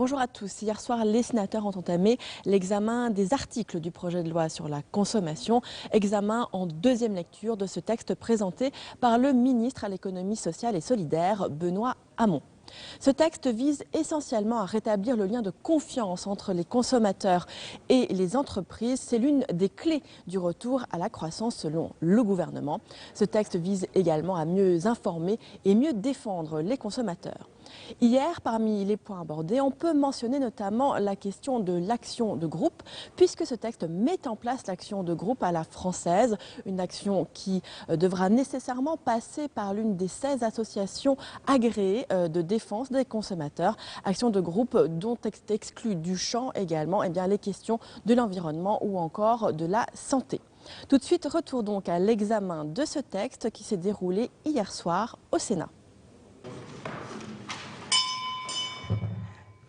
Bonjour à tous. Hier soir, les sénateurs ont entamé l'examen des articles du projet de loi sur la consommation, examen en deuxième lecture de ce texte présenté par le ministre à l'économie sociale et solidaire, Benoît Hamon. Ce texte vise essentiellement à rétablir le lien de confiance entre les consommateurs et les entreprises. C'est l'une des clés du retour à la croissance selon le gouvernement. Ce texte vise également à mieux informer et mieux défendre les consommateurs. Hier, parmi les points abordés, on peut mentionner notamment la question de l'action de groupe, puisque ce texte met en place l'action de groupe à la française, une action qui devra nécessairement passer par l'une des 16 associations agréées de défense des consommateurs, action de groupe dont exclut du champ également les questions de l'environnement ou encore de la santé. Tout de suite, retour donc à l'examen de ce texte qui s'est déroulé hier soir au Sénat.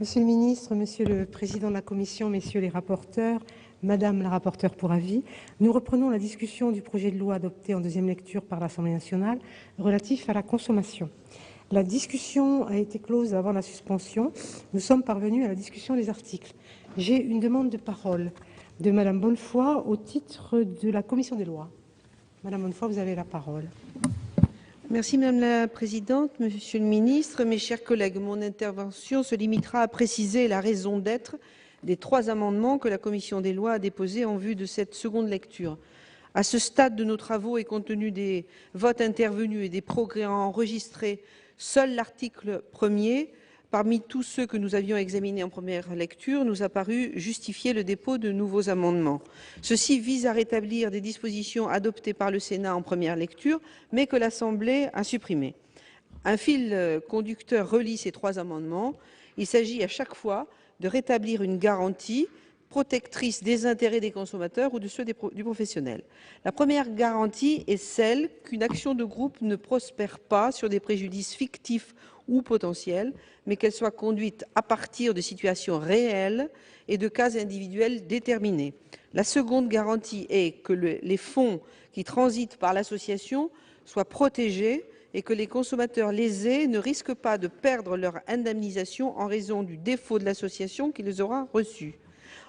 Monsieur le ministre, Monsieur le Président de la Commission, Messieurs les rapporteurs, Madame la rapporteure pour avis, nous reprenons la discussion du projet de loi adopté en deuxième lecture par l'Assemblée nationale relatif à la consommation. La discussion a été close avant la suspension. Nous sommes parvenus à la discussion des articles. J'ai une demande de parole de Madame Bonnefoy au titre de la Commission des lois. Madame Bonnefoy, vous avez la parole. Merci Madame la Présidente, Monsieur le Ministre, mes chers collègues. Mon intervention se limitera à préciser la raison d'être des 3 amendements que la Commission des lois a déposés en vue de cette seconde lecture. À ce stade de nos travaux et compte tenu des votes intervenus et des progrès enregistrés, seul l'article 1er, parmi tous ceux que nous avions examinés en première lecture, nous a paru justifier le dépôt de nouveaux amendements. Ceci vise à rétablir des dispositions adoptées par le Sénat en première lecture, mais que l'Assemblée a supprimées. Un fil conducteur relie ces 3 amendements. Il s'agit à chaque fois de rétablir une garantie protectrice des intérêts des consommateurs ou de ceux du professionnel. La première garantie est celle qu'une action de groupe ne prospère pas sur des préjudices fictifs ou potentiels, mais qu'elle soit conduite à partir de situations réelles et de cas individuels déterminés. La seconde garantie est que les fonds qui transitent par l'association soient protégés et que les consommateurs lésés ne risquent pas de perdre leur indemnisation en raison du défaut de l'association qui les aura reçus.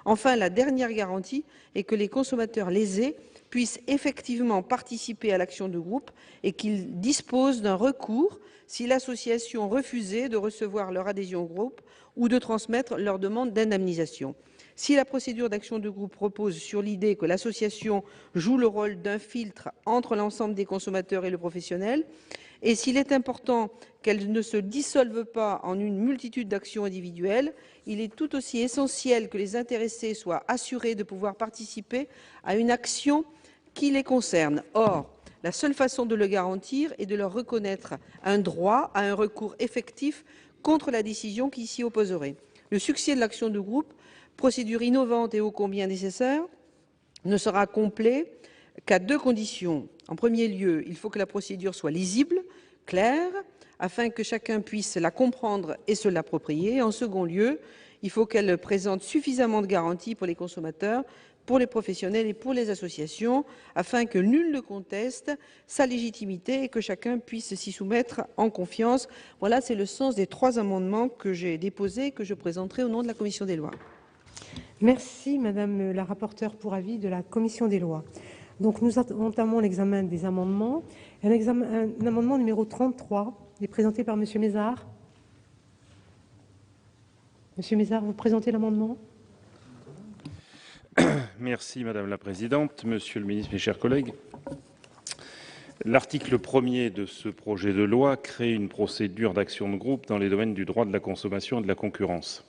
Enfin, la dernière garantie est que les consommateurs lésés puissent effectivement participer à l'action de groupe et qu'ils disposent d'un recours si l'association refusait de recevoir leur adhésion au groupe ou de transmettre leur demande d'indemnisation. Si la procédure d'action de groupe repose sur l'idée que l'association joue le rôle d'un filtre entre l'ensemble des consommateurs et le professionnel, et s'il est important qu'elle ne se dissolve pas en une multitude d'actions individuelles, il est tout aussi essentiel que les intéressés soient assurés de pouvoir participer à une action qui les concerne. Or, la seule façon de le garantir est de leur reconnaître un droit à un recours effectif contre la décision qui s'y opposerait. Le succès de l'action de groupe, procédure innovante et ô combien nécessaire, ne sera complet qu'à 2 conditions. En premier lieu, il faut que la procédure soit lisible, claire, afin que chacun puisse la comprendre et se l'approprier. En second lieu, il faut qu'elle présente suffisamment de garanties pour les consommateurs, pour les professionnels et pour les associations, afin que nul ne conteste sa légitimité et que chacun puisse s'y soumettre en confiance. Voilà, c'est le sens des 3 amendements que j'ai déposés et que je présenterai au nom de la Commission des lois. Merci Madame la rapporteure pour avis de la Commission des lois. Donc nous entamons l'examen des amendements. Un amendement numéro 33 est présenté par Monsieur Mézard. Monsieur Mézard, vous présentez l'amendement ? Merci Madame la Présidente, Monsieur le Ministre, mes chers collègues. L'article 1er de ce projet de loi crée une procédure d'action de groupe dans les domaines du droit de la consommation et de la concurrence.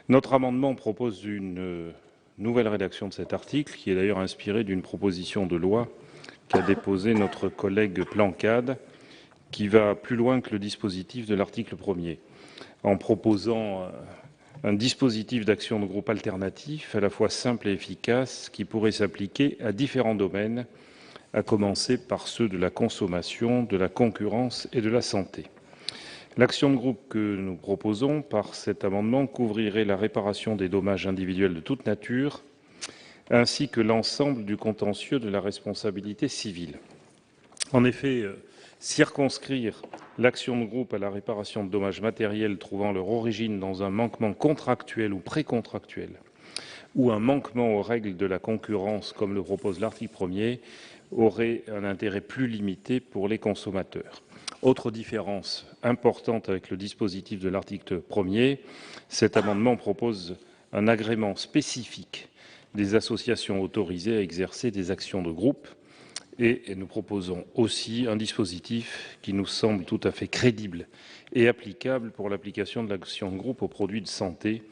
Notre amendement propose une nouvelle rédaction de cet article, qui est d'ailleurs inspirée d'une proposition de loi qu'a déposée notre collègue Plancade, qui va plus loin que le dispositif de l'article 1er, en proposant un dispositif d'action de groupe alternatif, à la fois simple et efficace, qui pourrait s'appliquer à différents domaines, à commencer par ceux de la consommation, de la concurrence et de la santé. L'action de groupe que nous proposons par cet amendement couvrirait la réparation des dommages individuels de toute nature, ainsi que l'ensemble du contentieux de la responsabilité civile. En effet, circonscrire l'action de groupe à la réparation de dommages matériels trouvant leur origine dans un manquement contractuel ou précontractuel ou un manquement aux règles de la concurrence, comme le propose l'article 1er, aurait un intérêt plus limité pour les consommateurs. Autre différence importante avec le dispositif de l'article 1er, cet amendement propose un agrément spécifique des associations autorisées à exercer des actions de groupe. Et nous proposons aussi un dispositif qui nous semble tout à fait crédible et applicable pour l'application de l'action de groupe aux produits de santé,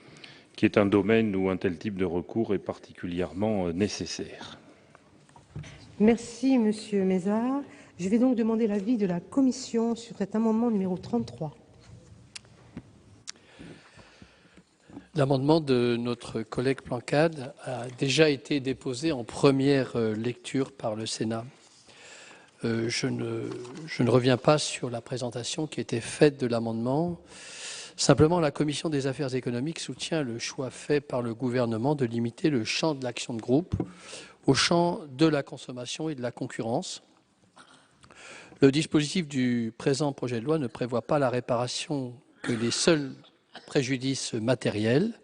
qui est un domaine où un tel type de recours est particulièrement nécessaire. Merci, Monsieur Mézard. Je vais donc demander l'avis de la Commission sur cet amendement numéro 33. L'amendement de notre collègue Plancade a déjà été déposé en première lecture par le Sénat. Je ne reviens pas sur la présentation qui était faite de l'amendement. Simplement, la Commission des affaires économiques soutient le choix fait par le gouvernement de limiter le champ de l'action de groupe au champ de la consommation et de la concurrence. Le dispositif du présent projet de loi ne prévoit pas la réparation que des seuls préjudices matériels.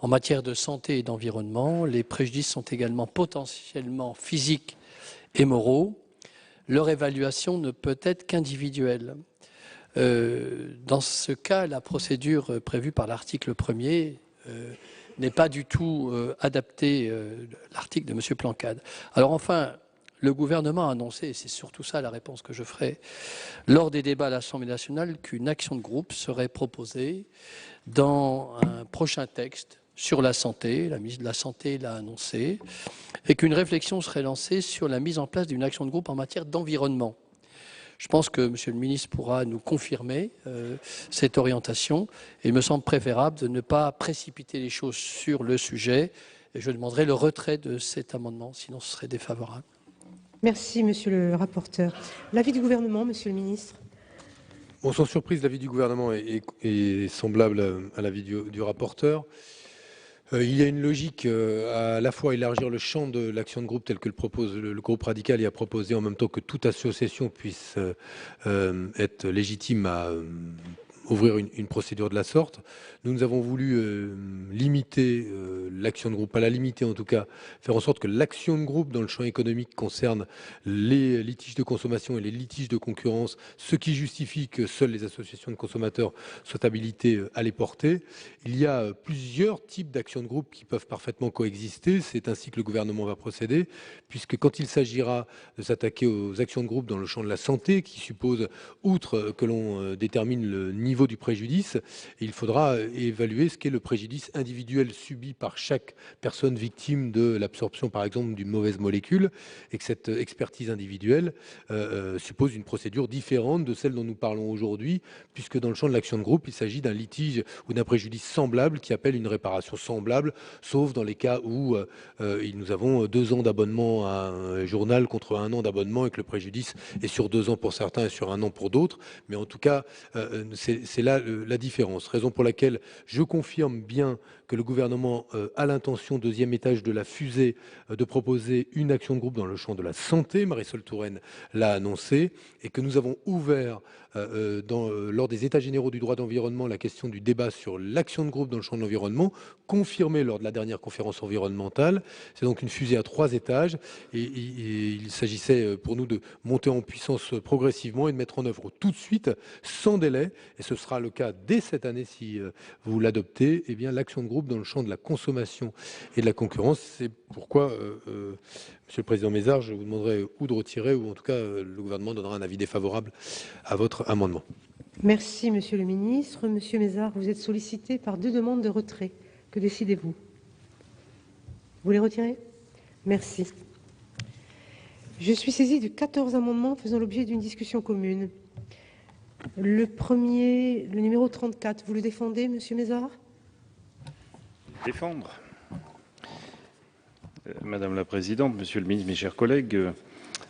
En matière de santé et d'environnement, les préjudices sont également potentiellement physiques et moraux. Leur évaluation ne peut être qu'individuelle. Dans ce cas, la procédure prévue par l'article 1er n'est pas du tout adaptée, l'article de M. Plancade. Alors enfin, le gouvernement a annoncé, et c'est surtout ça la réponse que je ferai, lors des débats à l'Assemblée nationale, qu'une action de groupe serait proposée dans un prochain texte sur la santé, la ministre de la Santé l'a annoncé, et qu'une réflexion serait lancée sur la mise en place d'une action de groupe en matière d'environnement. Je pense que M. le ministre pourra nous confirmer cette orientation. Et il me semble préférable de ne pas précipiter les choses sur le sujet. Et je demanderai le retrait de cet amendement, sinon ce serait défavorable. Merci, Monsieur le rapporteur. L'avis du gouvernement, Monsieur le ministre. Bon, sans surprise, l'avis du gouvernement est semblable à l'avis du rapporteur. Il y a une logique à la fois élargir le champ de l'action de groupe tel que le propose le groupe radical et à proposer en même temps que toute association puisse être légitime à ouvrir une procédure de la sorte. Nous avons voulu limiter l'action de groupe, pas la limiter en tout cas, faire en sorte que l'action de groupe dans le champ économique concerne les litiges de consommation et les litiges de concurrence, ce qui justifie que seules les associations de consommateurs soient habilitées à les porter. Il y a plusieurs types d'actions de groupe qui peuvent parfaitement coexister. C'est ainsi que le gouvernement va procéder, puisque quand il s'agira de s'attaquer aux actions de groupe dans le champ de la santé, qui suppose, outre que l'on détermine le niveau du préjudice, il faudra évaluer ce qu'est le préjudice individuel subi par chaque personne victime de l'absorption, par exemple, d'une mauvaise molécule, et que cette expertise individuelle suppose une procédure différente de celle dont nous parlons aujourd'hui, puisque dans le champ de l'action de groupe, il s'agit d'un litige ou d'un préjudice semblable qui appelle une réparation semblable, sauf dans les cas où nous avons 2 ans d'abonnement à un journal contre 1 an d'abonnement et que le préjudice est sur 2 ans pour certains et sur 1 an pour d'autres. Mais en tout cas, c'est là la différence. Raison pour laquelle je confirme bien que le gouvernement a l'intention, deuxième étage de la fusée, de proposer une action de groupe dans le champ de la santé. Marisol Touraine l'a annoncé, et que nous avons ouvert lors des états généraux du droit d'environnement la question du débat sur l'action de groupe dans le champ de l'environnement, confirmé lors de la dernière conférence environnementale. C'est donc une fusée à 3 étages, et il s'agissait pour nous de monter en puissance progressivement et de mettre en œuvre tout de suite, sans délai, et ce sera le cas dès cette année si vous l'adoptez, eh bien l'action de groupe dans le champ de la consommation et de la concurrence. C'est pourquoi, Monsieur le Président Mézard, je vous demanderai ou de retirer, ou en tout cas le gouvernement donnera un avis défavorable à votre amendement. Merci, Monsieur le ministre. Monsieur Mézard, vous êtes sollicité par 2 demandes de retrait. Que décidez-vous? Vous les retirez? Merci. Je suis saisie de 14 amendements faisant l'objet d'une discussion commune. Le premier, le numéro 34, vous le défendez, Monsieur Mézard? Défendre. Madame la Présidente, Monsieur le Ministre, mes chers collègues,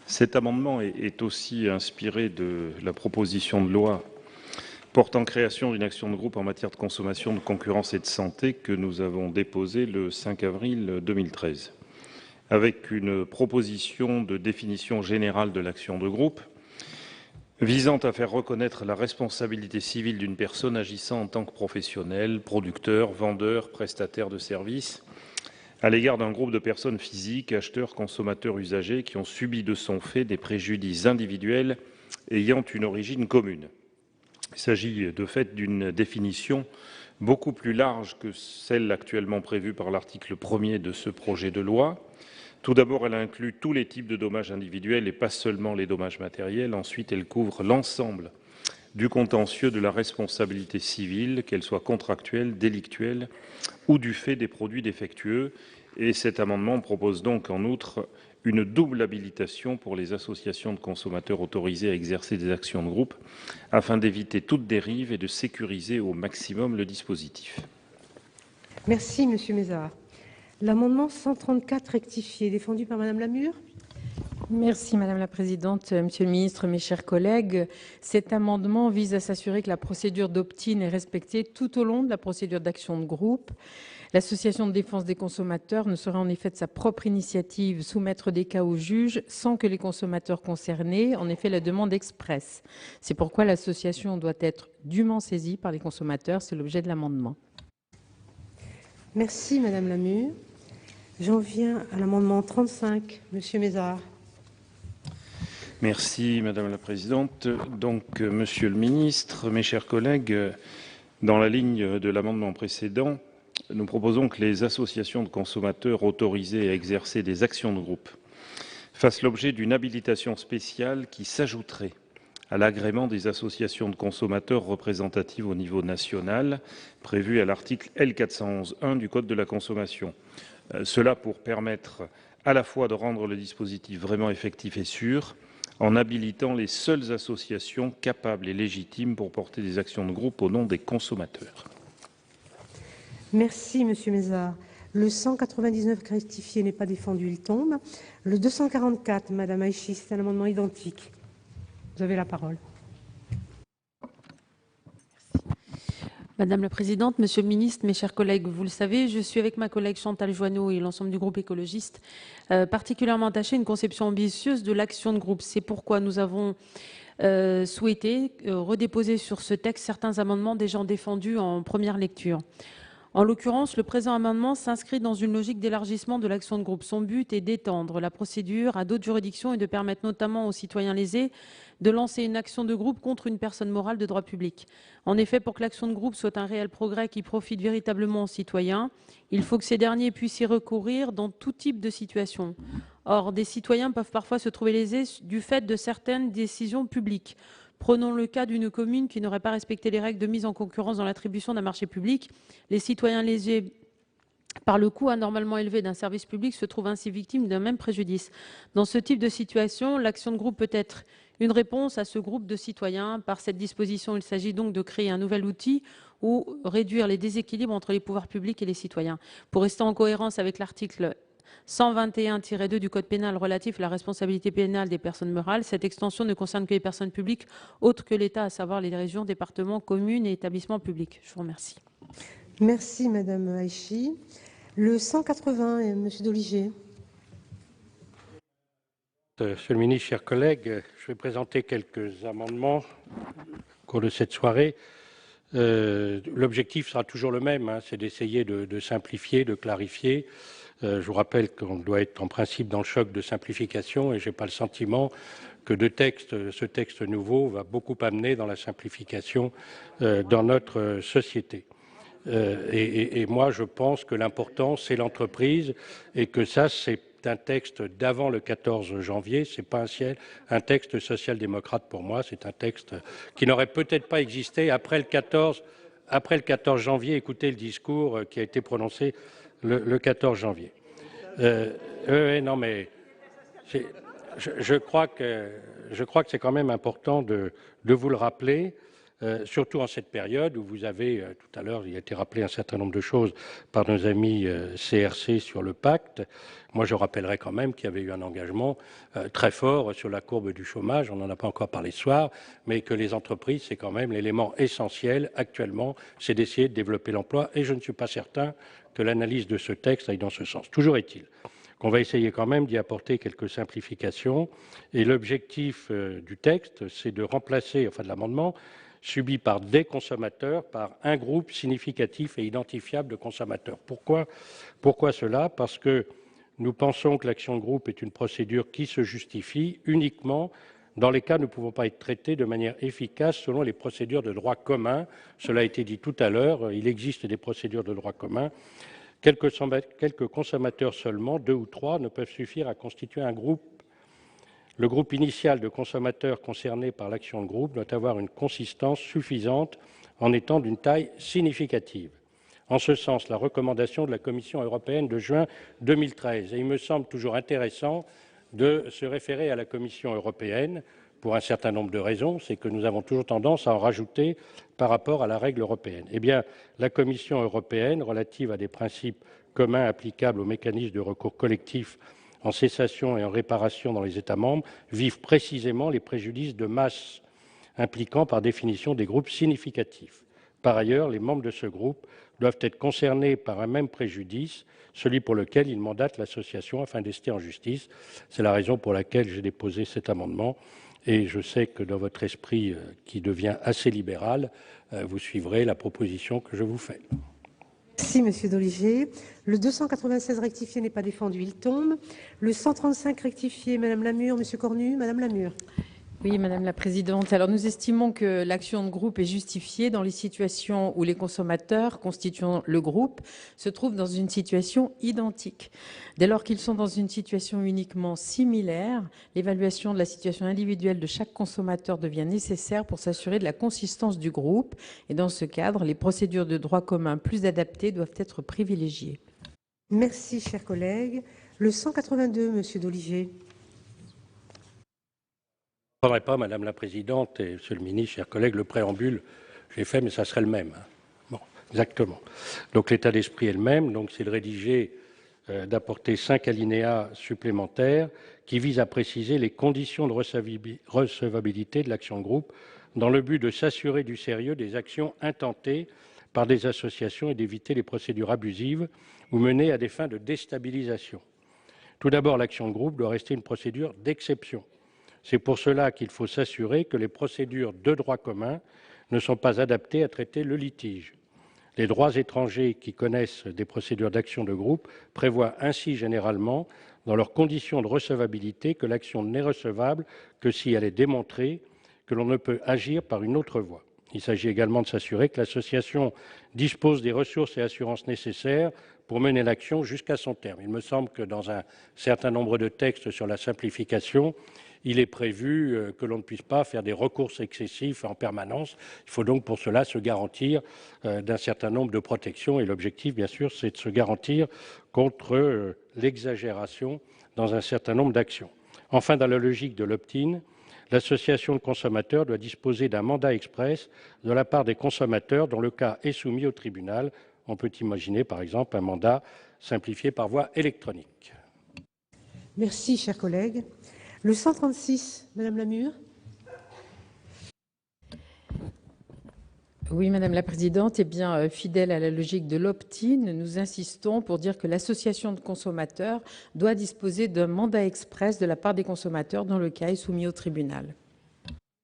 cet amendement est aussi inspiré de la proposition de loi portant création d'une action de groupe en matière de consommation, de concurrence et de santé que nous avons déposée le 5 avril 2013, avec une proposition de définition générale de l'action de groupe visant à faire reconnaître la responsabilité civile d'une personne agissant en tant que professionnel, producteur, vendeur, prestataire de services, à l'égard d'un groupe de personnes physiques, acheteurs, consommateurs, usagers, qui ont subi de son fait des préjudices individuels ayant une origine commune. Il s'agit de fait d'une définition beaucoup plus large que celle actuellement prévue par l'article 1er de ce projet de loi. Tout d'abord, elle inclut tous les types de dommages individuels et pas seulement les dommages matériels. Ensuite, elle couvre l'ensemble du contentieux de la responsabilité civile, qu'elle soit contractuelle, délictuelle ou du fait des produits défectueux. Et cet amendement propose donc en outre une double habilitation pour les associations de consommateurs autorisées à exercer des actions de groupe, afin d'éviter toute dérive et de sécuriser au maximum le dispositif. Merci, Monsieur Mézard. L'amendement 134 rectifié, défendu par Madame Lamure. Merci Madame la Présidente, Monsieur le Ministre, mes chers collègues. Cet amendement vise à s'assurer que la procédure d'opt-in est respectée tout au long de la procédure d'action de groupe. L'association de défense des consommateurs ne saurait en effet de sa propre initiative soumettre des cas au juge sans que les consommateurs concernés en aient fait la demande expresse. C'est pourquoi l'association doit être dûment saisie par les consommateurs. C'est l'objet de l'amendement. Merci Madame Lamure. J'en viens à l'amendement 35, Monsieur Mézard. Merci Madame la Présidente. Donc, Monsieur le Ministre, mes chers collègues, dans la ligne de l'amendement précédent, nous proposons que les associations de consommateurs autorisées à exercer des actions de groupe fassent l'objet d'une habilitation spéciale qui s'ajouterait à l'agrément des associations de consommateurs représentatives au niveau national, prévu à l'article L411-1 du Code de la consommation. Cela pour permettre à la fois de rendre le dispositif vraiment effectif et sûr, en habilitant les seules associations capables et légitimes pour porter des actions de groupe au nom des consommateurs. Merci Monsieur Mézard. Le 199 rectifié n'est pas défendu, il tombe. Le 244, Madame Aïchi, c'est un amendement identique. Vous avez la parole. Madame la Présidente, Monsieur le Ministre, mes chers collègues, vous le savez, je suis avec ma collègue Chantal Joanneau et l'ensemble du groupe écologiste particulièrement attaché à une conception ambitieuse de l'action de groupe. C'est pourquoi nous avons souhaité redéposer sur ce texte certains amendements déjà défendus en première lecture. En l'occurrence, le présent amendement s'inscrit dans une logique d'élargissement de l'action de groupe. Son but est d'étendre la procédure à d'autres juridictions et de permettre notamment aux citoyens lésés de lancer une action de groupe contre une personne morale de droit public. En effet, pour que l'action de groupe soit un réel progrès qui profite véritablement aux citoyens, il faut que ces derniers puissent y recourir dans tout type de situation. Or, des citoyens peuvent parfois se trouver lésés du fait de certaines décisions publiques. Prenons le cas d'une commune qui n'aurait pas respecté les règles de mise en concurrence dans l'attribution d'un marché public. Les citoyens lésés par le coût anormalement élevé d'un service public se trouvent ainsi victimes d'un même préjudice. Dans ce type de situation, l'action de groupe peut être une réponse à ce groupe de citoyens. Par cette disposition, il s'agit donc de créer un nouvel outil ou réduire les déséquilibres entre les pouvoirs publics et les citoyens. Pour rester en cohérence avec l'article 121-2 du Code pénal relatif à la responsabilité pénale des personnes morales, cette extension ne concerne que les personnes publiques autres que l'État, à savoir les régions, départements, communes et établissements publics. Je vous remercie. Merci Madame Aïchi. Le 180, Monsieur Doliger. Monsieur le ministre, chers collègues, je vais présenter quelques amendements au cours de cette soirée. L'objectif sera toujours le même, c'est d'essayer de simplifier, de clarifier. Je vous rappelle qu'on doit être en principe dans le choc de simplification et je n'ai pas le sentiment que ce texte nouveau va beaucoup amener dans la simplification dans notre société. Et moi, je pense que l'important, c'est l'entreprise et que ça, c'est un texte d'avant le 14 janvier. C'est pas un texte social-démocrate pour moi. C'est un texte qui n'aurait peut-être pas existé après le 14 janvier. Écoutez le discours qui a été prononcé le 14 janvier. Non, mais je crois que c'est quand même important de vous le rappeler. Surtout en cette période où vous avez, tout à l'heure, il a été rappelé un certain nombre de choses par nos amis CRC sur le pacte. Moi, je rappellerai quand même qu'il y avait eu un engagement très fort sur la courbe du chômage, on n'en a pas encore parlé ce soir, mais que les entreprises, c'est quand même l'élément essentiel actuellement, c'est d'essayer de développer l'emploi, et je ne suis pas certain que l'analyse de ce texte aille dans ce sens. Toujours est-il qu'on va essayer quand même d'y apporter quelques simplifications. Et l'objectif du texte, c'est de remplacer, enfin de l'amendement, subi par des consommateurs, par un groupe significatif et identifiable de consommateurs. Pourquoi cela? Parce que nous pensons que l'action de groupe est une procédure qui se justifie uniquement dans les cas où ne pouvant pas être traités de manière efficace selon les procédures de droit commun. Cela a été dit tout à l'heure, il existe des procédures de droit commun. Quelques consommateurs seulement, 2 ou 3, ne peuvent suffire à constituer un groupe. Le groupe initial de consommateurs concernés par l'action de groupe doit avoir une consistance suffisante en étant d'une taille significative. En ce sens, la recommandation de la Commission européenne de juin 2013. Et il me semble toujours intéressant de se référer à la Commission européenne pour un certain nombre de raisons, c'est que nous avons toujours tendance à en rajouter par rapport à la règle européenne. Eh bien, la Commission européenne, relative à des principes communs applicables aux mécanismes de recours collectif en cessation et en réparation dans les États membres, vise précisément les préjudices de masse impliquant par définition des groupes significatifs. Par ailleurs, les membres de ce groupe doivent être concernés par un même préjudice, celui pour lequel ils mandatent l'association afin d'ester en justice. C'est la raison pour laquelle j'ai déposé cet amendement et je sais que dans votre esprit qui devient assez libéral, vous suivrez la proposition que je vous fais. Merci, Monsieur Dolliger. Le 296 rectifié n'est pas défendu, il tombe. Le 135 rectifié, Madame Lamure, Monsieur Cornu, Madame Lamure. Oui, Madame la Présidente. Alors, nous estimons que l'action de groupe est justifiée dans les situations où les consommateurs constituant le groupe se trouvent dans une situation identique. Dès lors qu'ils sont dans une situation uniquement similaire, l'évaluation de la situation individuelle de chaque consommateur devient nécessaire pour s'assurer de la consistance du groupe. Et dans ce cadre, les procédures de droit commun plus adaptées doivent être privilégiées. Merci, chers collègues. Le 182, Monsieur Dolliger. Je ne prendrai pas, Madame la Présidente et Monsieur le Ministre, chers collègues, le préambule, j'ai fait, mais ça serait le même. Bon, exactement. Donc l'état d'esprit est le même, donc c'est de rédiger, d'apporter 5 alinéas supplémentaires qui visent à préciser les conditions de recevabilité de l'action de groupe dans le but de s'assurer du sérieux des actions intentées par des associations et d'éviter les procédures abusives ou menées à des fins de déstabilisation. Tout d'abord, l'action de groupe doit rester une procédure d'exception. C'est pour cela qu'il faut s'assurer que les procédures de droit commun ne sont pas adaptées à traiter le litige. Les droits étrangers qui connaissent des procédures d'action de groupe prévoient ainsi généralement, dans leurs conditions de recevabilité, que l'action n'est recevable que si elle est démontrée que l'on ne peut agir par une autre voie. Il s'agit également de s'assurer que l'association dispose des ressources et assurances nécessaires pour mener l'action jusqu'à son terme. Il me semble que dans un certain nombre de textes sur la simplification, il est prévu que l'on ne puisse pas faire des recours excessifs en permanence. Il faut donc pour cela se garantir d'un certain nombre de protections. Et l'objectif, bien sûr, c'est de se garantir contre l'exagération dans un certain nombre d'actions. Enfin, dans la logique de l'opt-in, l'association de consommateurs doit disposer d'un mandat express de la part des consommateurs dont le cas est soumis au tribunal. On peut imaginer, par exemple, un mandat simplifié par voie électronique. Merci, chers collègues. Le 136, Madame Lamure. Oui, Madame la Présidente, eh bien, fidèle à la logique de l'opt-in, nous insistons pour dire que l'association de consommateurs doit disposer d'un mandat express de la part des consommateurs dont le cas est soumis au tribunal.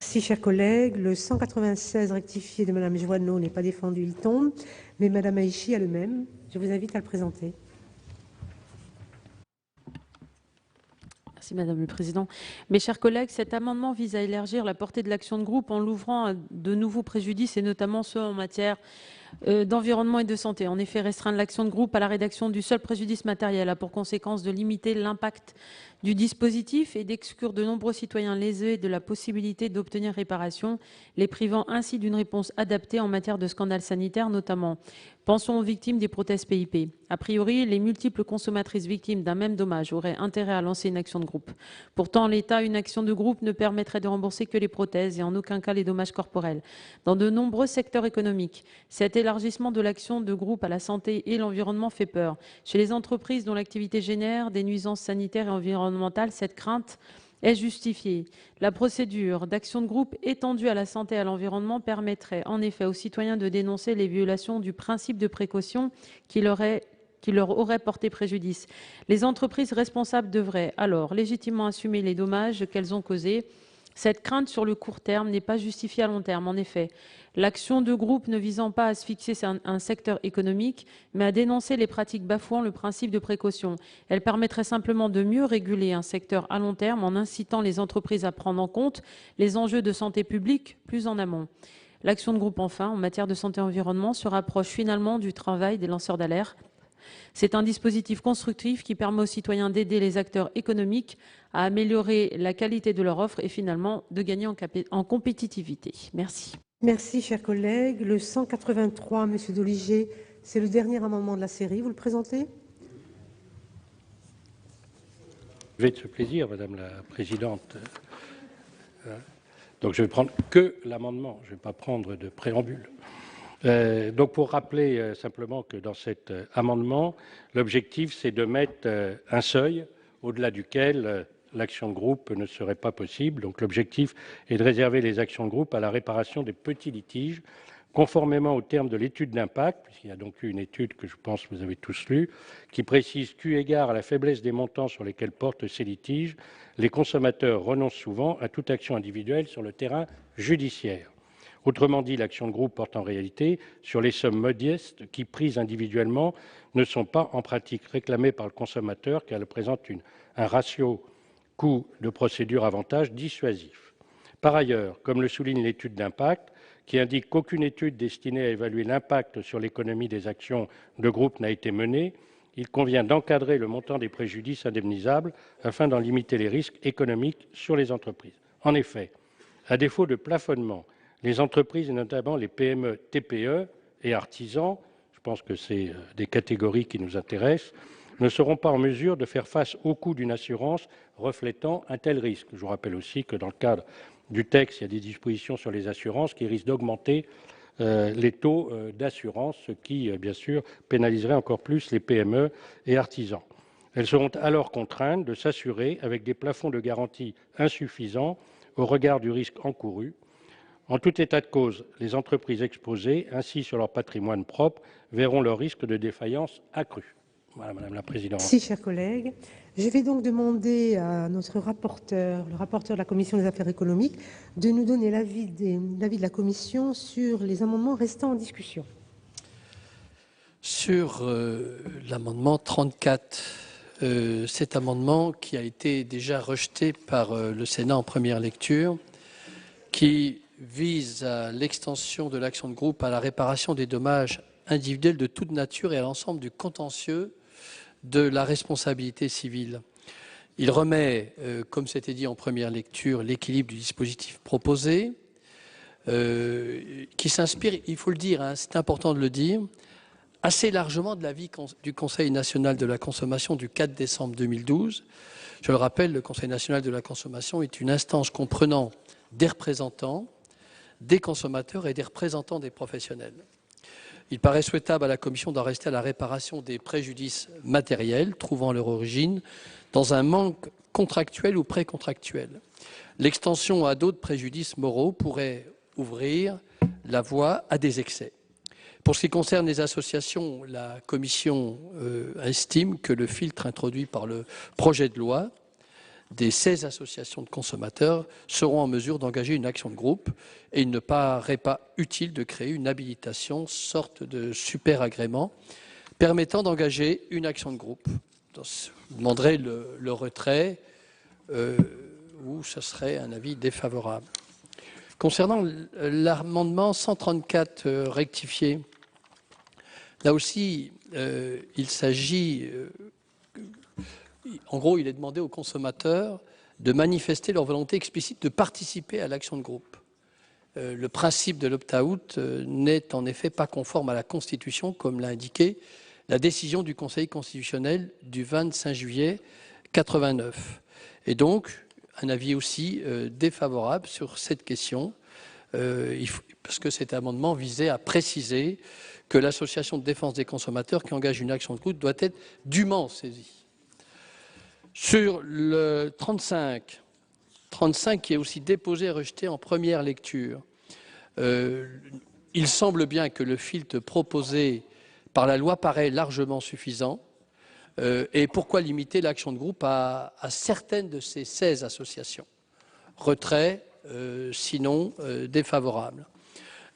Merci, chers collègues. Le 196 rectifié de Madame Joanneau n'est pas défendu, il tombe. Mais Madame Aïchi a le même. Je vous invite à le présenter. Merci Madame le Président. Mes chers collègues, cet amendement vise à élargir la portée de l'action de groupe en l'ouvrant à de nouveaux préjudices et notamment ceux en matière d'environnement et de santé. En effet, restreindre l'action de groupe à la rédaction du seul préjudice matériel a pour conséquence de limiter l'impact du dispositif et d'exclure de nombreux citoyens lésés de la possibilité d'obtenir réparation, les privant ainsi d'une réponse adaptée en matière de scandales sanitaires notamment. Pensons aux victimes des prothèses PIP. A priori, les multiples consommatrices victimes d'un même dommage auraient intérêt à lancer une action de groupe. Pourtant, en l'état, une action de groupe ne permettrait de rembourser que les prothèses et en aucun cas les dommages corporels. Dans de nombreux secteurs économiques, cet élargissement de l'action de groupe à la santé et l'environnement fait peur. Chez les entreprises dont l'activité génère des nuisances sanitaires et environnementales, cette crainte est justifiée. La procédure d'action de groupe étendue à la santé et à l'environnement permettrait en effet aux citoyens de dénoncer les violations du principe de précaution qui leur est qui leur auraient porté préjudice. Les entreprises responsables devraient alors légitimement assumer les dommages qu'elles ont causés. Cette crainte sur le court terme n'est pas justifiée à long terme. En effet, l'action de groupe ne visant pas à asphyxier un secteur économique, mais à dénoncer les pratiques bafouant le principe de précaution. Elle permettrait simplement de mieux réguler un secteur à long terme en incitant les entreprises à prendre en compte les enjeux de santé publique plus en amont. L'action de groupe, enfin, en matière de santé et environnement, se rapproche finalement du travail des lanceurs d'alerte. C'est un dispositif constructif qui permet aux citoyens d'aider les acteurs économiques à améliorer la qualité de leur offre et finalement de gagner en compétitivité. Merci. Merci, chers collègues. Le 183, M. Doligé, c'est le dernier amendement de la série. Vous le présentez? Je vais de ce plaisir, Madame la Présidente. Donc je vais prendre que l'amendement, je ne vais pas prendre de préambule. Donc pour rappeler simplement que dans cet amendement, l'objectif c'est de mettre un seuil au-delà duquel l'action de groupe ne serait pas possible. Donc l'objectif est de réserver les actions de groupe à la réparation des petits litiges, conformément aux termes de l'étude d'impact, puisqu'il y a donc eu une étude que je pense que vous avez tous lue, qui précise qu'eu égard à la faiblesse des montants sur lesquels portent ces litiges, les consommateurs renoncent souvent à toute action individuelle sur le terrain judiciaire. Autrement dit, l'action de groupe porte en réalité sur les sommes modestes qui, prises individuellement, ne sont pas en pratique réclamées par le consommateur car elles présentent un ratio coût de procédure avantage dissuasif. Par ailleurs, comme le souligne l'étude d'impact, qui indique qu'aucune étude destinée à évaluer l'impact sur l'économie des actions de groupe n'a été menée, il convient d'encadrer le montant des préjudices indemnisables afin d'en limiter les risques économiques sur les entreprises. En effet, à défaut de plafonnement, les entreprises, et notamment les PME, TPE et artisans, je pense que c'est des catégories qui nous intéressent, ne seront pas en mesure de faire face au coût d'une assurance reflétant un tel risque. Je vous rappelle aussi que dans le cadre du texte, il y a des dispositions sur les assurances qui risquent d'augmenter les taux d'assurance, ce qui, bien sûr, pénaliserait encore plus les PME et artisans. Elles seront alors contraintes de s'assurer avec des plafonds de garantie insuffisants au regard du risque encouru. En tout état de cause, les entreprises exposées, ainsi sur leur patrimoine propre, verront leur risque de défaillance accru. Voilà, Madame la Présidente. Merci, chers collègues. Je vais donc demander à notre rapporteur, le rapporteur de la Commission des affaires économiques, de nous donner l'avis de la Commission sur les amendements restants en discussion. Sur l'amendement 34, cet amendement qui a été déjà rejeté par le Sénat en première lecture, qui vise à l'extension de l'action de groupe à la réparation des dommages individuels de toute nature et à l'ensemble du contentieux de la responsabilité civile. Il remet, comme c'était dit en première lecture, l'équilibre du dispositif proposé, qui s'inspire, il faut le dire, hein, c'est important de le dire, assez largement de l'avis du Conseil national de la consommation du 4 décembre 2012. Je le rappelle, le Conseil national de la consommation est une instance comprenant des représentants, des consommateurs et des représentants des professionnels. Il paraît souhaitable à la Commission d'en rester à la réparation des préjudices matériels trouvant leur origine dans un manque contractuel ou précontractuel. L'extension à d'autres préjudices moraux pourrait ouvrir la voie à des excès. Pour ce qui concerne les associations, la Commission estime que le filtre introduit par le projet de loi des 16 associations de consommateurs seront en mesure d'engager une action de groupe et il ne paraît pas utile de créer une habilitation, sorte de super agrément, permettant d'engager une action de groupe. Je demanderai le retrait ou ce serait un avis défavorable. Concernant l'amendement 134 rectifié, là aussi, il s'agit... En gros, il est demandé aux consommateurs de manifester leur volonté explicite de participer à l'action de groupe. Le principe de l'opt-out n'est en effet pas conforme à la Constitution, comme l'a indiqué la décision du Conseil constitutionnel du 25 juillet 89. Et donc, un avis aussi défavorable sur cette question, parce que cet amendement visait à préciser que l'association de défense des consommateurs qui engage une action de groupe doit être dûment saisie. Sur le 35 qui est aussi déposé et rejeté en première lecture, il semble bien que le filtre proposé par la loi paraît largement suffisant. Et pourquoi limiter l'action de groupe à certaines de ces 16 associations? Retrait, sinon défavorable.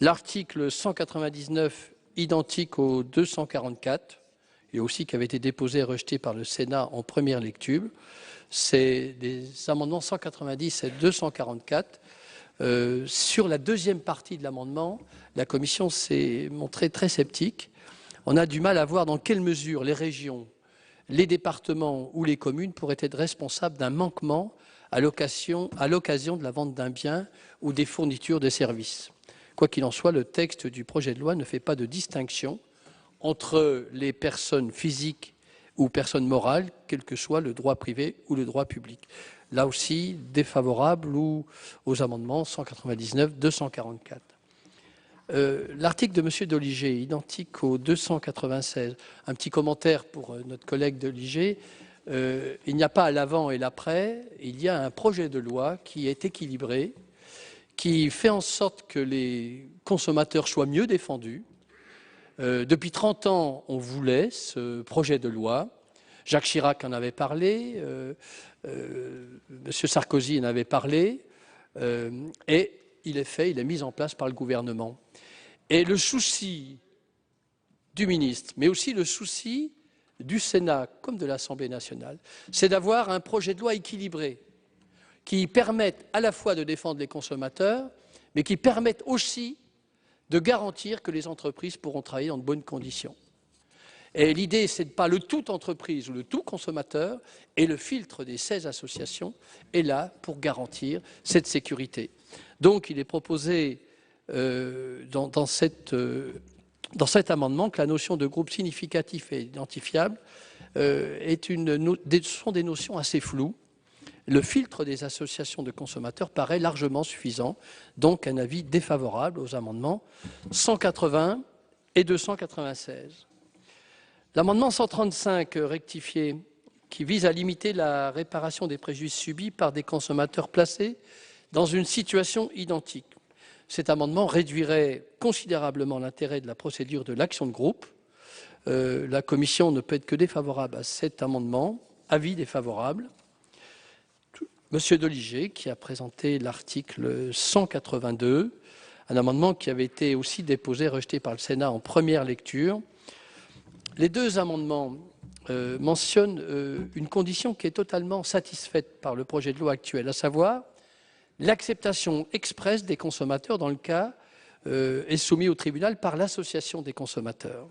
L'article 199, identique au 244, et aussi qui avait été déposé et rejeté par le Sénat en première lecture, c'est des amendements 190 et 244. Sur la deuxième partie de l'amendement, la Commission s'est montrée très sceptique. On a du mal à voir dans quelle mesure les régions, les départements ou les communes pourraient être responsables d'un manquement à l'occasion de la vente d'un bien ou des fournitures de services. Quoi qu'il en soit, le texte du projet de loi ne fait pas de distinction entre les personnes physiques ou personnes morales, quel que soit le droit privé ou le droit public. Là aussi, défavorable aux amendements 199, 244. L'article de M. Doligé, identique au 296, un petit commentaire pour notre collègue Doligé. Il n'y a pas à l'avant et l'après, il y a un projet de loi qui est équilibré, qui fait en sorte que les consommateurs soient mieux défendus. Depuis 30 ans, on voulait ce projet de loi. Jacques Chirac en avait parlé, M. Sarkozy en avait parlé, et il est fait, il est mis en place par le gouvernement. Et le souci du ministre, mais aussi le souci du Sénat comme de l'Assemblée nationale, c'est d'avoir un projet de loi équilibré qui permette à la fois de défendre les consommateurs, mais qui permette aussi de garantir que les entreprises pourront travailler dans de bonnes conditions. Et l'idée, c'est de pas le tout entreprise ou le tout consommateur, et le filtre des 16 associations est là pour garantir cette sécurité. Donc, il est proposé dans cet amendement que la notion de groupe significatif et identifiable sont des notions assez floues. Le filtre des associations de consommateurs paraît largement suffisant, donc un avis défavorable aux amendements 180 et 296. L'amendement 135 rectifié, qui vise à limiter la réparation des préjudices subis par des consommateurs placés dans une situation identique. Cet amendement réduirait considérablement l'intérêt de la procédure de l'action de groupe. La Commission ne peut être que défavorable à cet amendement. Avis défavorable. Monsieur Doligé, qui a présenté l'article 182, un amendement qui avait été aussi déposé, rejeté par le Sénat en première lecture. Les deux amendements mentionnent une condition qui est totalement satisfaite par le projet de loi actuel, à savoir l'acceptation expresse des consommateurs dans le cas est soumis au tribunal par l'association des consommateurs.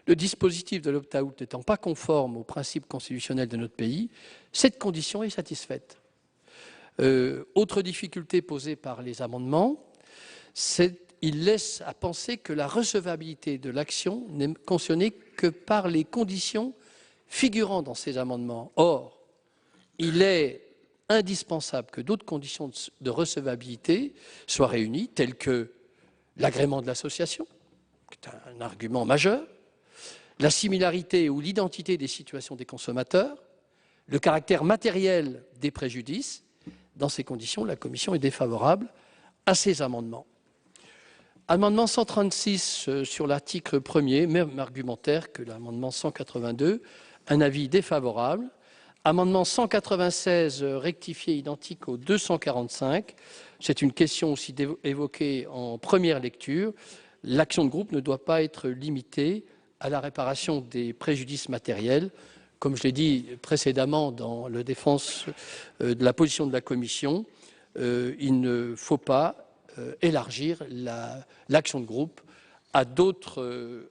Le dispositif de l'opt-out n'étant pas conforme aux principes constitutionnels de notre pays, cette condition est satisfaite. Autre difficulté posée par les amendements, il laisse à penser que la recevabilité de l'action n'est cautionnée que par les conditions figurant dans ces amendements. Or, il est indispensable que d'autres conditions de recevabilité soient réunies, telles que l'agrément de l'association, qui est un argument majeur, la similarité ou l'identité des situations des consommateurs, le caractère matériel des préjudices. Dans ces conditions, la Commission est défavorable à ces amendements. Amendement 136 sur l'article 1er, même argumentaire que l'amendement 182, un avis défavorable. Amendement 196 rectifié, identique au 245. C'est une question aussi évoquée en première lecture. L'action de groupe ne doit pas être limitée à la réparation des préjudices matériels. Comme je l'ai dit précédemment dans la défense de la position de la Commission, il ne faut pas élargir l'action de groupe à d'autres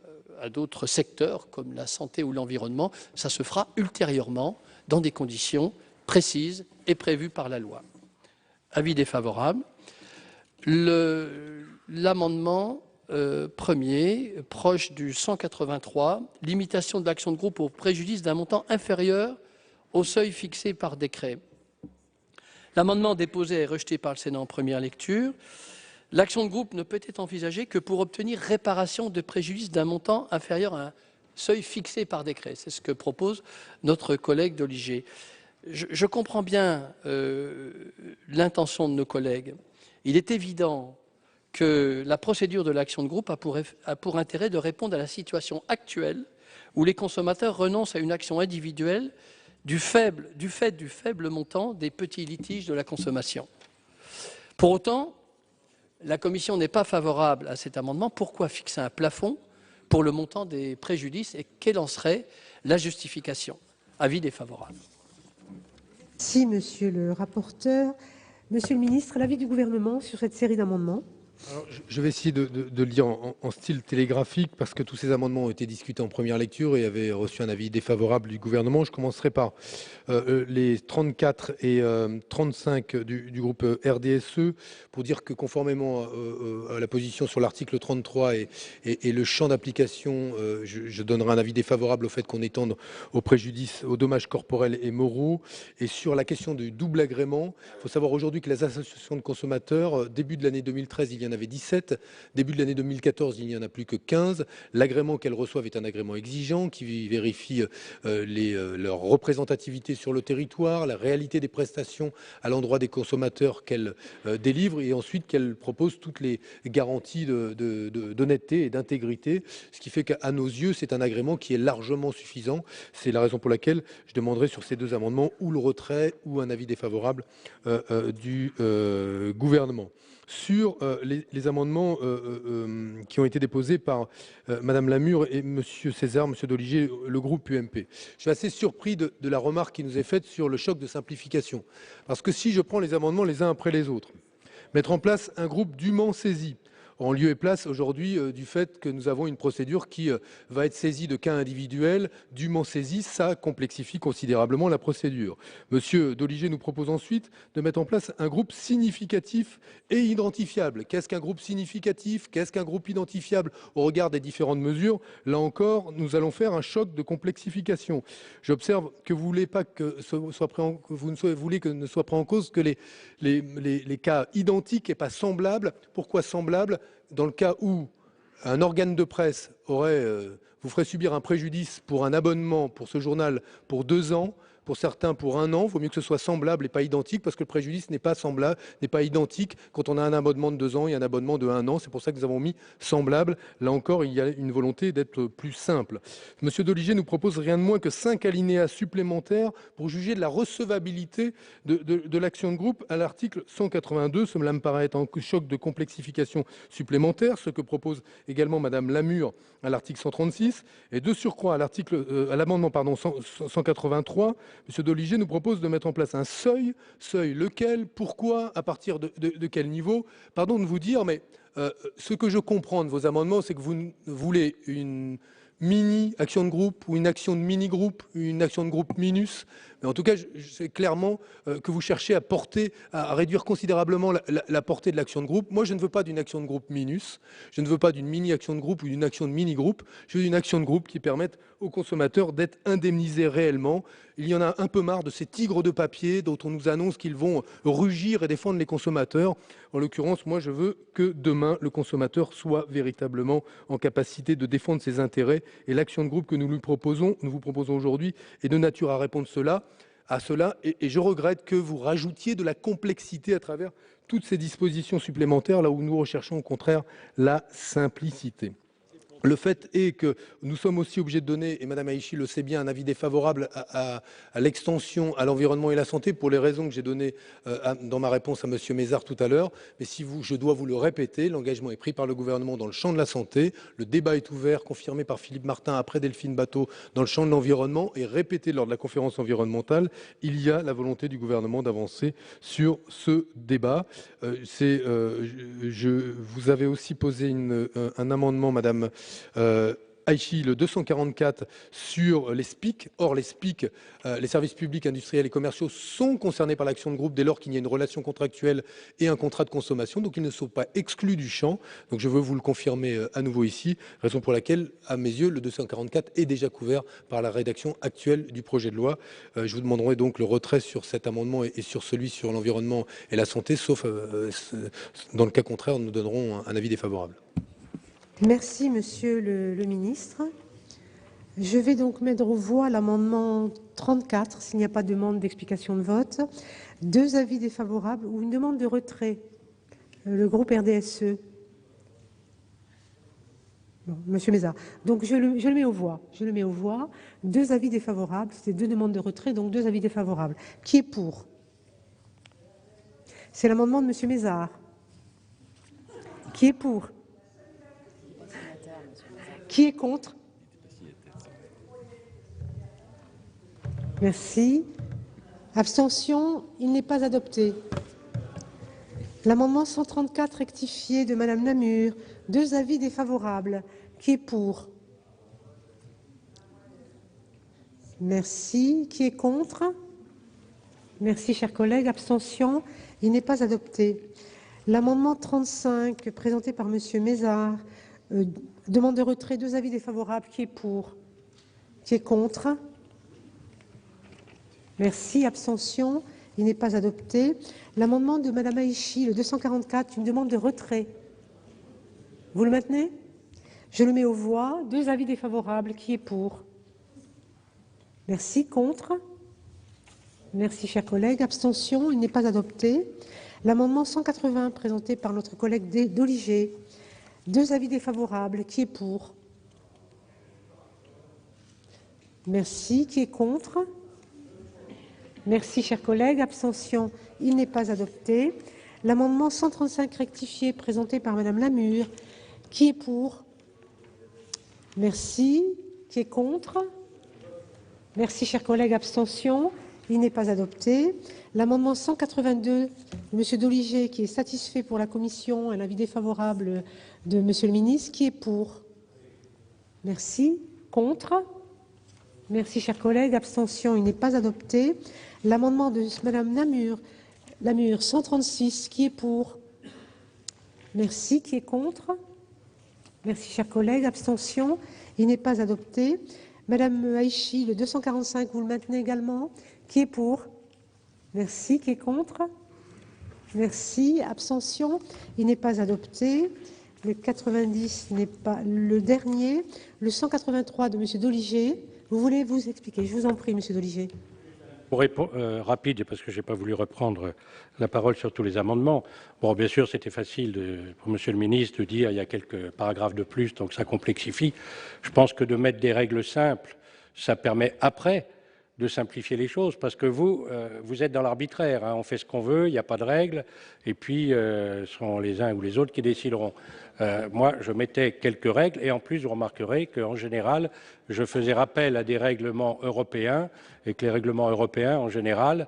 secteurs comme la santé ou l'environnement. Ça se fera ultérieurement dans des conditions précises et prévues par la loi. Avis défavorable. L'amendement premier, proche du 183, limitation de l'action de groupe au préjudice d'un montant inférieur au seuil fixé par décret. L'amendement déposé est rejeté par le Sénat en première lecture. L'action de groupe ne peut être envisagée que pour obtenir réparation de préjudice d'un montant inférieur à un seuil fixé par décret. C'est ce que propose notre collègue Doligé. Je comprends bien l'intention de nos collègues. Il est évident que la procédure de l'action de groupe a pour intérêt de répondre à la situation actuelle où les consommateurs renoncent à une action individuelle du fait du faible montant des petits litiges de la consommation. Pour autant, la Commission n'est pas favorable à cet amendement. Pourquoi fixer un plafond pour le montant des préjudices et quelle en serait la justification? Avis défavorable. Merci, monsieur le rapporteur. Monsieur le ministre, l'avis du gouvernement sur cette série d'amendements? Alors, je vais essayer de le dire en style télégraphique parce que tous ces amendements ont été discutés en première lecture et avaient reçu un avis défavorable du gouvernement. Je commencerai par les 34 et 35 du groupe RDSE pour dire que conformément à la position sur l'article 33 et le champ d'application, je donnerai un avis défavorable au fait qu'on étende au préjudice, aux dommages corporels et moraux. Et sur la question du double agrément, il faut savoir aujourd'hui que les associations de consommateurs, début de l'année 2013, il y en avait 17. Début de l'année 2014, il n'y en a plus que 15. L'agrément qu'elles reçoivent est un agrément exigeant qui vérifie leur représentativité sur le territoire, la réalité des prestations à l'endroit des consommateurs qu'elles délivrent et ensuite qu'elles proposent toutes les garanties d'honnêteté et d'intégrité. Ce qui fait qu'à nos yeux, c'est un agrément qui est largement suffisant. C'est la raison pour laquelle je demanderai sur ces deux amendements ou le retrait ou un avis défavorable du gouvernement. Sur les amendements qui ont été déposés par Madame Lamure et Monsieur César, Monsieur Doligé, le groupe UMP. Je suis assez surpris de la remarque qui nous est faite sur le choc de simplification. Parce que si je prends les amendements les uns après les autres, mettre en place un groupe dûment saisi, en lieu et place aujourd'hui du fait que nous avons une procédure qui va être saisie de cas individuels, dûment saisie, ça complexifie considérablement la procédure. Monsieur Doligé nous propose ensuite de mettre en place un groupe significatif et identifiable. Qu'est-ce qu'un groupe significatif? Qu'est-ce qu'un groupe identifiable au regard des différentes mesures? Là encore, nous allons faire un choc de complexification. J'observe que vous voulez pas que vous ne voulez que ne soit pris en cause que les cas identiques et pas semblables. Pourquoi semblables? Dans le cas où un organe de presse vous ferait subir un préjudice pour un abonnement pour ce journal pour 2 ans, pour certains pour 1 an, il vaut mieux que ce soit semblable et pas identique parce que le préjudice n'est pas semblable, n'est pas identique quand on a un abonnement de 2 ans et un abonnement de 1 an. C'est pour ça que nous avons mis semblable. Là encore, il y a une volonté d'être plus simple. Monsieur Doligé nous propose rien de moins que 5 alinéas supplémentaires pour juger de la recevabilité de l'action de groupe à l'article 182. Cela me paraît être un choc de complexification supplémentaire, ce que propose également Madame Lamure à l'article 136 et de surcroît à l'amendement 183. Monsieur Doligé nous propose de mettre en place un seuil lequel, pourquoi, à partir de quel niveau? Pardon de vous dire, mais ce que je comprends de vos amendements, c'est que vous voulez une mini-action de groupe ou une action de mini-groupe, une action de groupe minus. Mais en tout cas, c'est clairement que vous cherchez à réduire considérablement la portée de l'action de groupe. Moi, je ne veux pas d'une action de groupe minus, je ne veux pas d'une mini-action de groupe ou d'une action de mini-groupe, je veux une action de groupe qui permette aux consommateurs d'être indemnisés réellement. Il y en a un peu marre de ces tigres de papier dont on nous annonce qu'ils vont rugir et défendre les consommateurs. En l'occurrence, moi, je veux que demain, le consommateur soit véritablement en capacité de défendre ses intérêts. Et l'action de groupe que nous vous proposons aujourd'hui est de nature à répondre à cela. Et je regrette que vous rajoutiez de la complexité à travers toutes ces dispositions supplémentaires, là où nous recherchons au contraire la simplicité. Le fait est que nous sommes aussi obligés de donner, et Mme Aïchi le sait bien, un avis défavorable à l'extension à l'environnement et la santé pour les raisons que j'ai données dans ma réponse à M. Mézard tout à l'heure. Mais si je dois vous le répéter, l'engagement est pris par le gouvernement dans le champ de la santé. Le débat est ouvert, confirmé par Philippe Martin après Delphine Batho dans le champ de l'environnement et répété lors de la conférence environnementale. Il y a la volonté du gouvernement d'avancer sur ce débat. Vous avez aussi posé un amendement, Mme Aïchi, le 244 sur les SPIC. Or, les SPIC, les services publics industriels et commerciaux, sont concernés par l'action de groupe dès lors qu'il y a une relation contractuelle et un contrat de consommation. Donc, ils ne sont pas exclus du champ. Donc, je veux vous le confirmer à nouveau ici, raison pour laquelle, à mes yeux, le 244 est déjà couvert par la rédaction actuelle du projet de loi. Je vous demanderai donc le retrait sur cet amendement et sur celui sur l'environnement et la santé, sauf dans le cas contraire, nous donnerons un avis défavorable. Merci, monsieur le ministre. Je vais donc mettre aux voix l'amendement 34, s'il n'y a pas de demande d'explication de vote. 2 avis défavorables ou une demande de retrait. Le groupe RDSE. Non, Monsieur Mézard. Donc je le mets aux voix. Je le mets aux voix. 2 avis défavorables. C'est 2 demandes de retrait, donc 2 avis défavorables. Qui est pour? C'est l'amendement de Monsieur Mézard. Qui est pour? Qui est contre? Merci. Abstention, il n'est pas adopté. L'amendement 134 rectifié de Madame Namur, 2 avis défavorables. Qui est pour? Merci. Qui est contre? Merci, chers collègues. Abstention, il n'est pas adopté. L'amendement 35 présenté par Monsieur Mézard, demande de retrait, 2 avis défavorables. Qui est pour? Qui est contre? Merci. Abstention, il n'est pas adopté. L'amendement de Madame Haïchi, le 244, une demande de retrait. Vous le maintenez? Je le mets aux voix. 2 avis défavorables. Qui est pour? Merci. Contre? Merci, chers collègues. Abstention, il n'est pas adopté. L'amendement 180 présenté par notre collègue Doligé. 2 avis défavorables. Qui est pour? Merci. Qui est contre? Merci, chers collègues. Abstention, il n'est pas adopté. L'amendement 135 rectifié présenté par Madame Lamure. Qui est pour? Merci. Qui est contre? Merci, chers collègues. Abstention, il n'est pas adopté. L'amendement 182 de Monsieur Doligé, qui est satisfait pour la commission, un avis défavorable de Monsieur le ministre. Qui est pour? Merci. Contre? Merci, chers collègues. Abstention, il n'est pas adopté. L'amendement de Madame Lamure 136, qui est pour? Merci. Qui est contre? Merci, chers collègues. Abstention, il n'est pas adopté. Madame Haïchi, le 245, vous le maintenez également? Qui est pour? Merci. Qui est contre? Merci. Abstention, il n'est pas adopté. Le 90 n'est pas le dernier. Le 183 de Monsieur Doligé. Vous voulez vous expliquer? Je vous en prie, Monsieur Doligé. Pour répondre rapide, parce que je n'ai pas voulu reprendre la parole sur tous les amendements. Bon, bien sûr, c'était facile pour Monsieur le ministre de dire il y a quelques paragraphes de plus, donc ça complexifie. Je pense que de mettre des règles simples, ça permet après de simplifier les choses, parce que vous êtes dans l'arbitraire, hein, on fait ce qu'on veut, il n'y a pas de règles, et puis ce sont les uns ou les autres qui décideront. Moi, je mettais quelques règles, et en plus, vous remarquerez qu'en général, je faisais rappel à des règlements européens, et que les règlements européens, en général,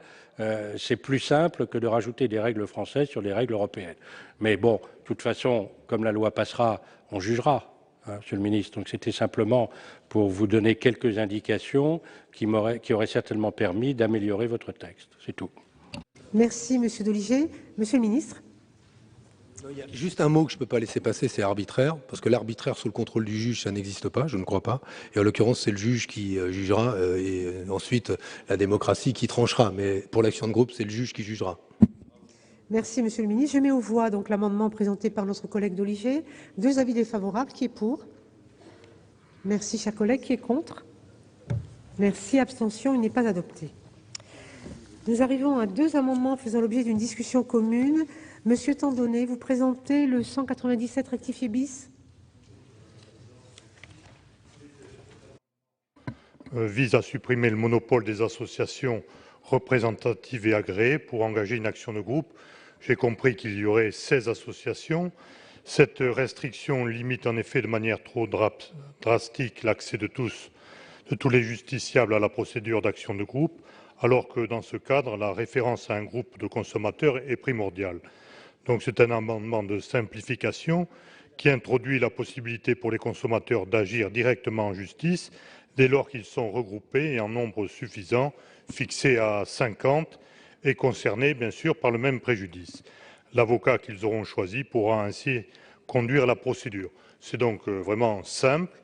c'est plus simple que de rajouter des règles françaises sur les règles européennes. Mais bon, de toute façon, comme la loi passera, on jugera. Monsieur le ministre, donc c'était simplement pour vous donner quelques indications qui auraient certainement permis d'améliorer votre texte. C'est tout. Merci, Monsieur Doligé. Monsieur le ministre. Il y a juste un mot que je ne peux pas laisser passer, c'est arbitraire, parce que l'arbitraire sous le contrôle du juge, ça n'existe pas, je ne crois pas. Et en l'occurrence, c'est le juge qui jugera et ensuite la démocratie qui tranchera. Mais pour l'action de groupe, c'est le juge qui jugera. Merci, Monsieur le ministre. Je mets aux voix donc l'amendement présenté par notre collègue Doligé. 2 avis défavorables. Qui est pour? Merci, chers collègues. Qui est contre? Merci. Abstention. Il n'est pas adopté. Nous arrivons à 2 amendements faisant l'objet d'une discussion commune. Monsieur Tandonnet, vous présentez le 197 rectifié bis. Vise à supprimer le monopole des associations représentatives et agréées pour engager une action de groupe. J'ai compris qu'il y aurait 16 associations. Cette restriction limite en effet de manière trop drastique l'accès de tous les justiciables à la procédure d'action de groupe, alors que dans ce cadre, la référence à un groupe de consommateurs est primordiale. Donc c'est un amendement de simplification qui introduit la possibilité pour les consommateurs d'agir directement en justice dès lors qu'ils sont regroupés et en nombre suffisant, fixé à 50, et concernés bien sûr par le même préjudice. L'avocat qu'ils auront choisi pourra ainsi conduire la procédure. C'est donc vraiment simple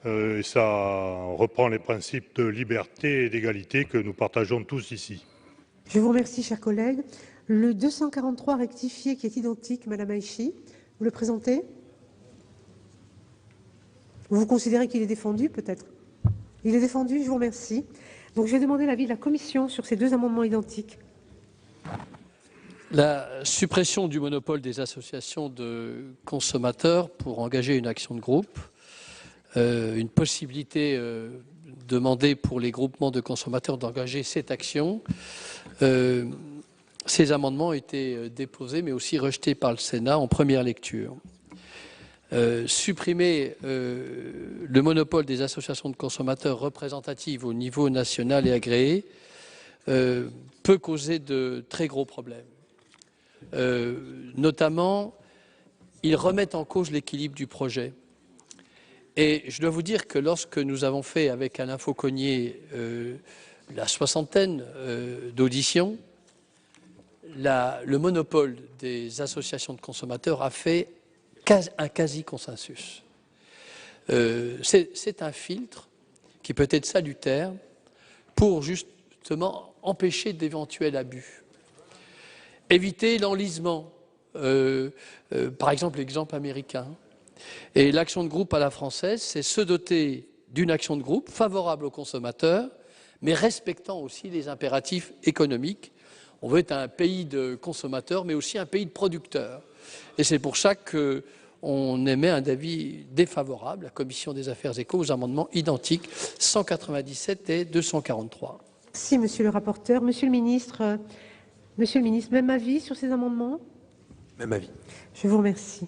et ça reprend les principes de liberté et d'égalité que nous partageons tous ici. Je vous remercie, chers collègues. Le 243 rectifié qui est identique, Madame Haïchi, vous le présentez? Vous considérez qu'il est défendu, peut-être? Il est défendu, je vous remercie. Donc, je vais demander l'avis de la Commission sur ces 2 amendements identiques. La suppression du monopole des associations de consommateurs pour engager une action de groupe une possibilité demandée pour les groupements de consommateurs d'engager cette action. Ces amendements ont été déposés, mais aussi rejetés par le Sénat en première lecture. Supprimer le monopole des associations de consommateurs représentatives au niveau national et agréées peut causer de très gros problèmes. Notamment, ils remettent en cause l'équilibre du projet. Et je dois vous dire que lorsque nous avons fait avec Alain Fauconnier la soixantaine d'auditions, le monopole des associations de consommateurs a fait un quasi-consensus. C'est un filtre qui peut être salutaire pour justement empêcher d'éventuels abus. Éviter l'enlisement, par exemple l'exemple américain. Et l'action de groupe à la française, c'est se doter d'une action de groupe favorable aux consommateurs, mais respectant aussi les impératifs économiques. On veut être un pays de consommateurs, mais aussi un pays de producteurs. Et c'est pour ça qu'on émet un avis défavorable, la Commission des affaires éco, aux amendements identiques 197 et 243. Merci, monsieur le rapporteur. Monsieur le ministre, même avis sur ces amendements? Même avis. Je vous remercie.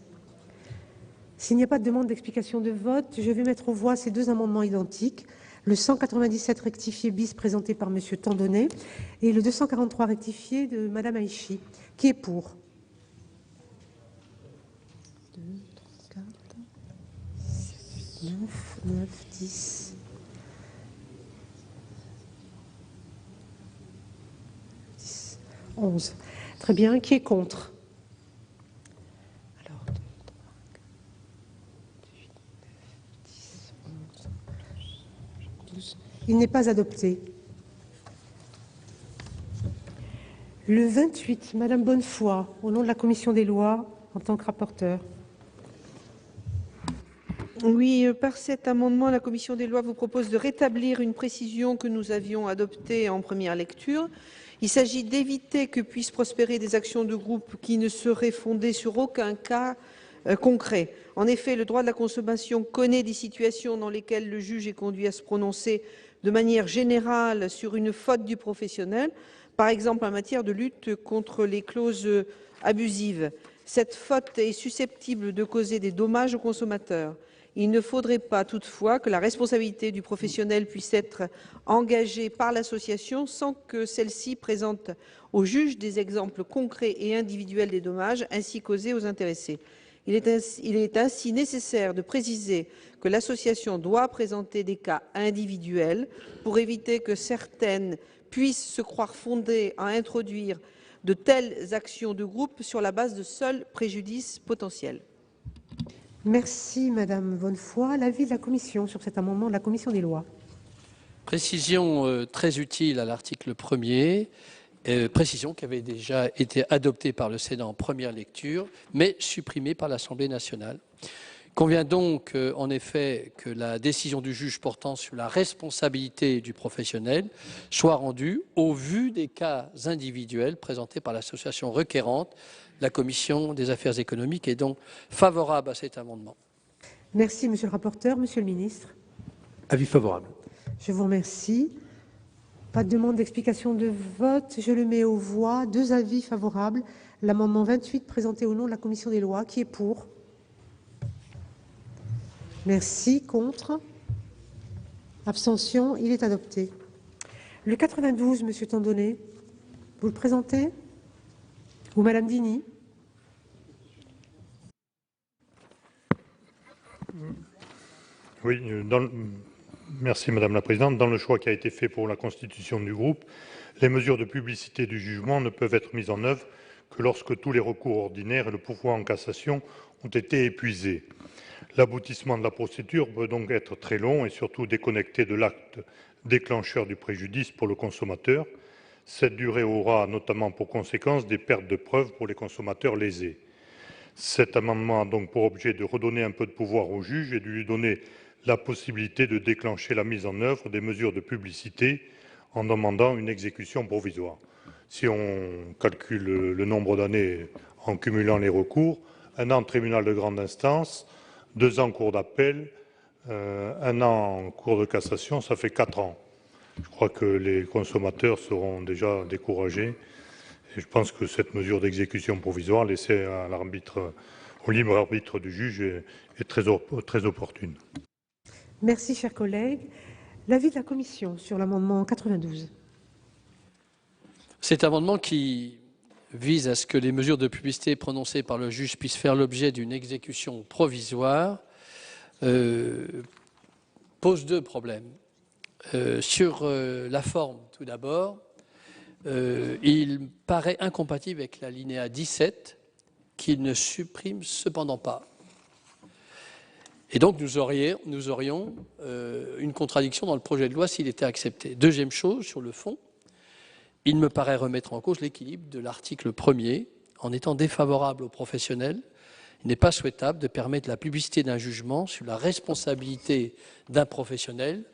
S'il n'y a pas de demande d'explication de vote, je vais mettre aux voix ces deux amendements identiques, le 197 rectifié bis présenté par monsieur Tandonnet et le 243 rectifié de madame Aïchi. Qui est pour? 2, 3, 4, 9, 10. 11. Très bien. Qui est contre? Alors, 2, 3, 4, 8, 9, 10, 11, 12. Il n'est pas adopté. Le 28, Madame Bonnefoy, au nom de la Commission des lois, en tant que rapporteur. Oui, par cet amendement, la Commission des lois vous propose de rétablir une précision que nous avions adoptée en première lecture. Il s'agit d'éviter que puissent prospérer des actions de groupe qui ne seraient fondées sur aucun cas concret. En effet, le droit de la consommation connaît des situations dans lesquelles le juge est conduit à se prononcer de manière générale sur une faute du professionnel, par exemple en matière de lutte contre les clauses abusives. Cette faute est susceptible de causer des dommages aux consommateurs. Il ne faudrait pas toutefois que la responsabilité du professionnel puisse être engagée par l'association sans que celle-ci présente au juge des exemples concrets et individuels des dommages ainsi causés aux intéressés. Il est ainsi nécessaire de préciser que l'association doit présenter des cas individuels pour éviter que certaines puissent se croire fondées à introduire de telles actions de groupe sur la base de seuls préjudices potentiels. Merci, Madame Bonnefoy. L'avis de la Commission sur cet amendement de la Commission des lois. Précision très utile à l'article 1er, précision qui avait déjà été adoptée par le Sénat en première lecture, mais supprimée par l'Assemblée nationale. Il convient donc, en effet, que la décision du juge portant sur la responsabilité du professionnel soit rendue au vu des cas individuels présentés par l'association requérante. La Commission des affaires économiques est donc favorable à cet amendement. Merci, monsieur le rapporteur. Monsieur le ministre. Avis favorable. Je vous remercie. Pas de demande d'explication de vote. Je le mets aux voix. Deux avis favorables. L'amendement 28 présenté au nom de la Commission des lois. Qui est pour? Merci. Contre? Abstention? Il est adopté. Le 92, monsieur Tandonnet. Vous le présentez? Ou madame Dini? Oui, merci Madame la Présidente. Dans le choix qui a été fait pour la constitution du groupe, les mesures de publicité du jugement ne peuvent être mises en œuvre que lorsque tous les recours ordinaires et le pourvoi en cassation ont été épuisés. L'aboutissement de la procédure peut donc être très long et surtout déconnecté de l'acte déclencheur du préjudice pour le consommateur. Cette durée aura notamment pour conséquence des pertes de preuves pour les consommateurs lésés. Cet amendement a donc pour objet de redonner un peu de pouvoir au juge et de lui donner la possibilité de déclencher la mise en œuvre des mesures de publicité en demandant une exécution provisoire. Si on calcule le nombre d'années en cumulant les recours, 1 an de tribunal de grande instance, 2 ans cour d'appel, 1 an en cours de cassation, ça fait 4 ans. Je crois que les consommateurs seront déjà découragés. Et je pense que cette mesure d'exécution provisoire laissée à au libre arbitre du juge est très opportune. Merci, chers collègues. L'avis de la commission sur l'amendement 92. Cet amendement qui vise à ce que les mesures de publicité prononcées par le juge puissent faire l'objet d'une exécution provisoire pose 2 problèmes. Sur la forme, tout d'abord, il paraît incompatible avec l'alinéa 17 qu'il ne supprime cependant pas. Et donc nous aurions une contradiction dans le projet de loi s'il était accepté. Deuxième chose, sur le fond, il me paraît remettre en cause l'équilibre de l'article 1er en étant défavorable aux professionnels. Il n'est pas souhaitable de permettre la publicité d'un jugement sur la responsabilité d'un professionnel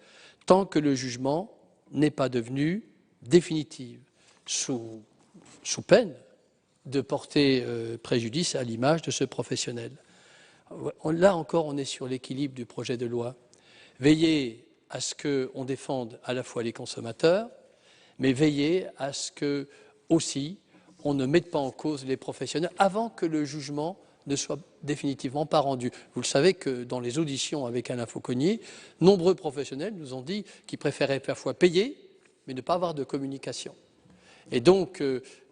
tant que le jugement n'est pas devenu définitif, sous peine de porter préjudice à l'image de ce professionnel. Là encore, on est sur l'équilibre du projet de loi. Veiller à ce qu'on défende à la fois les consommateurs, mais veiller à ce que, aussi, on ne mette pas en cause les professionnels avant que le jugement ne soit définitivement pas rendu. Vous le savez que dans les auditions avec Alain Fauconnier, nombreux professionnels nous ont dit qu'ils préféraient parfois payer, mais ne pas avoir de communication. Et donc,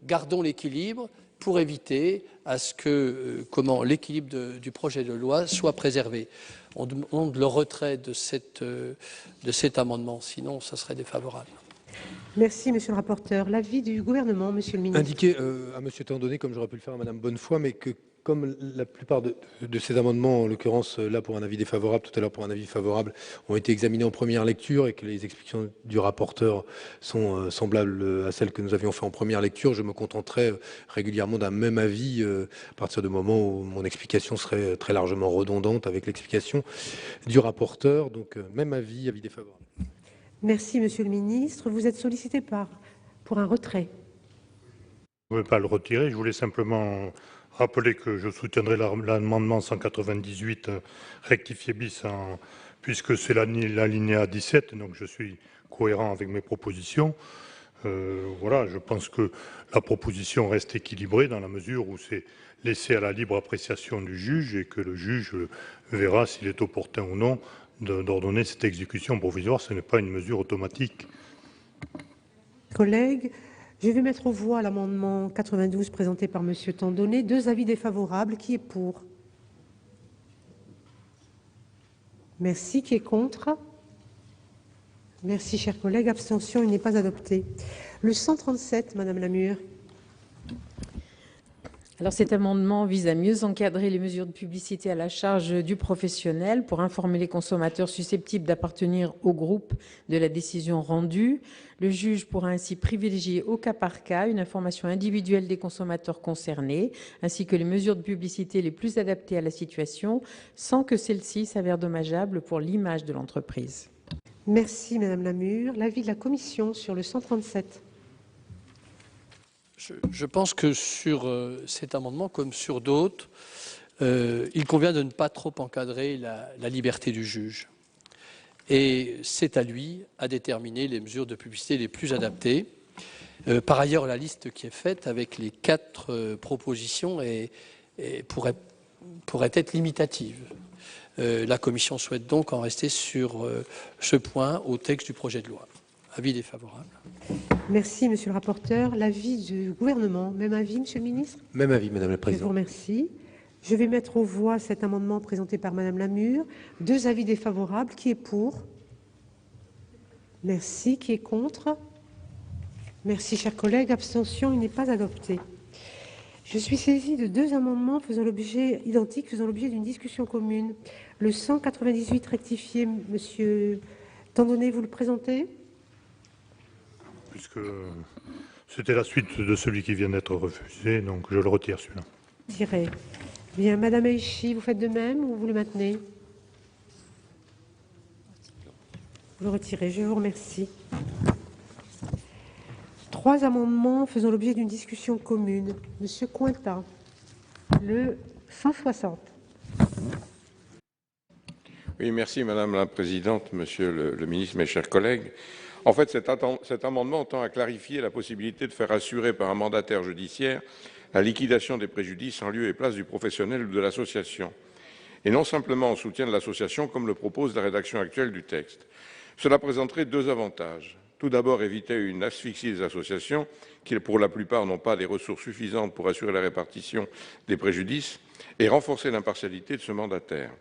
gardons l'équilibre pour éviter à ce que l'équilibre du projet de loi soit préservé. On demande le retrait de cet amendement, sinon ça serait défavorable. Merci, monsieur le rapporteur. L'avis du gouvernement, monsieur le ministre. Indiquer à monsieur Tandonnet, comme j'aurais pu le faire à madame Bonnefoy, mais que comme la plupart de ces amendements, en l'occurrence là pour un avis défavorable, tout à l'heure pour un avis favorable, ont été examinés en première lecture et que les explications du rapporteur sont semblables à celles que nous avions fait en première lecture, je me contenterai régulièrement d'un même avis à partir du moment où mon explication serait très largement redondante avec l'explication du rapporteur. Donc même avis défavorable. Merci, monsieur le ministre. Vous êtes sollicité pour un retrait. Je ne vais pas le retirer, je voulais simplement rappeler que je soutiendrai l'amendement 198 rectifié bis, puisque c'est l'alinéa 17, donc je suis cohérent avec mes propositions. Voilà, je pense que la proposition reste équilibrée dans la mesure où c'est laissé à la libre appréciation du juge et que le juge verra s'il est opportun ou non d'ordonner cette exécution provisoire. Ce n'est pas une mesure automatique. Collègues, je vais mettre aux voix l'amendement 92 présenté par monsieur Tandonnet. 2 avis défavorables. Qui est pour? Merci. Qui est contre? Merci, chers collègues. Abstention, il n'est pas adopté. Le 137, madame Lamure. Alors cet amendement vise à mieux encadrer les mesures de publicité à la charge du professionnel pour informer les consommateurs susceptibles d'appartenir au groupe de la décision rendue. Le juge pourra ainsi privilégier au cas par cas une information individuelle des consommateurs concernés, ainsi que les mesures de publicité les plus adaptées à la situation, sans que celle-ci s'avère dommageable pour l'image de l'entreprise. Merci, madame Lamure. L'avis de la commission sur le 137. Je pense que sur cet amendement, comme sur d'autres, il convient de ne pas trop encadrer la liberté du juge. Et c'est à lui à déterminer les mesures de publicité les plus adaptées. Par ailleurs, la liste qui est faite avec les 4 propositions pourrait être limitative. La Commission souhaite donc en rester sur ce point au texte du projet de loi. Avis défavorable. Merci, monsieur le rapporteur. L'avis du gouvernement. Même avis, monsieur le ministre? Même avis, madame la Je vous présidente. remercie. Je vais mettre aux voix cet amendement présenté par madame Lamure. 2 avis défavorables. Qui est pour? Merci. Qui est contre? Merci, chers collègues. Abstention, il n'est pas adopté. Je suis saisie de 2 amendements identiques faisant l'objet d'une discussion commune. Le 198 rectifié, monsieur Tandonnet, vous le présentez? Puisque c'était la suite de celui qui vient d'être refusé, donc je le retire celui-là. Tiré. Bien, madame Aïchi, vous faites de même ou vous le maintenez? Vous le retirez, je vous remercie. 3 amendements faisant l'objet d'une discussion commune. Monsieur Cointat, le 160. Oui, merci Madame la Présidente, Monsieur le Ministre, mes chers collègues. En fait, cet amendement tend à clarifier la possibilité de faire assurer par un mandataire judiciaire la liquidation des préjudices en lieu et place du professionnel ou de l'association, et non simplement en soutien de l'association comme le propose la rédaction actuelle du texte. Cela présenterait deux avantages. Tout d'abord, éviter une asphyxie des associations qui, pour la plupart, n'ont pas les ressources suffisantes pour assurer la répartition des préjudices, et renforcer l'impartialité de ce mandataire.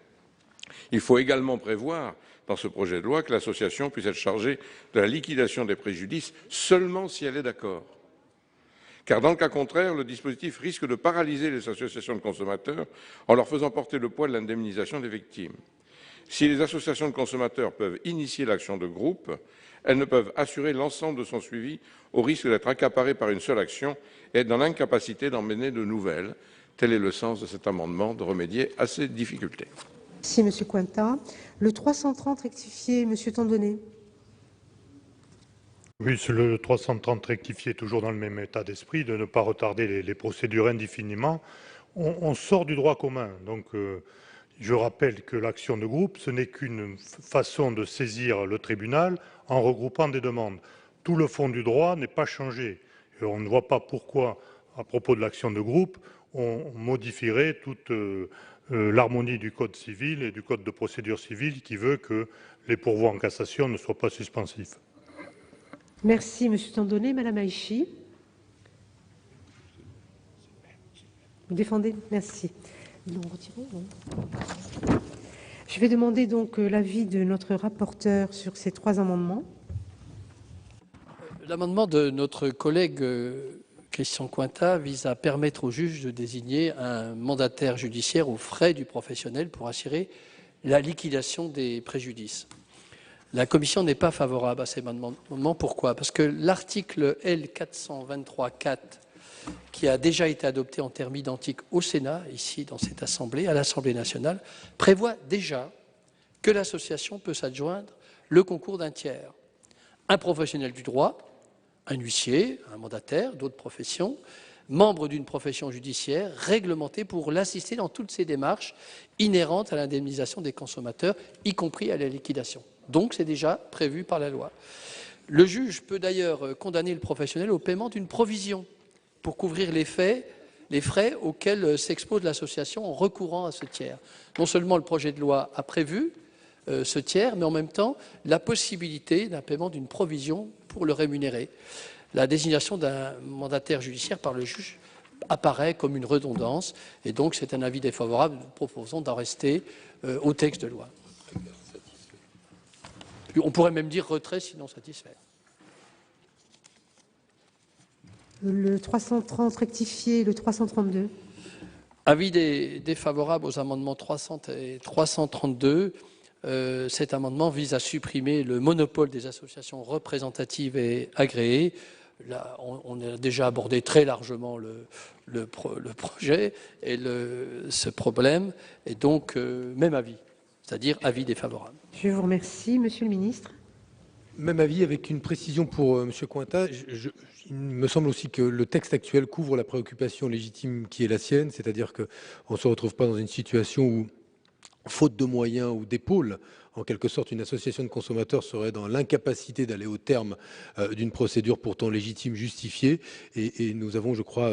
Il faut également prévoir, dans ce projet de loi, que l'association puisse être chargée de la liquidation des préjudices seulement si elle est d'accord. Car dans le cas contraire, le dispositif risque de paralyser les associations de consommateurs en leur faisant porter le poids de l'indemnisation des victimes. Si les associations de consommateurs peuvent initier l'action de groupe, elles ne peuvent assurer l'ensemble de son suivi au risque d'être accaparées par une seule action et être dans l'incapacité d'en mener de nouvelles. Tel est le sens de cet amendement, de remédier à ces difficultés. Merci, Monsieur Cointat. Le 330 rectifié, Monsieur Tandonnet. Oui, c'est le 330 rectifié, toujours dans le même état d'esprit, de ne pas retarder les procédures indéfiniment. On sort du droit commun. Donc, je rappelle que l'action de groupe, ce n'est qu'une façon de saisir le tribunal en regroupant des demandes. Tout le fond du droit n'est pas changé. Et on ne voit pas pourquoi, à propos de l'action de groupe, on modifierait toute l'harmonie du Code civil et du Code de procédure civile qui veut que les pourvois en cassation ne soient pas suspensifs. Merci, Monsieur Tandonnet. Madame Aïchi. Vous défendez? Merci. Ils l'ont retiré, non? Je vais demander donc l'avis de notre rapporteur sur ces trois amendements. L'amendement de notre collègue Christian Cointat vise à permettre au juge de désigner un mandataire judiciaire aux frais du professionnel pour assurer la liquidation des préjudices. La Commission n'est pas favorable à ces amendements. Pourquoi? Parce que l'article L423-4, qui a déjà été adopté en termes identiques au Sénat, ici dans cette Assemblée, à l'Assemblée nationale, prévoit déjà que l'association peut s'adjoindre le concours d'un tiers. Un professionnel du droit, un huissier, un mandataire, d'autres professions, membre d'une profession judiciaire réglementée pour l'assister dans toutes ses démarches inhérentes à l'indemnisation des consommateurs, y compris à la liquidation. Donc c'est déjà prévu par la loi. Le juge peut d'ailleurs condamner le professionnel au paiement d'une provision pour couvrir les frais auxquels s'expose l'association en recourant à ce tiers. Non seulement le projet de loi a prévu ce tiers, mais en même temps la possibilité d'un paiement d'une provision pour le rémunérer. La désignation d'un mandataire judiciaire par le juge apparaît comme une redondance, et donc c'est un avis défavorable. Nous proposons d'en rester au texte de loi. On pourrait même dire retrait sinon satisfait. Le 330 rectifié, le 332. Avis défavorable aux amendements 300 et 332. Cet amendement vise à supprimer le monopole des associations représentatives et agréées. Là, on a déjà abordé très largement le projet et ce problème, et donc même avis, c'est-à-dire avis défavorable. Je vous remercie. Monsieur le ministre. Même avis, avec une précision pour M. Cointat. Il me semble aussi que le texte actuel couvre la préoccupation légitime qui est la sienne, c'est-à-dire qu'on ne se retrouve pas dans une situation où, faute de moyens ou d'épaules, en quelque sorte, une association de consommateurs serait dans l'incapacité d'aller au terme d'une procédure pourtant légitime, justifiée. Et nous avons, je crois,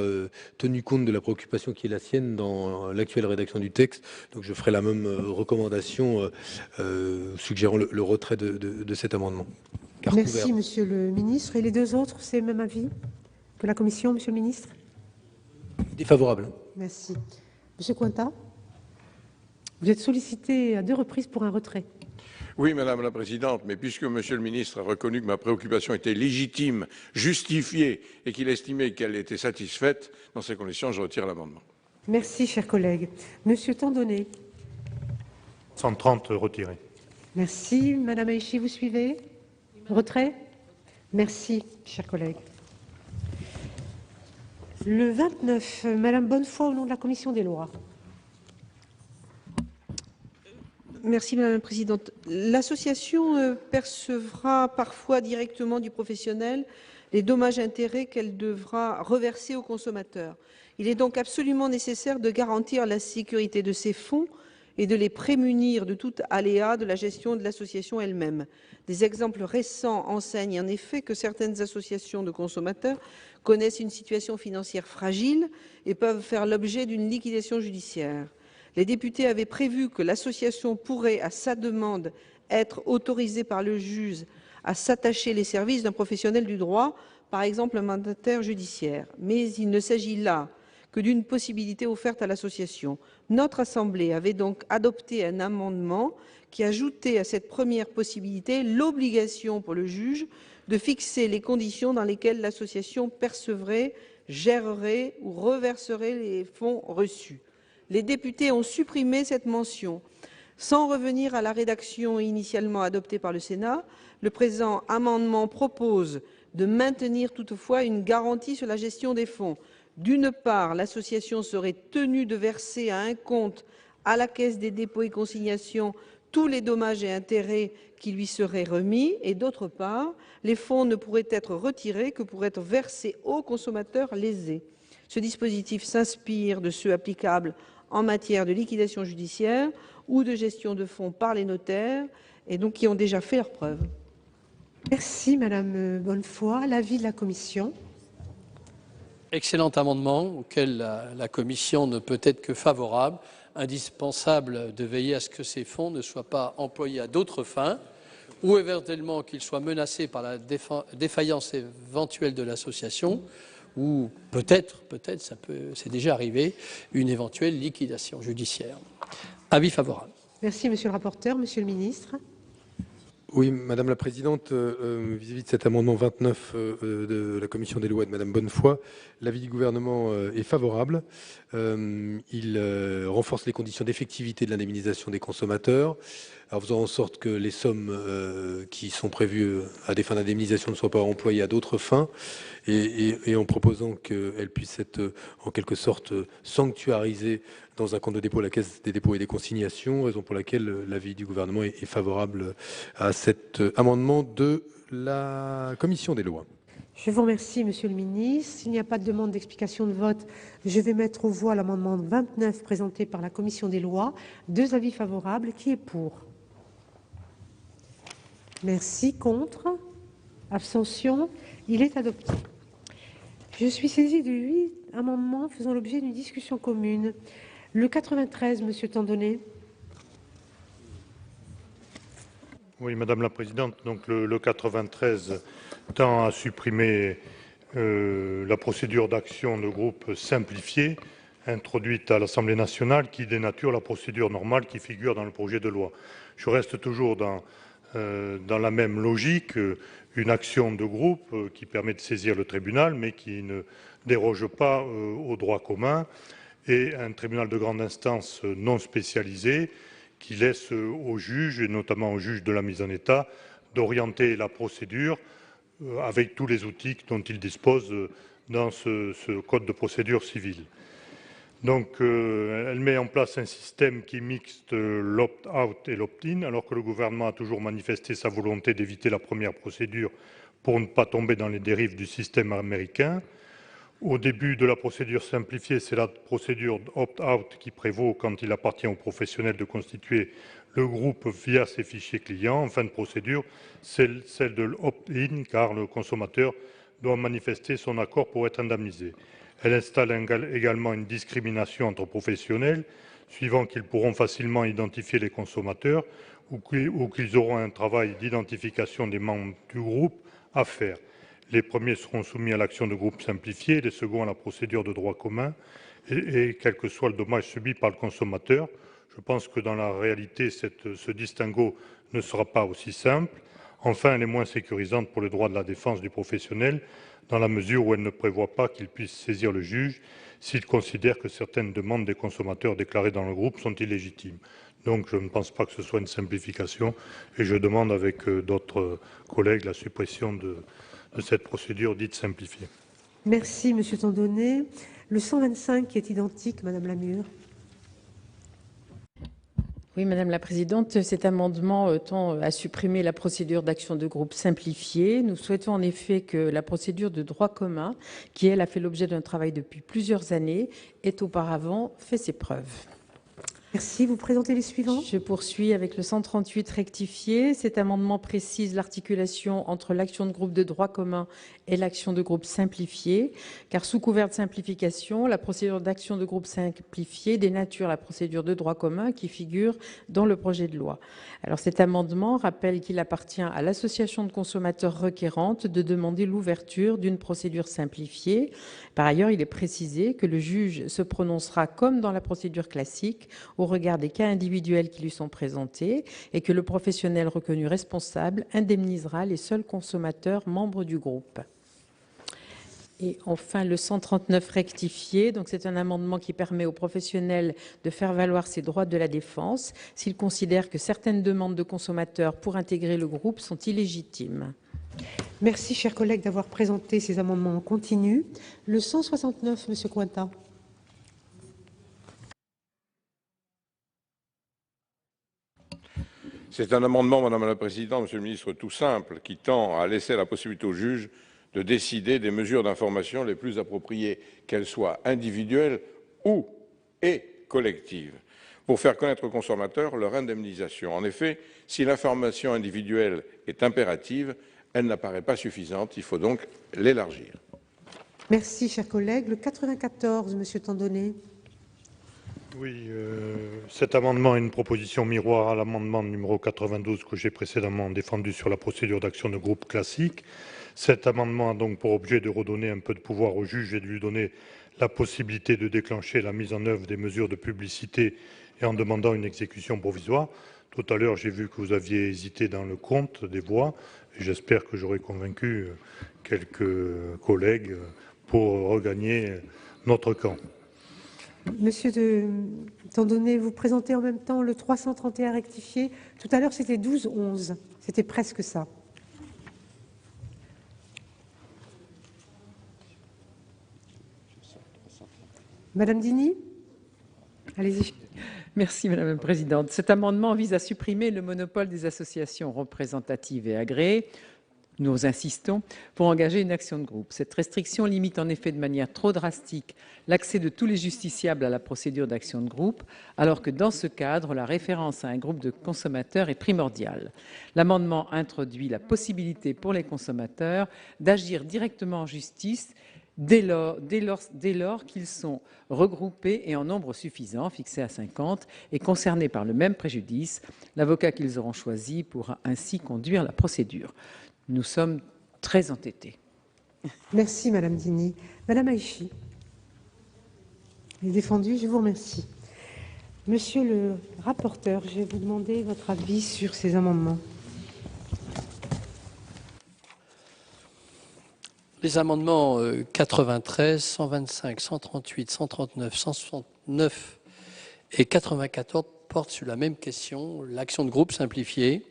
tenu compte de la préoccupation qui est la sienne dans l'actuelle rédaction du texte. Donc je ferai la même recommandation, suggérant le retrait de cet amendement. Merci, couvert. Monsieur le ministre. Et les deux autres, c'est le même avis que la Commission, Monsieur le ministre? Défavorable. Merci. Monsieur Cointat, vous êtes sollicité à 2 reprises pour un retrait. Oui, Madame la Présidente, mais puisque Monsieur le ministre a reconnu que ma préoccupation était légitime, justifiée, et qu'il estimait qu'elle était satisfaite, dans ces conditions, je retire l'amendement. Merci, chers collègues. Monsieur Tandonnet. 130 retiré. Merci. Madame Aïchi, vous suivez? Retrait? Merci, chers collègues. Le 29, Madame Bonnefoy, au nom de la Commission des lois. Merci Madame la Présidente. L'association percevra parfois directement du professionnel les dommages-intérêts qu'elle devra reverser aux consommateurs. Il est donc absolument nécessaire de garantir la sécurité de ces fonds et de les prémunir de tout aléa de la gestion de l'association elle-même. Des exemples récents enseignent en effet que certaines associations de consommateurs connaissent une situation financière fragile et peuvent faire l'objet d'une liquidation judiciaire. Les députés avaient prévu que l'association pourrait, à sa demande, être autorisée par le juge à s'attacher les services d'un professionnel du droit, par exemple un mandataire judiciaire. Mais il ne s'agit là que d'une possibilité offerte à l'association. Notre Assemblée avait donc adopté un amendement qui ajoutait à cette première possibilité l'obligation pour le juge de fixer les conditions dans lesquelles l'association percevrait, gérerait ou reverserait les fonds reçus. Les députés ont supprimé cette mention. Sans revenir à la rédaction initialement adoptée par le Sénat, le présent amendement propose de maintenir toutefois une garantie sur la gestion des fonds. D'une part, l'association serait tenue de verser à un compte à la Caisse des dépôts et consignations tous les dommages et intérêts qui lui seraient remis, et d'autre part, les fonds ne pourraient être retirés que pour être versés aux consommateurs lésés. Ce dispositif s'inspire de ceux applicables en matière de liquidation judiciaire ou de gestion de fonds par les notaires, et donc qui ont déjà fait leurs preuves. Merci Madame Bonnefoy. L'avis de la Commission. Excellent amendement auquel la Commission ne peut être que favorable. Indispensable de veiller à ce que ces fonds ne soient pas employés à d'autres fins ou éventuellement qu'ils soient menacés par la défaillance éventuelle de l'association ou peut-être, c'est déjà arrivé, une éventuelle liquidation judiciaire. Avis favorable. Merci Monsieur le rapporteur. Monsieur le ministre. Oui, Madame la Présidente, vis-à-vis de cet amendement 29 de la Commission des lois de Madame Bonnefoy, l'avis du gouvernement est favorable. Il renforce les conditions d'effectivité de l'indemnisation des consommateurs, en faisant en sorte que les sommes qui sont prévues à des fins d'indemnisation ne soient pas employées à d'autres fins, et en proposant qu'elles puissent être en quelque sorte sanctuarisées dans un compte de dépôt à la Caisse des dépôts et des consignations, raison pour laquelle l'avis du gouvernement est favorable à cet amendement de la Commission des lois. Je vous remercie, Monsieur le ministre. S'il n'y a pas de demande d'explication de vote, je vais mettre aux voix l'amendement 29 présenté par la Commission des lois. 2 avis favorables. Qui est pour? Merci. Contre? Abstention? Il est adopté. Je suis saisie de 8 amendements faisant l'objet d'une discussion commune. Le 93, Monsieur Tandonnet. Oui, Madame la Présidente, donc le 93 tend à supprimer la procédure d'action de groupe simplifiée introduite à l'Assemblée nationale qui dénature la procédure normale qui figure dans le projet de loi. Je reste toujours dans la même logique, une action de groupe qui permet de saisir le tribunal mais qui ne déroge pas au droit commun, et un tribunal de grande instance non spécialisé qui laisse aux juges, et notamment aux juges de la mise en état, d'orienter la procédure avec tous les outils dont ils disposent dans ce code de procédure civile. Donc, elle met en place un système qui mixte l'opt-out et l'opt-in, alors que le gouvernement a toujours manifesté sa volonté d'éviter la première procédure pour ne pas tomber dans les dérives du système américain. Au début de la procédure simplifiée, c'est la procédure opt-out qui prévaut quand il appartient aux professionnels de constituer le groupe via ses fichiers clients. En fin de procédure, c'est celle de l'opt-in, car le consommateur doit manifester son accord pour être indemnisé. Elle installe également une discrimination entre professionnels, suivant qu'ils pourront facilement identifier les consommateurs ou qu'ils auront un travail d'identification des membres du groupe à faire. Les premiers seront soumis à l'action de groupe simplifiée, les seconds à la procédure de droit commun, et quel que soit le dommage subi par le consommateur. Je pense que dans la réalité, ce distinguo ne sera pas aussi simple. Enfin, elle est moins sécurisante pour le droit de la défense du professionnel, dans la mesure où elle ne prévoit pas qu'il puisse saisir le juge s'il considère que certaines demandes des consommateurs déclarées dans le groupe sont illégitimes. Donc, je ne pense pas que ce soit une simplification, et je demande avec d'autres collègues la suppression de cette procédure dite simplifiée. Merci, Monsieur Tandonnet. Le 125 qui est identique, Madame Lamure. Oui, Madame la Présidente, cet amendement tend à supprimer la procédure d'action de groupe simplifiée. Nous souhaitons en effet que la procédure de droit commun, qui elle a fait l'objet d'un travail depuis plusieurs années, ait auparavant fait ses preuves. Merci. Vous présentez les suivants. Je poursuis avec le 138 rectifié. Cet amendement précise l'articulation entre l'action de groupe de droit commun et l'action de groupe simplifiée, car sous couvert de simplification, la procédure d'action de groupe simplifiée dénature la procédure de droit commun qui figure dans le projet de loi. Alors cet amendement rappelle qu'il appartient à l'association de consommateurs requérante de demander l'ouverture d'une procédure simplifiée. Par ailleurs, il est précisé que le juge se prononcera comme dans la procédure classique au regard des cas individuels qui lui sont présentés et que le professionnel reconnu responsable indemnisera les seuls consommateurs membres du groupe. Et enfin, le 139 rectifié, donc c'est un amendement qui permet aux professionnels de faire valoir ses droits de la défense s'ils considèrent que certaines demandes de consommateurs pour intégrer le groupe sont illégitimes. Merci, chers collègues, d'avoir présenté ces amendements en continu. Le 169, Monsieur Cointat. C'est un amendement, Madame la Présidente, Monsieur le Ministre, tout simple, qui tend à laisser la possibilité au juge de décider des mesures d'information les plus appropriées, qu'elles soient individuelles ou collectives, pour faire connaître aux consommateurs leur indemnisation. En effet, si l'information individuelle est impérative, elle n'apparaît pas suffisante. Il faut donc l'élargir. Merci, chers collègues. Le 94, Monsieur Tandonnet. Oui, cet amendement est une proposition miroir à l'amendement numéro 92 que j'ai précédemment défendu sur la procédure d'action de groupe classique. Cet amendement a donc pour objet de redonner un peu de pouvoir au juge et de lui donner la possibilité de déclencher la mise en œuvre des mesures de publicité et en demandant une exécution provisoire. Tout à l'heure, j'ai vu que vous aviez hésité dans le compte des voix et j'espère que j'aurai convaincu quelques collègues pour regagner notre camp. Monsieur Tandonnet, vous présentez en même temps le 331 rectifié. Tout à l'heure, c'était 12-11. C'était presque ça. Madame Dini, allez-y. Merci Madame la Présidente. Cet amendement vise à supprimer le monopole des associations représentatives et agréées. Nous insistons pour engager une action de groupe. Cette restriction limite en effet de manière trop drastique l'accès de tous les justiciables à la procédure d'action de groupe, alors que dans ce cadre, la référence à un groupe de consommateurs est primordiale. L'amendement introduit la possibilité pour les consommateurs d'agir directement en justice dès lors qu'ils sont regroupés et en nombre suffisant, fixé à 50, et concernés par le même préjudice. L'avocat qu'ils auront choisi pourra ainsi conduire la procédure. Nous sommes très entêtés. Merci, Madame Dini. Madame Aïchi. Défendu, je vous remercie. Monsieur le rapporteur, je vais vous demander votre avis sur ces amendements. Les amendements 93, 125, 138, 139, 169 et 94 portent sur la même question, l'action de groupe simplifiée.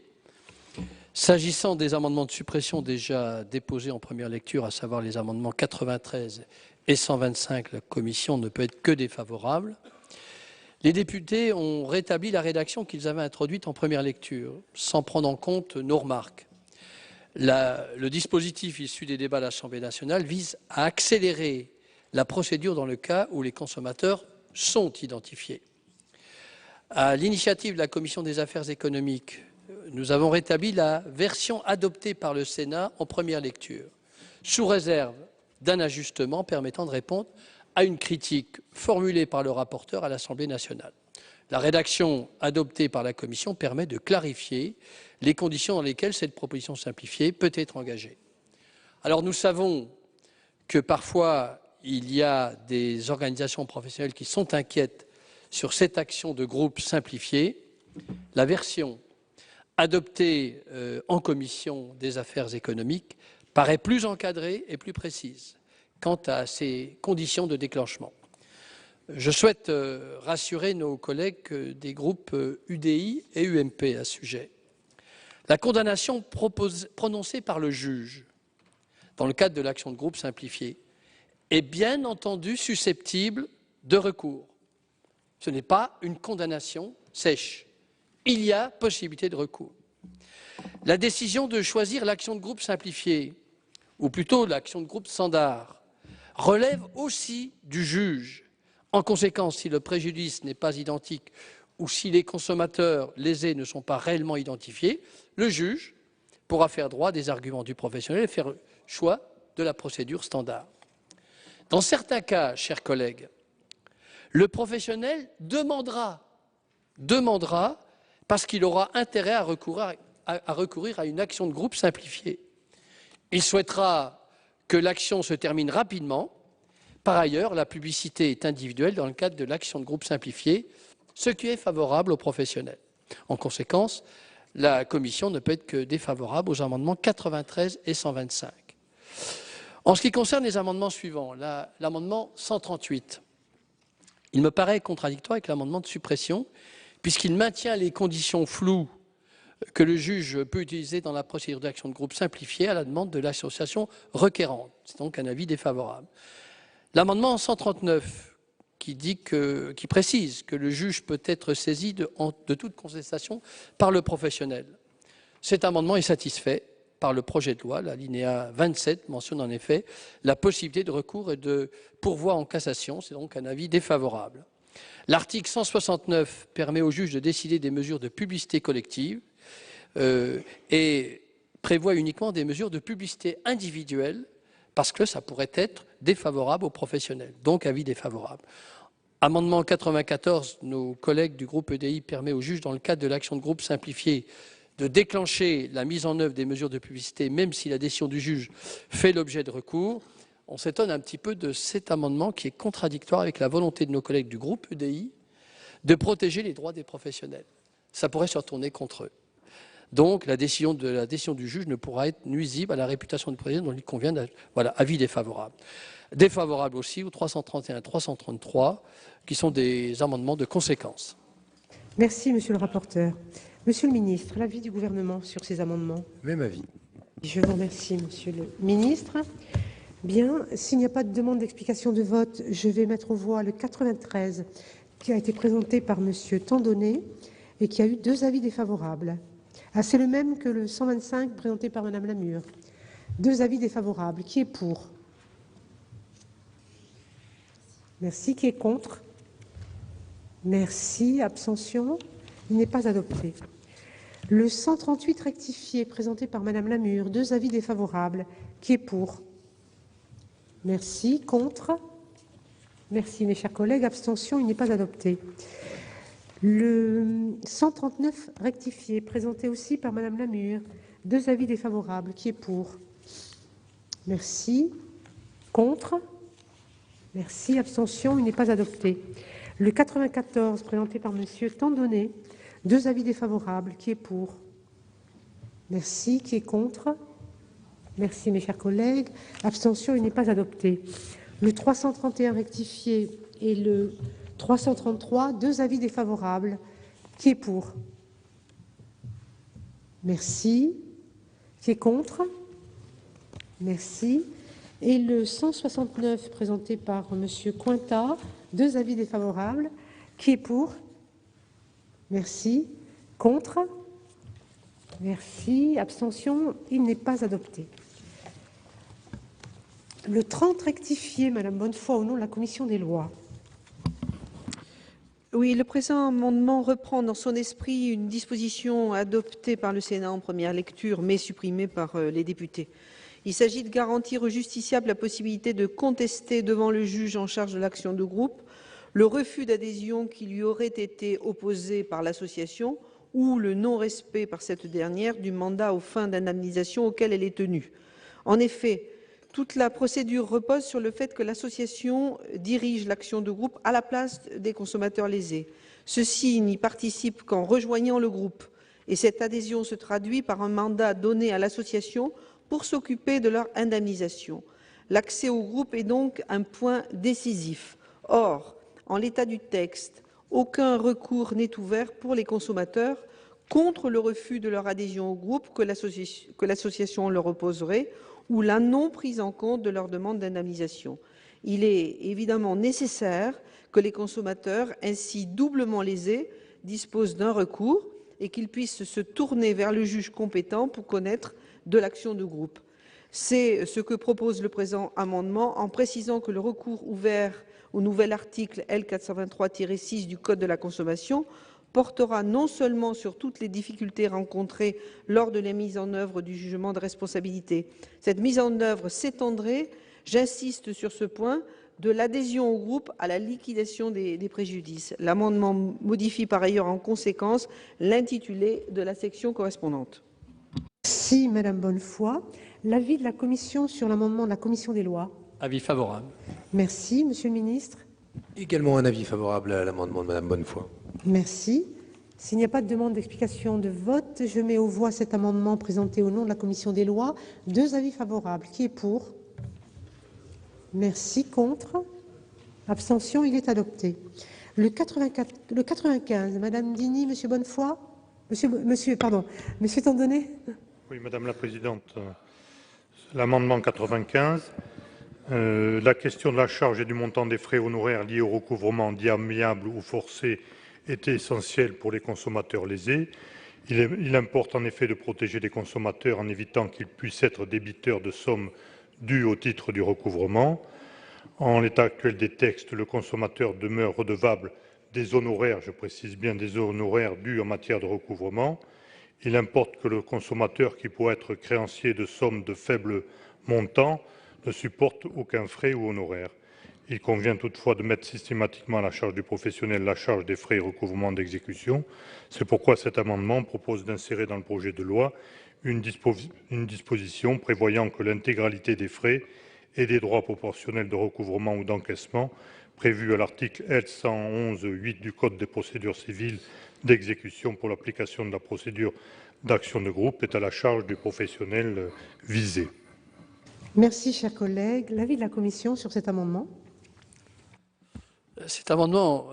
S'agissant des amendements de suppression déjà déposés en première lecture, à savoir les amendements 93 et 125, la Commission ne peut être que défavorable. Les députés ont rétabli la rédaction qu'ils avaient introduite en première lecture, sans prendre en compte nos remarques. Le dispositif issu des débats de l'Assemblée nationale vise à accélérer la procédure dans le cas où les consommateurs sont identifiés. À l'initiative de la Commission des affaires économiques, nous avons rétabli la version adoptée par le Sénat en première lecture, sous réserve d'un ajustement permettant de répondre à une critique formulée par le rapporteur à l'Assemblée nationale. La rédaction adoptée par la Commission permet de clarifier les conditions dans lesquelles cette proposition simplifiée peut être engagée. Alors nous savons que parfois il y a des organisations professionnelles qui sont inquiètes sur cette action de groupe simplifiée. La version adoptée en commission des affaires économiques paraît plus encadrée et plus précise quant à ces conditions de déclenchement. Je souhaite rassurer nos collègues des groupes UDI et UMP à ce sujet. La condamnation prononcée par le juge dans le cadre de l'action de groupe simplifiée est bien entendu susceptible de recours. Ce n'est pas une condamnation sèche. Il y a possibilité de recours. La décision de choisir l'action de groupe simplifiée, ou plutôt l'action de groupe standard, relève aussi du juge. En conséquence, si le préjudice n'est pas identique ou si les consommateurs lésés ne sont pas réellement identifiés, le juge pourra faire droit des arguments du professionnel et faire choix de la procédure standard. Dans certains cas, chers collègues, le professionnel demandera parce qu'il aura intérêt à recourir à une action de groupe simplifiée. Il souhaitera que l'action se termine rapidement. Par ailleurs, la publicité est individuelle dans le cadre de l'action de groupe simplifiée, ce qui est favorable aux professionnels. En conséquence, la Commission ne peut être que défavorable aux amendements 93 et 125. En ce qui concerne les amendements suivants, l'amendement 138, il me paraît contradictoire avec l'amendement de suppression, puisqu'il maintient les conditions floues que le juge peut utiliser dans la procédure d'action de groupe simplifiée à la demande de l'association requérante. C'est donc un avis défavorable. L'amendement 139, qui précise que le juge peut être saisi de toute contestation par le professionnel. Cet amendement est satisfait par le projet de loi. L'alinéa 27 mentionne en effet la possibilité de recours et de pourvoi en cassation. C'est donc un avis défavorable. L'article 169 permet au juge de décider des mesures de publicité collective et prévoit uniquement des mesures de publicité individuelle parce que ça pourrait être défavorable aux professionnels. Donc avis défavorable. Amendement 94, nos collègues du groupe EDI permet au juge, dans le cadre de l'action de groupe simplifiée, de déclencher la mise en œuvre des mesures de publicité, même si la décision du juge fait l'objet de recours. On s'étonne un petit peu de cet amendement qui est contradictoire avec la volonté de nos collègues du groupe EDI de protéger les droits des professionnels. Ça pourrait se retourner contre eux. Donc la décision du juge ne pourra être nuisible à la réputation du président dont il convient. Voilà, avis défavorable. Défavorable aussi aux 331 et 333, qui sont des amendements de conséquence. Merci, monsieur le rapporteur. Monsieur le ministre, l'avis du gouvernement sur ces amendements? Même avis. Je vous remercie, monsieur le ministre. Bien, s'il n'y a pas de demande d'explication de vote, je vais mettre aux voix le 93 qui a été présenté par monsieur Tandonnet et qui a eu 2 avis défavorables. Ah, c'est le même que le 125 présenté par madame Lamure. 2 avis défavorables. Qui est pour? Merci. Qui est contre? Merci. Abstention? Il n'est pas adopté. Le 138 rectifié présenté par madame Lamure. 2 avis défavorables. Qui est pour? Merci. Contre? Merci, mes chers collègues. Abstention? Il n'est pas adopté. Le 139 rectifié présenté aussi par madame Lamure. 2 avis défavorables. Qui est pour? Merci. Contre? Merci. Abstention? Il n'est pas adopté. Le 94 présenté par monsieur Tandonnet. 2 avis défavorables. Qui est pour? Merci. Qui est contre? Merci, mes chers collègues. Abstention? Il n'est pas adopté. Le 331 rectifié et le 333, 2 avis défavorables. Qui est pour? Merci. Qui est contre? Merci. Et le 169 présenté par monsieur Cointat, 2 avis défavorables. Qui est pour? Merci. Contre? Merci. Abstention? Il n'est pas adopté. Le 30 rectifié, madame Bonnefoy, au nom de la commission des lois. Oui, le présent amendement reprend dans son esprit une disposition adoptée par le Sénat en première lecture, mais supprimée par les députés. Il s'agit de garantir aux justiciables la possibilité de contester devant le juge en charge de l'action de groupe le refus d'adhésion qui lui aurait été opposé par l'association ou le non-respect par cette dernière du mandat aux fins d'indemnisation auquel elle est tenue. En effet, toute la procédure repose sur le fait que l'association dirige l'action de groupe à la place des consommateurs lésés. Ceux-ci n'y participent qu'en rejoignant le groupe, et cette adhésion se traduit par un mandat donné à l'association pour s'occuper de leur indemnisation. L'accès au groupe est donc un point décisif. Or, en l'état du texte, aucun recours n'est ouvert pour les consommateurs contre le refus de leur adhésion au groupe que l'association leur opposerait ou la non prise en compte de leur demande d'indemnisation. Il est évidemment nécessaire que les consommateurs, ainsi doublement lésés, disposent d'un recours et qu'ils puissent se tourner vers le juge compétent pour connaître de l'action de groupe. C'est ce que propose le présent amendement en précisant que le recours ouvert au nouvel article L. 423-6 du Code de la consommation portera non seulement sur toutes les difficultés rencontrées lors de la mise en œuvre du jugement de responsabilité. Cette mise en œuvre s'étendrait, j'insiste sur ce point, de l'adhésion au groupe à la liquidation des préjudices. L'amendement modifie par ailleurs en conséquence l'intitulé de la section correspondante. Merci Madame Bonnefoy. L'avis de la Commission sur l'amendement de la Commission des lois. Avis favorable. Merci Monsieur le Ministre. Également un avis favorable à l'amendement de Madame Bonnefoy. Merci. S'il n'y a pas de demande d'explication de vote, je mets aux voix cet amendement présenté au nom de la Commission des lois. 2 avis favorables. Qui est pour? Merci. Contre? Abstention. Il est adopté. Le 95, Madame Dini, Monsieur Bonnefoy, Monsieur Tandonnet. Oui, Madame la Présidente. L'amendement 95, la question de la charge et du montant des frais honoraires liés au recouvrement dit amiable ou forcé est essentielle pour les consommateurs lésés. Il importe en effet de protéger les consommateurs en évitant qu'ils puissent être débiteurs de sommes dues au titre du recouvrement. En l'état actuel des textes, le consommateur demeure redevable des honoraires, je précise bien des honoraires dus en matière de recouvrement. Il importe que le consommateur qui pourrait être créancier de sommes de faible montant ne supporte aucun frais ou honoraire. Il convient toutefois de mettre systématiquement à la charge du professionnel la charge des frais et recouvrement d'exécution. C'est pourquoi cet amendement propose d'insérer dans le projet de loi une disposition prévoyant que l'intégralité des frais et des droits proportionnels de recouvrement ou d'encaissement prévus à l'article L111-8 du Code des procédures civiles d'exécution pour l'application de la procédure d'action de groupe est à la charge du professionnel visé. Merci, chers collègues. L'avis de la Commission sur cet amendement? Cet amendement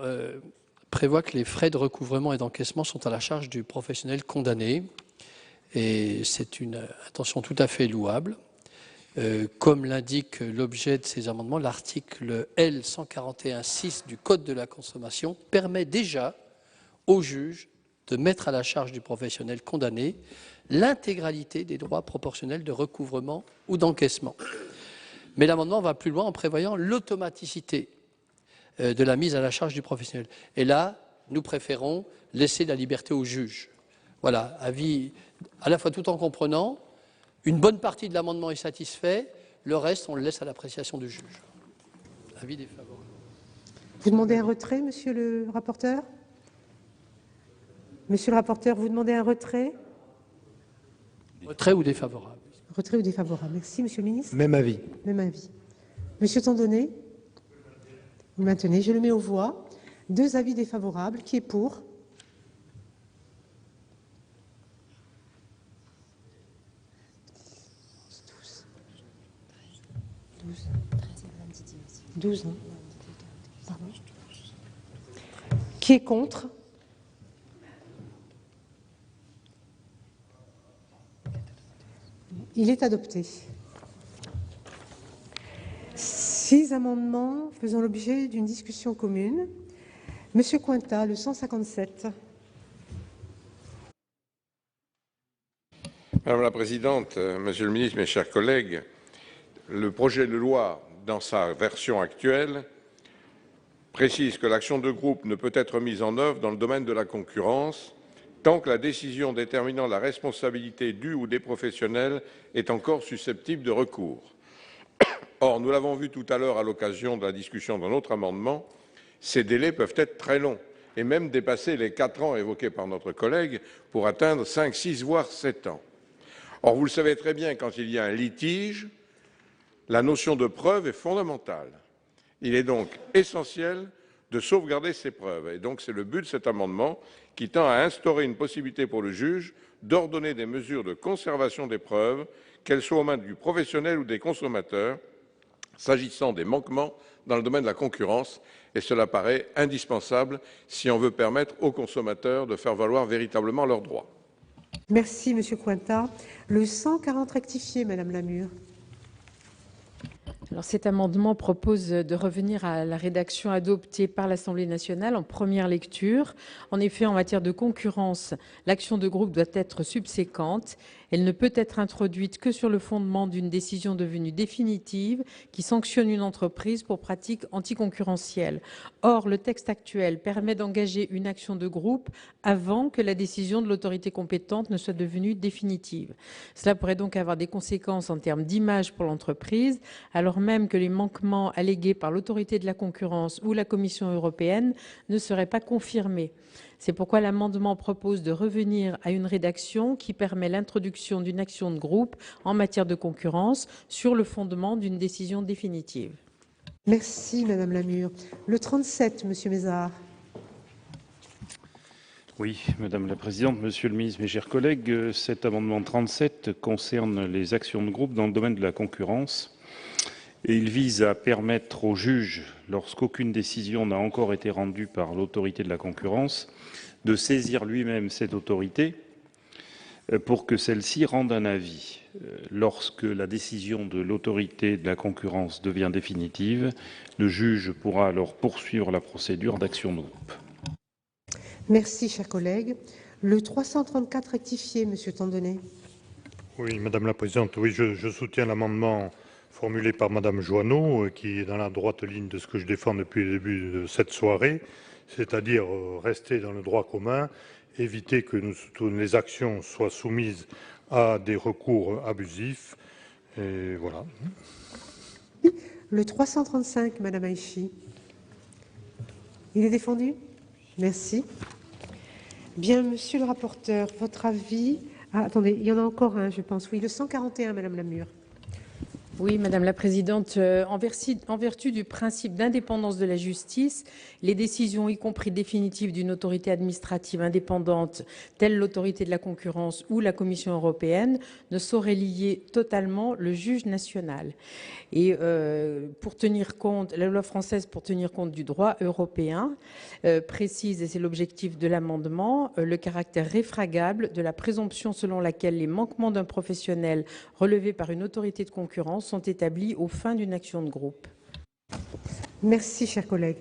prévoit que les frais de recouvrement et d'encaissement sont à la charge du professionnel condamné. Et c'est une intention tout à fait louable. Comme l'indique l'objet de ces amendements, l'article L141-6 du Code de la consommation permet déjà au juge de mettre à la charge du professionnel condamné l'intégralité des droits proportionnels de recouvrement ou d'encaissement. Mais l'amendement va plus loin en prévoyant l'automaticité de la mise à la charge du professionnel. Et là, nous préférons laisser la liberté au juge. Voilà, avis à la fois tout en comprenant, une bonne partie de l'amendement est satisfait, le reste, on le laisse à l'appréciation du juge. Avis défavorable. Vous demandez un retrait, monsieur le rapporteur? Monsieur le rapporteur, vous demandez un retrait? Retrait ou défavorable? Retrait ou défavorable. Merci, monsieur le ministre. Même avis. Même avis. Monsieur Tandonnet? Vous maintenez. Je le mets aux voix. 2 avis défavorables. Qui est pour? Douze. Pardon. Qui est contre? Il est adopté. 6 amendements faisant l'objet d'une discussion commune. Monsieur Cointat, le 157. Madame la Présidente, Monsieur le Ministre, mes chers collègues, le projet de loi, dans sa version actuelle, précise que l'action de groupe ne peut être mise en œuvre dans le domaine de la concurrence tant que la décision déterminant la responsabilité due ou des professionnels est encore susceptible de recours. Or, nous l'avons vu tout à l'heure à l'occasion de la discussion d'un autre amendement, ces délais peuvent être très longs et même dépasser les 4 ans évoqués par notre collègue pour atteindre 5, 6, voire 7 ans. Or, vous le savez très bien, quand il y a un litige, la notion de preuve est fondamentale. Il est donc essentiel de sauvegarder ces preuves. Et donc, c'est le but de cet amendement qui tend à instaurer une possibilité pour le juge d'ordonner des mesures de conservation des preuves, qu'elles soient aux mains du professionnel ou des consommateurs, s'agissant des manquements dans le domaine de la concurrence. Et cela paraît indispensable si on veut permettre aux consommateurs de faire valoir véritablement leurs droits. Merci, monsieur Cointat. Le 140 rectifié, madame Lamure. Alors, cet amendement propose de revenir à la rédaction adoptée par l'Assemblée nationale en première lecture. En effet, en matière de concurrence, l'action de groupe doit être subséquente. Elle ne peut être introduite que sur le fondement d'une décision devenue définitive qui sanctionne une entreprise pour pratique anticoncurrentielle. Or, le texte actuel permet d'engager une action de groupe avant que la décision de l'autorité compétente ne soit devenue définitive. Cela pourrait donc avoir des conséquences en termes d'image pour l'entreprise, alors même que les manquements allégués par l'autorité de la concurrence ou la Commission européenne ne seraient pas confirmés. C'est pourquoi l'amendement propose de revenir à une rédaction qui permet l'introduction d'une action de groupe en matière de concurrence sur le fondement d'une décision définitive. Merci, Madame Lamure. Le 37, Monsieur Mézard. Oui, Madame la Présidente, Monsieur le Ministre, mes chers collègues, cet amendement 37 concerne les actions de groupe dans le domaine de la concurrence. Et il vise à permettre au juge, lorsqu'aucune décision n'a encore été rendue par l'autorité de la concurrence, de saisir lui-même cette autorité pour que celle-ci rende un avis. Lorsque la décision de l'autorité de la concurrence devient définitive, le juge pourra alors poursuivre la procédure d'action de groupe. Merci, chers collègues. Le 334 rectifié, Monsieur Tandonnet. Oui, Madame la Présidente, oui, je soutiens l'amendement formulé par Madame Joanneau, qui est dans la droite ligne de ce que je défends depuis le début de cette soirée, c'est-à-dire rester dans le droit commun, éviter que les actions soient soumises à des recours abusifs. Et voilà. Le 335, Madame Aïchi. Il est défendu? Merci. Bien, Monsieur le rapporteur, votre avis? Ah, attendez, il y en a encore un, je pense. Oui, le 141, Madame Lamure. Oui, Madame la Présidente, en vertu du principe d'indépendance de la justice, les décisions, y compris définitives d'une autorité administrative indépendante, telle l'autorité de la concurrence ou la Commission européenne, ne sauraient lier totalement le juge national. Et pour tenir compte, la loi française, pour tenir compte du droit européen, précise, et c'est l'objectif de l'amendement, le caractère réfragable de la présomption selon laquelle les manquements d'un professionnel relevés par une autorité de concurrence sont établis aux fins d'une action de groupe. Merci, chers collègues.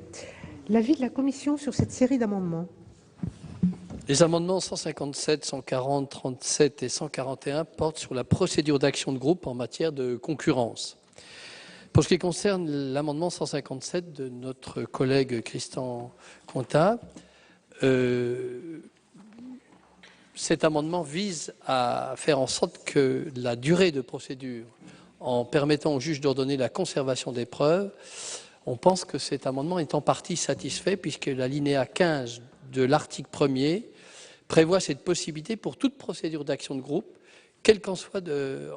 L'avis de la Commission sur cette série d'amendements. Les amendements 157, 140, 37 et 141 portent sur la procédure d'action de groupe en matière de concurrence. Pour ce qui concerne l'amendement 157 de notre collègue Christian Contat, cet amendement vise à faire en sorte que la durée de procédure, en permettant au juge d'ordonner la conservation des preuves, on pense que cet amendement est en partie satisfait puisque l'alinéa 15 de l'article 1er prévoit cette possibilité pour toute procédure d'action de groupe, quelle qu'en soit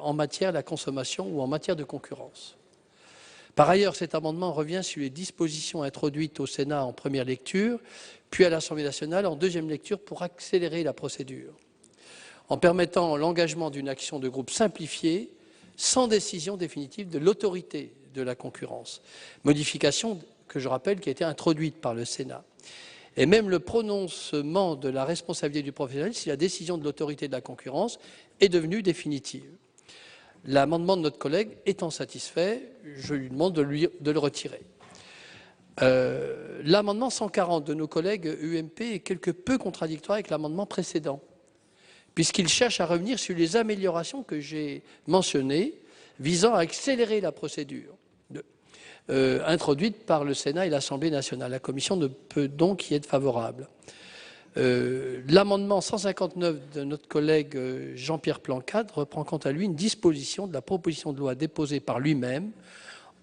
en matière de la consommation ou en matière de concurrence. Par ailleurs, cet amendement revient sur les dispositions introduites au Sénat en première lecture, puis à l'Assemblée nationale en deuxième lecture pour accélérer la procédure, en permettant l'engagement d'une action de groupe simplifiée sans décision définitive de l'autorité de la concurrence. Modification que je rappelle qui a été introduite par le Sénat. Et même le prononcement de la responsabilité du professionnel si la décision de l'autorité de la concurrence est devenue définitive. L'amendement de notre collègue étant satisfait, je lui demande de le retirer. L'amendement 140 de nos collègues UMP est quelque peu contradictoire avec l'amendement précédent, puisqu'il cherche à revenir sur les améliorations que j'ai mentionnées visant à accélérer la procédure introduite par le Sénat et l'Assemblée nationale. La Commission ne peut donc y être favorable. L'amendement 159 de notre collègue Jean-Pierre Plancade reprend quant à lui une disposition de la proposition de loi déposée par lui-même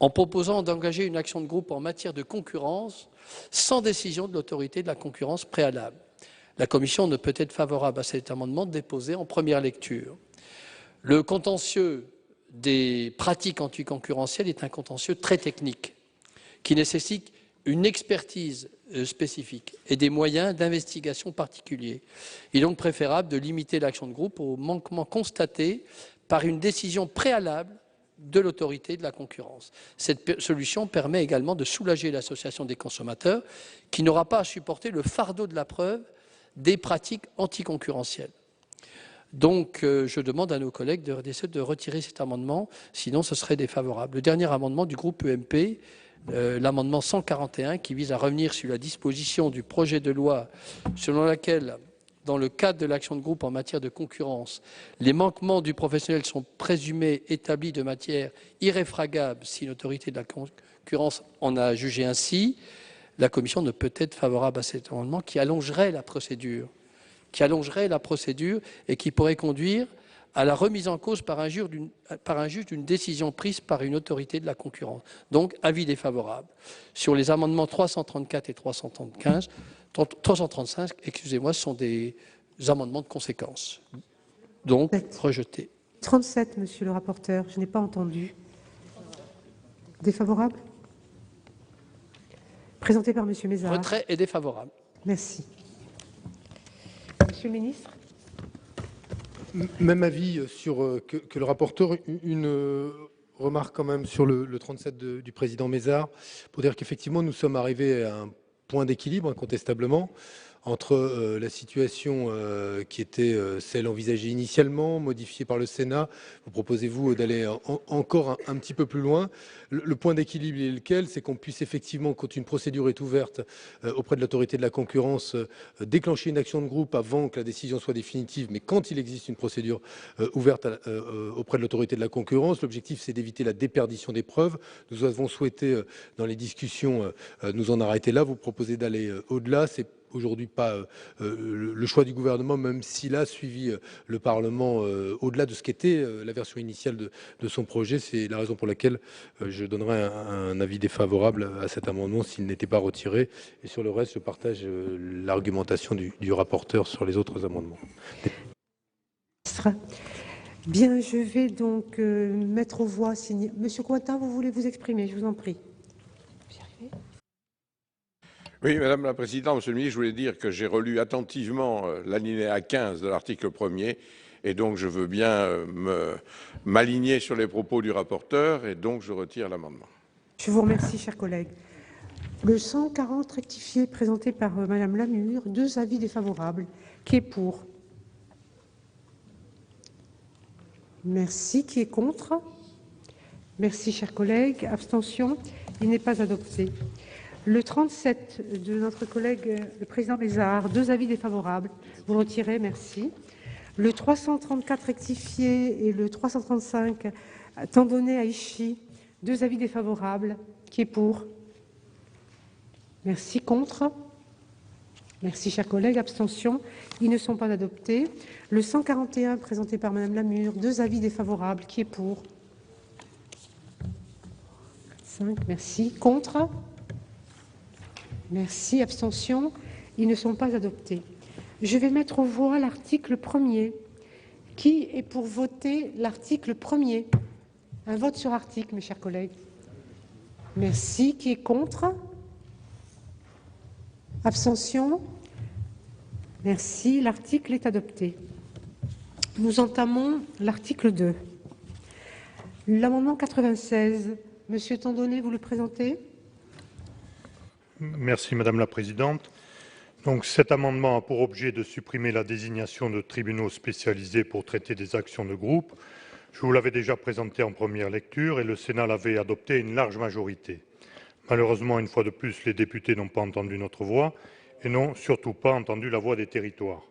en proposant d'engager une action de groupe en matière de concurrence sans décision de l'autorité de la concurrence préalable. La Commission ne peut être favorable à cet amendement déposé en première lecture. Le contentieux des pratiques anticoncurrentielles est un contentieux très technique qui nécessite une expertise spécifique et des moyens d'investigation particuliers. Il est donc préférable de limiter l'action de groupe aux manquements constatés par une décision préalable de l'autorité de la concurrence. Cette solution permet également de soulager l'association des consommateurs qui n'aura pas à supporter le fardeau de la preuve des pratiques anticoncurrentielles. Donc, je demande à nos collègues de RDSE de retirer cet amendement, sinon ce serait défavorable. Le dernier amendement du groupe EMP, l'amendement 141, qui vise à revenir sur la disposition du projet de loi selon laquelle, dans le cadre de l'action de groupe en matière de concurrence, les manquements du professionnel sont présumés établis de matière irréfragable si une autorité de la concurrence en a jugé ainsi. La Commission ne peut être favorable à cet amendement qui allongerait la procédure et qui pourrait conduire à la remise en cause par un juge d'une décision prise par une autorité de la concurrence. Donc, avis défavorable. Sur les amendements 334 et 335, ce sont des amendements de conséquence. Donc, rejetés. 37, monsieur le rapporteur, je n'ai pas entendu. Défavorable? Présenté par monsieur Mézard. Retrait et défavorable. Merci. Monsieur le ministre. Même avis que le rapporteur. Une remarque quand même sur le 37 du président Mézard, pour dire qu'effectivement nous sommes arrivés à un point d'équilibre incontestablement entre la situation qui était celle envisagée initialement, modifiée par le Sénat. Vous proposez-vous d'aller encore un petit peu plus loin. Le point d'équilibre est lequel? C'est qu'on puisse effectivement, quand une procédure est ouverte auprès de l'autorité de la concurrence, déclencher une action de groupe avant que la décision soit définitive. Mais quand il existe une procédure ouverte auprès de l'autorité de la concurrence, l'objectif c'est d'éviter la déperdition des preuves. Nous avons souhaité, dans les discussions, nous en arrêter là. Vous proposez d'aller au-delà. C'est aujourd'hui pas le choix du gouvernement, même s'il a suivi le Parlement au-delà de ce qu'était la version initiale de son projet. C'est la raison pour laquelle je donnerai un avis défavorable à cet amendement s'il n'était pas retiré. Et sur le reste, je partage l'argumentation du rapporteur sur les autres amendements. Bien, je vais donc mettre aux voix. Monsieur Cointin, vous voulez vous exprimer? Je vous en prie. Oui, Madame la Présidente, Monsieur le Ministre, je voulais dire que j'ai relu attentivement l'alinéa 15 de l'article 1er et donc je veux bien m'aligner sur les propos du rapporteur et donc je retire l'amendement. Je vous remercie, chers collègues. Le 140 rectifié présenté par Madame Lamure, 2 avis défavorables. Qui est pour? Merci. Qui est contre? Merci, chers collègues. Abstention? Il n'est pas adopté. Le 37 de notre collègue, le président Mézard, 2 avis défavorables. Vous le retirez, merci. Le 334 rectifié et le 335 Tandonnet Aïchi, 2 avis défavorables. Qui est pour? Merci. Contre? Merci, chers collègues. Abstention? Ils ne sont pas adoptés. Le 141 présenté par Madame Lamure, 2 avis défavorables. Qui est pour? 5. Merci. Contre? Merci. Abstention? Ils ne sont pas adoptés. Je vais mettre aux voix l'article 1er. Qui est pour voter l'article 1er? Un vote sur article, mes chers collègues. Merci. Qui est contre? Abstention? Merci. L'article est adopté. Nous entamons l'article 2. L'amendement 96. Monsieur Tandonnet, vous le présentez? Merci Madame la Présidente. Donc, cet amendement a pour objet de supprimer la désignation de tribunaux spécialisés pour traiter des actions de groupe. Je vous l'avais déjà présenté en première lecture et le Sénat l'avait adopté à une large majorité. Malheureusement, une fois de plus, les députés n'ont pas entendu notre voix et n'ont surtout pas entendu la voix des territoires.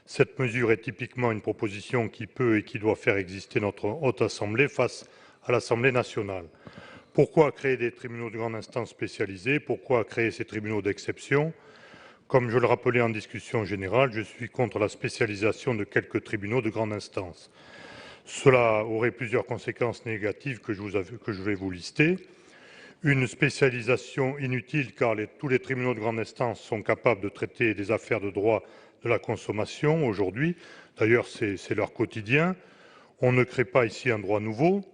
Cette mesure est typiquement une proposition qui peut et qui doit faire exister notre Haute Assemblée face à l'Assemblée nationale. Pourquoi créer des tribunaux de grande instance spécialisés? Pourquoi créer ces tribunaux d'exception? Comme je le rappelais en discussion générale, je suis contre la spécialisation de quelques tribunaux de grande instance. Cela aurait plusieurs conséquences négatives que je vais vous lister. Une spécialisation inutile car tous les tribunaux de grande instance sont capables de traiter des affaires de droit de la consommation aujourd'hui. D'ailleurs, c'est leur quotidien. On ne crée pas ici un droit nouveau.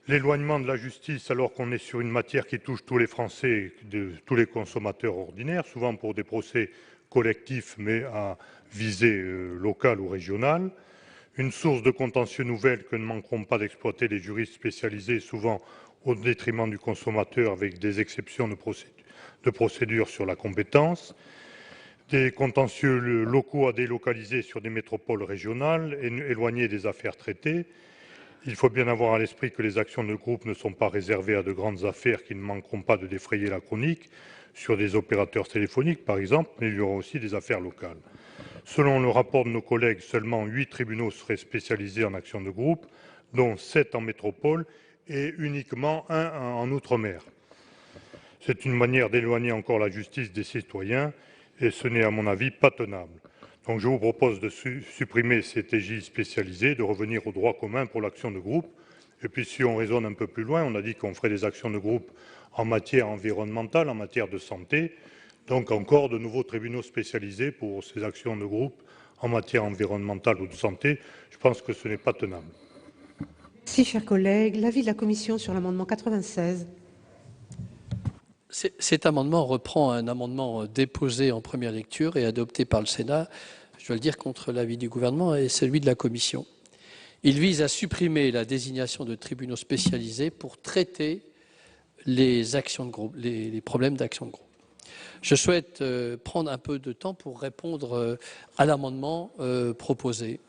L'éloignement de la justice alors qu'on est sur une matière qui touche tous les Français, tous les consommateurs ordinaires, souvent pour des procès collectifs mais à visée locale ou régionale. Une source de contentieux nouvelle que ne manqueront pas d'exploiter les juristes spécialisés, souvent au détriment du consommateur avec des exceptions de procédure sur la compétence. des contentieux locaux à délocaliser sur des métropoles régionales et éloignées des affaires traitées. Il faut bien avoir à l'esprit que les actions de groupe ne sont pas réservées à de grandes affaires qui ne manqueront pas de défrayer la chronique, sur des opérateurs téléphoniques par exemple, mais il y aura aussi des affaires locales. Selon le rapport de nos collègues, seulement 8 tribunaux seraient spécialisés en actions de groupe, dont 7 en métropole et uniquement 1 en outre-mer. C'est une manière d'éloigner encore la justice des citoyens et ce n'est à mon avis pas tenable. Donc je vous propose de supprimer ces TJ spécialisés, de revenir au droit commun pour l'action de groupe. Et puis si on raisonne un peu plus loin, on a dit qu'on ferait des actions de groupe en matière environnementale, en matière de santé. Donc encore de nouveaux tribunaux spécialisés pour ces actions de groupe en matière environnementale ou de santé. Je pense que ce n'est pas tenable. Merci, chers collègues. L'avis de la commission sur l'amendement 96. Cet amendement reprend un amendement déposé en première lecture et adopté par le Sénat, je dois le dire, contre l'avis du gouvernement et celui de la commission. Il vise à supprimer la désignation de tribunaux spécialisés pour traiter les actions de groupe, les problèmes d'action de groupe. Je souhaite prendre un peu de temps pour répondre à l'amendement proposé.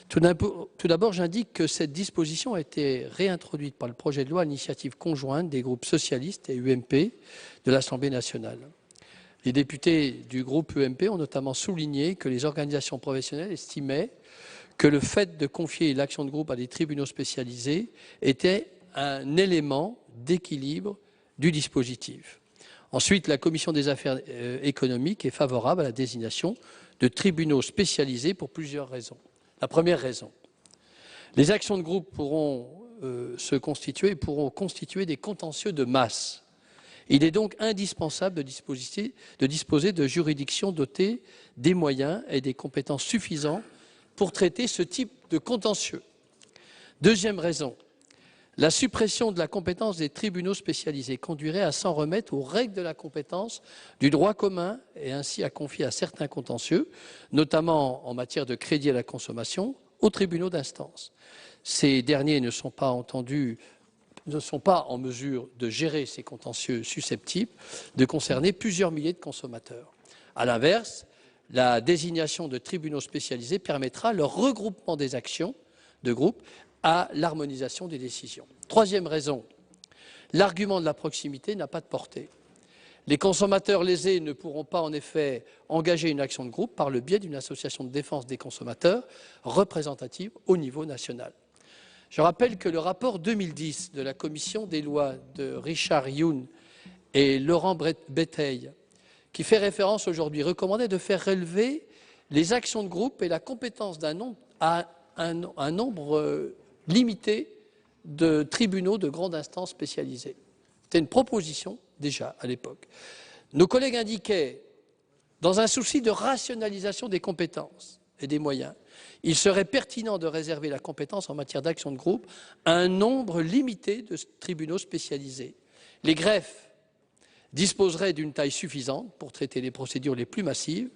Tout d'abord, j'indique que cette disposition a été réintroduite par le projet de loi à l'initiative conjointe des groupes socialistes et UMP de l'Assemblée nationale. Les députés du groupe UMP ont notamment souligné que les organisations professionnelles estimaient que le fait de confier l'action de groupe à des tribunaux spécialisés était un élément d'équilibre du dispositif. Ensuite, la commission des affaires économiques est favorable à la désignation de tribunaux spécialisés pour plusieurs raisons. La première raison, les actions de groupe pourront constituer des contentieux de masse. Il est donc indispensable de disposer de juridictions dotées des moyens et des compétences suffisants pour traiter ce type de contentieux. Deuxième raison, la suppression de la compétence des tribunaux spécialisés conduirait à s'en remettre aux règles de la compétence du droit commun et ainsi à confier à certains contentieux, notamment en matière de crédit à la consommation, aux tribunaux d'instance. Ces derniers ne sont pas en mesure de gérer ces contentieux susceptibles de concerner plusieurs milliers de consommateurs. À l'inverse, la désignation de tribunaux spécialisés permettra le regroupement des actions de groupe à l'harmonisation des décisions. Troisième raison, l'argument de la proximité n'a pas de portée. Les consommateurs lésés ne pourront pas en effet engager une action de groupe par le biais d'une association de défense des consommateurs représentative au niveau national. Je rappelle que le rapport 2010 de la commission des lois de Richard Youn et Laurent Béteille, qui fait référence aujourd'hui, recommandait de faire relever les actions de groupe et la compétence à un nombre limité de tribunaux de grande instance spécialisés. C'était une proposition déjà à l'époque. Nos collègues indiquaient, dans un souci de rationalisation des compétences et des moyens, il serait pertinent de réserver la compétence en matière d'action de groupe à un nombre limité de tribunaux spécialisés. Les greffes disposeraient d'une taille suffisante pour traiter les procédures les plus massives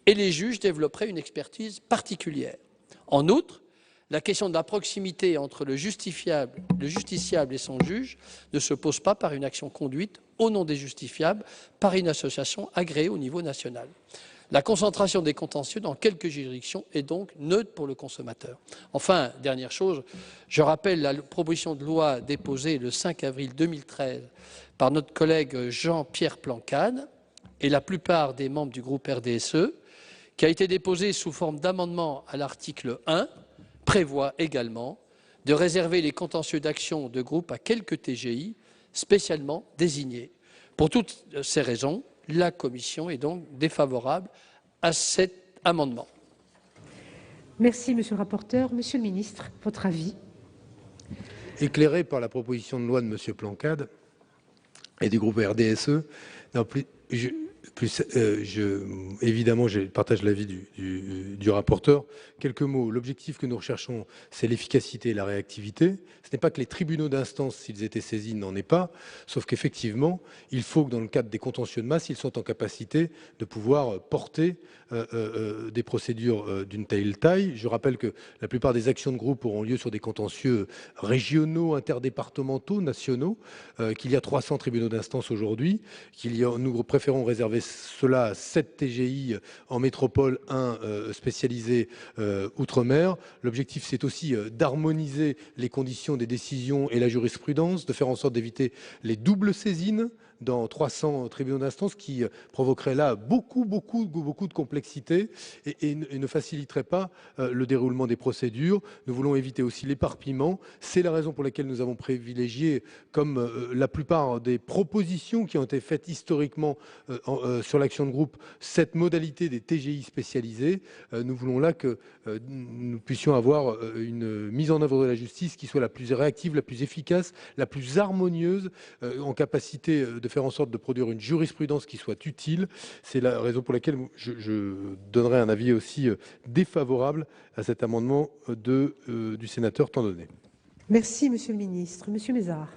et les juges développeraient une expertise particulière. En outre, la question de la proximité entre le justiciable et son juge ne se pose pas par une action conduite au nom des justiciables par une association agréée au niveau national. La concentration des contentieux dans quelques juridictions est donc neutre pour le consommateur. Enfin, dernière chose, je rappelle la proposition de loi déposée le 5 avril 2013 par notre collègue Jean-Pierre Plancade et la plupart des membres du groupe RDSE, qui a été déposée sous forme d'amendement à l'article 1, prévoit également de réserver les contentieux d'action de groupe à quelques TGI spécialement désignés. Pour toutes ces raisons, la commission est donc défavorable à cet amendement. Merci, monsieur le rapporteur. Monsieur le ministre, votre avis? Éclairé par la proposition de loi de monsieur Plancade et du groupe RDSE, évidemment, je partage l'avis du du rapporteur. Quelques mots. L'objectif que nous recherchons, c'est l'efficacité et la réactivité. Ce n'est pas que les tribunaux d'instance, s'ils étaient saisis, n'en aient pas, sauf qu'effectivement, il faut que dans le cadre des contentieux de masse, ils soient en capacité de pouvoir porter des procédures d'une telle taille. Je rappelle que la plupart des actions de groupe auront lieu sur des contentieux régionaux, interdépartementaux, nationaux, qu'il y a 300 tribunaux d'instance aujourd'hui, nous préférons réserver cela à 7 TGI en métropole, 1 spécialisé outre-mer. L'objectif, c'est aussi d'harmoniser les conditions des décisions et la jurisprudence, de faire en sorte d'éviter les doubles saisines dans 300 tribunaux d'instance qui provoquerait là beaucoup de complexité et ne faciliterait pas le déroulement des procédures. Nous voulons éviter aussi l'éparpillement. C'est la raison pour laquelle nous avons privilégié, comme la plupart des propositions qui ont été faites historiquement sur l'action de groupe, cette modalité des TGI spécialisés. Nous voulons là que nous puissions avoir une mise en œuvre de la justice qui soit la plus réactive, la plus efficace, la plus harmonieuse, en capacité de faire en sorte de produire une jurisprudence qui soit utile. C'est la raison pour laquelle je donnerai un avis aussi défavorable à cet amendement du sénateur Tandonnet. Merci, Monsieur le Ministre. Monsieur Mézard.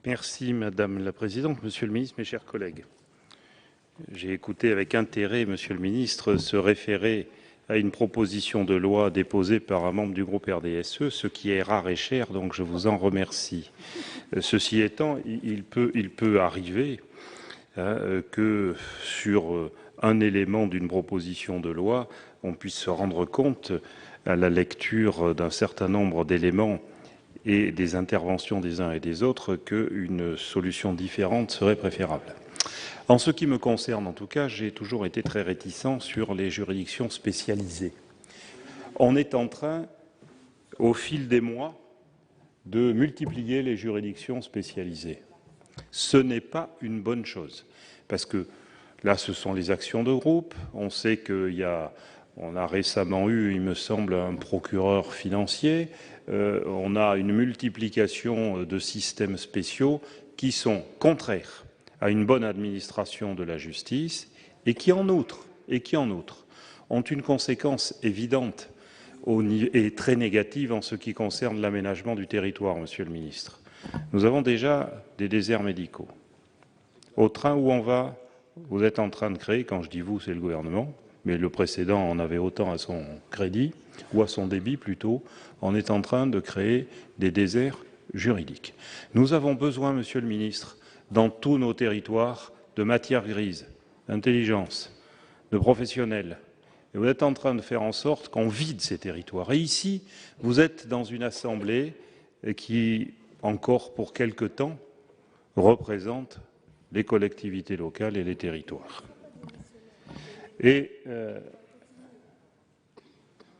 Merci Madame la Présidente, Monsieur le Ministre, mes chers collègues. J'ai écouté avec intérêt Monsieur le Ministre se référer à une proposition de loi déposée par un membre du groupe RDSE, ce qui est rare et cher, donc je vous en remercie. Ceci étant, il peut arriver que sur un élément d'une proposition de loi, on puisse se rendre compte à la lecture d'un certain nombre d'éléments et des interventions des uns et des autres qu'une solution différente serait préférable. En ce qui me concerne, en tout cas, j'ai toujours été très réticent sur les juridictions spécialisées. On est en train, au fil des mois, de multiplier les juridictions spécialisées. Ce n'est pas une bonne chose, parce que là, ce sont les actions de groupe. On sait qu'on a récemment eu, il me semble, un procureur financier. On a une multiplication de systèmes spéciaux qui sont contraires à une bonne administration de la justice et qui, en outre, ont une conséquence évidente et très négative en ce qui concerne l'aménagement du territoire, Monsieur le Ministre. Nous avons déjà des déserts médicaux. Au train où on va, vous êtes en train de créer, quand je dis vous, c'est le gouvernement, mais le précédent en avait autant à son crédit, ou à son débit plutôt, on est en train de créer des déserts juridiques. Nous avons besoin, Monsieur le Ministre, dans tous nos territoires, de matières grises, d'intelligence, de professionnels. Et vous êtes en train de faire en sorte qu'on vide ces territoires. Et ici, vous êtes dans une assemblée qui, encore pour quelque temps, représente les collectivités locales et les territoires. Et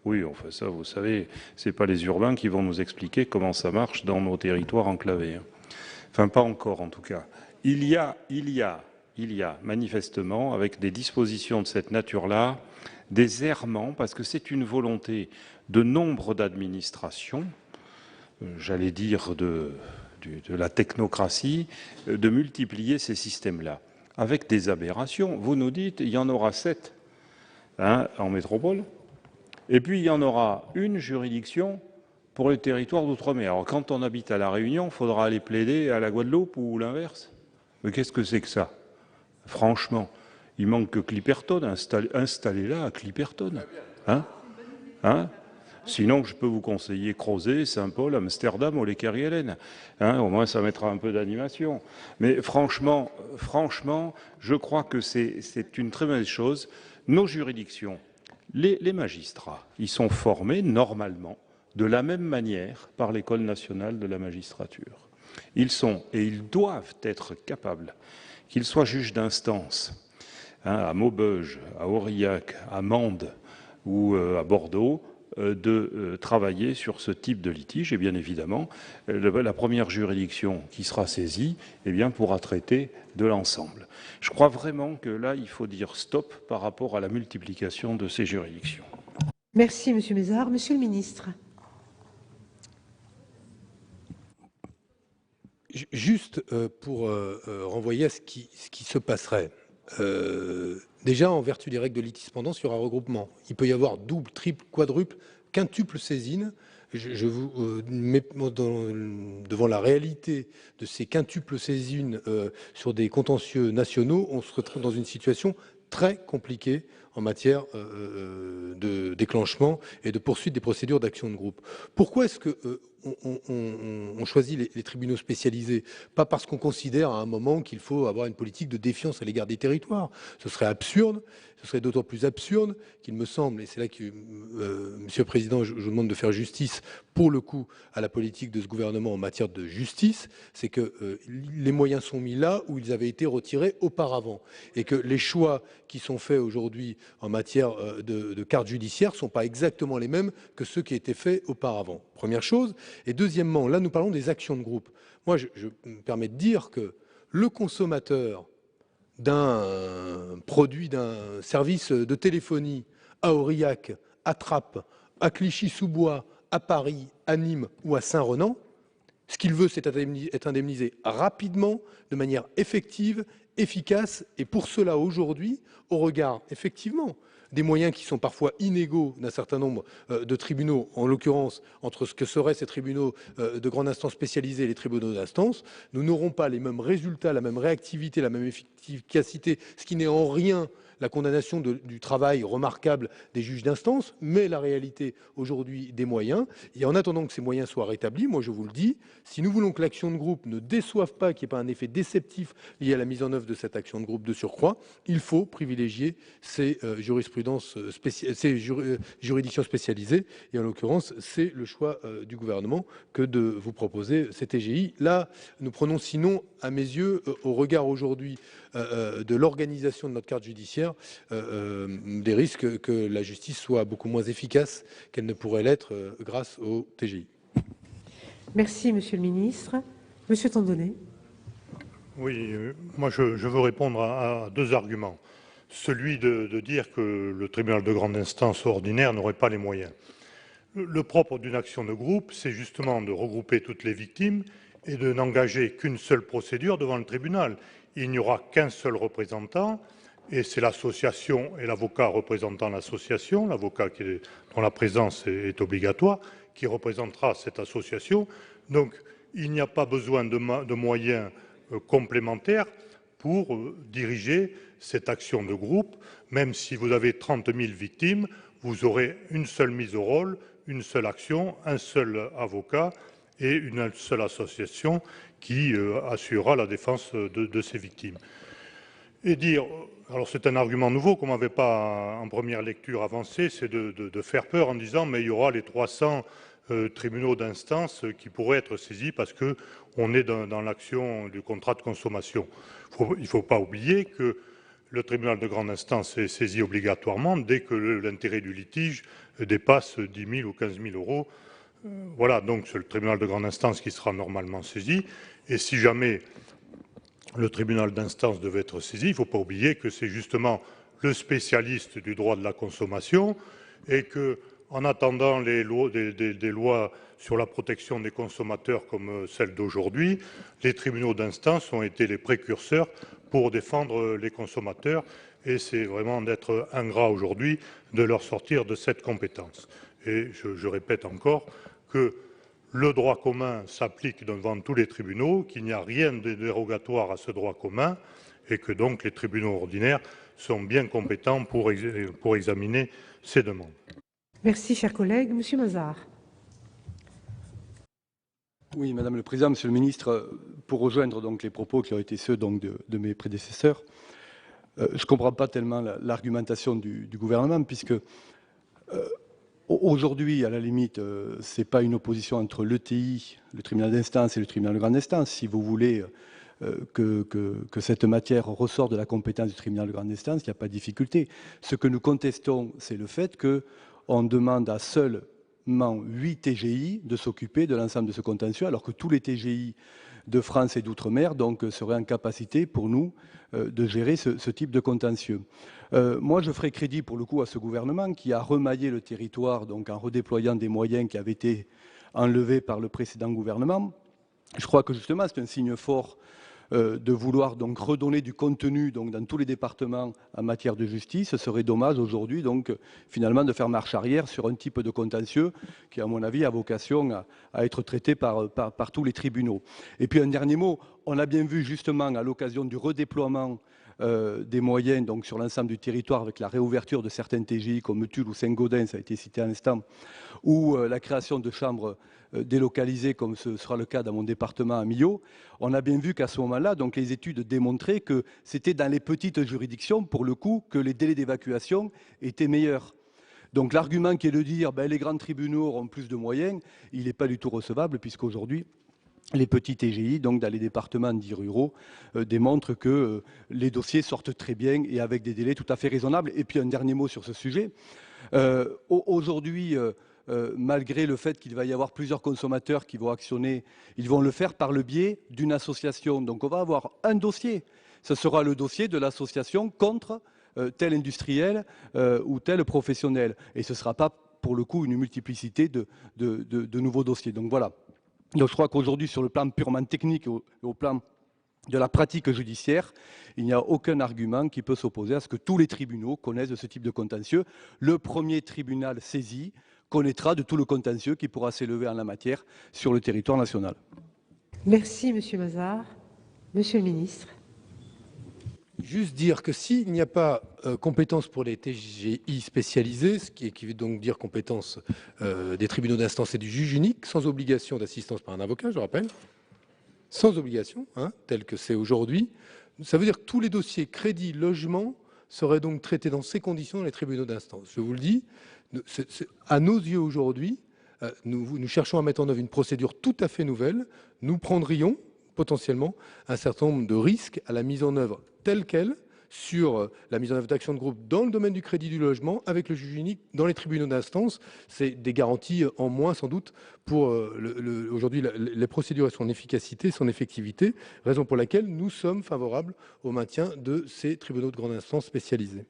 oui, enfin ça, vous savez, c'est pas les urbains qui vont nous expliquer comment ça marche dans nos territoires enclavés. Enfin, pas encore en tout cas. Il y a manifestement, avec des dispositions de cette nature-là, des errements, parce que c'est une volonté de nombre d'administrations, j'allais dire de la technocratie, de multiplier ces systèmes-là, avec des aberrations. Vous nous dites, il y en aura 7 en métropole, et puis il y en aura une juridiction pour les territoires d'outre-mer. Alors, quand on habite à La Réunion, il faudra aller plaider à la Guadeloupe ou l'inverse. Mais qu'est-ce que c'est que ça? Franchement, il manque que Clipperton. Installez-la à Clipperton. Sinon, je peux vous conseiller Crozet, Saint-Paul, Amsterdam ou les Kerguelen. Au moins, ça mettra un peu d'animation. Mais franchement, je crois que c'est une très mauvaise chose. Nos juridictions, les magistrats, ils sont formés normalement de la même manière par l'École nationale de la magistrature. Ils sont et ils doivent être capables, qu'ils soient juges d'instance, à Maubeuge, à Aurillac, à Mende ou à Bordeaux, de travailler sur ce type de litige. Et bien évidemment, la première juridiction qui sera saisie pourra traiter de l'ensemble. Je crois vraiment que là, il faut dire stop par rapport à la multiplication de ces juridictions. Merci, Monsieur Mézard. Monsieur le Ministre. Juste pour renvoyer à ce qui se passerait. Déjà, en vertu des règles de litispendance, il y aura regroupement. Il peut y avoir double, triple, quadruple, quintuple saisine. Je vous mets devant la réalité de ces quintuples saisines sur des contentieux nationaux. On se retrouve dans une situation très compliquée en matière de déclenchement et de poursuite des procédures d'action de groupe. Pourquoi est-ce que on choisit les tribunaux spécialisés? Pas parce qu'on considère à un moment qu'il faut avoir une politique de défiance à l'égard des territoires. Ce serait absurde. Ce serait d'autant plus absurde qu'il me semble, et c'est là que, Monsieur le Président, je vous demande de faire justice pour le coup à la politique de ce gouvernement en matière de justice, c'est que les moyens sont mis là où ils avaient été retirés auparavant, et que les choix qui sont faits aujourd'hui en matière de carte judiciaire sont pas exactement les mêmes que ceux qui étaient faits auparavant. Première chose. Et deuxièmement, là nous parlons des actions de groupe. Moi, je me permets de dire que le consommateur d'un produit, d'un service de téléphonie à Aurillac, à Trappes, à Clichy-sous-Bois, à Paris, à Nîmes ou à Saint-Renan, ce qu'il veut, c'est être indemnisé rapidement, de manière effective, efficace. Et pour cela, aujourd'hui, au regard, effectivement, des moyens qui sont parfois inégaux d'un certain nombre de tribunaux, en l'occurrence entre ce que seraient ces tribunaux de grande instance spécialisés et les tribunaux d'instance, nous n'aurons pas les mêmes résultats, la même réactivité, la même efficacité, ce qui n'est en rien la condamnation du travail remarquable des juges d'instance, mais la réalité aujourd'hui des moyens. Et en attendant que ces moyens soient rétablis, moi je vous le dis, si nous voulons que l'action de groupe ne déçoive pas, qu'il n'y ait pas un effet déceptif lié à la mise en œuvre de cette action de groupe de surcroît, il faut privilégier ces juridictions spécialisées. Et en l'occurrence, c'est le choix du gouvernement que de vous proposer ces TGI. Là, nous prenons sinon, à mes yeux, au regard aujourd'hui de l'organisation de notre carte judiciaire, des risques que la justice soit beaucoup moins efficace qu'elle ne pourrait l'être grâce au TGI. Merci, Monsieur le Ministre. Monsieur Tandonnet. Oui, moi je veux répondre à deux arguments. Celui de dire que le tribunal de grande instance ordinaire n'aurait pas les moyens. Le propre d'une action de groupe, c'est justement de regrouper toutes les victimes et de n'engager qu'une seule procédure devant le tribunal. Il n'y aura qu'un seul représentant, et c'est l'association et l'avocat représentant l'association, l'avocat dont la présence est obligatoire, qui représentera cette association. Donc, il n'y a pas besoin de moyens complémentaires pour diriger cette action de groupe. Même si vous avez 30 000 victimes, vous aurez une seule mise au rôle, une seule action, un seul avocat et une seule association qui assurera la défense de ces victimes. Et dire, alors c'est un argument nouveau qu'on n'avait pas en première lecture avancé, c'est de faire peur en disant mais il y aura les 300 tribunaux d'instance qui pourraient être saisis parce qu'on est dans l'action du contrat de consommation. Il ne faut pas oublier que le tribunal de grande instance est saisi obligatoirement dès que l'intérêt du litige dépasse 10 000 ou 15 000 euros. Voilà, donc c'est le tribunal de grande instance qui sera normalement saisi. Et si jamais le tribunal d'instance devait être saisi, il ne faut pas oublier que c'est justement le spécialiste du droit de la consommation et que, en attendant des lois sur la protection des consommateurs comme celle d'aujourd'hui, les tribunaux d'instance ont été les précurseurs pour défendre les consommateurs et c'est vraiment d'être ingrat aujourd'hui de leur sortir de cette compétence. Et je répète encore que le droit commun s'applique devant tous les tribunaux, qu'il n'y a rien de dérogatoire à ce droit commun et que donc les tribunaux ordinaires sont bien compétents pour examiner ces demandes. Merci, cher collègue. Monsieur Mazars. Oui, Madame le Président, Monsieur le Ministre, pour rejoindre donc les propos qui ont été ceux donc de mes prédécesseurs, je ne comprends pas tellement l'argumentation du gouvernement, puisque aujourd'hui, à la limite, ce n'est pas une opposition entre l'ETI, le tribunal d'instance, et le tribunal de grande instance. Si vous voulez que cette matière ressort de la compétence du tribunal de grande instance, il n'y a pas de difficulté. Ce que nous contestons, c'est le fait qu'on demande à seulement 8 TGI de s'occuper de l'ensemble de ce contentieux, alors que tous les TGI de France et d'outre-mer seraient en capacité pour nous de gérer ce type de contentieux. Moi, je ferai crédit pour le coup à ce gouvernement qui a remaillé le territoire donc en redéployant des moyens qui avaient été enlevés par le précédent gouvernement. Je crois que justement c'est un signe fort de vouloir donc redonner du contenu donc dans tous les départements en matière de justice. Ce serait dommage aujourd'hui donc finalement de faire marche arrière sur un type de contentieux qui, à mon avis, a vocation à être traité par tous les tribunaux. Et puis un dernier mot, on a bien vu justement à l'occasion du redéploiement des moyens donc sur l'ensemble du territoire avec la réouverture de certaines TGI comme Tulle ou Saint-Gaudens, ça a été cité à l'instant, ou la création de chambres délocalisées comme ce sera le cas dans mon département à Millau. On a bien vu qu'à ce moment-là, donc les études démontraient que c'était dans les petites juridictions, pour le coup, que les délais d'évacuation étaient meilleurs. Donc l'argument qui est de dire les grands tribunaux auront plus de moyens, il n'est pas du tout recevable puisqu'aujourd'hui, les petits TGI, donc dans les départements dits ruraux, démontrent que les dossiers sortent très bien et avec des délais tout à fait raisonnables. Et puis un dernier mot sur ce sujet. Aujourd'hui, malgré le fait qu'il va y avoir plusieurs consommateurs qui vont actionner, ils vont le faire par le biais d'une association. Donc on va avoir un dossier. Ce sera le dossier de l'association contre tel industriel ou tel professionnel. Et ce ne sera pas, pour le coup, une multiplicité de nouveaux dossiers. Donc voilà. Donc je crois qu'aujourd'hui, sur le plan purement technique et au plan de la pratique judiciaire, il n'y a aucun argument qui peut s'opposer à ce que tous les tribunaux connaissent de ce type de contentieux. Le premier tribunal saisi connaîtra de tout le contentieux qui pourra s'élever en la matière sur le territoire national. Merci, Monsieur Mazars. Monsieur le ministre. Juste dire que s'il n'y a pas compétence pour les TGI spécialisés, ce qui veut donc dire compétence des tribunaux d'instance et du juge unique, sans obligation d'assistance par un avocat, je rappelle, sans obligation, tel que c'est aujourd'hui, ça veut dire que tous les dossiers crédit, logement seraient donc traités dans ces conditions dans les tribunaux d'instance. Je vous le dis, à nos yeux aujourd'hui, nous cherchons à mettre en œuvre une procédure tout à fait nouvelle. Nous prendrions potentiellement un certain nombre de risques à la mise en œuvre telle qu'elle sur la mise en œuvre d'actions de groupe dans le domaine du crédit du logement avec le juge unique dans les tribunaux d'instance. C'est des garanties en moins sans doute pour aujourd'hui les procédures et son efficacité, son effectivité, raison pour laquelle nous sommes favorables au maintien de ces tribunaux de grande instance spécialisés.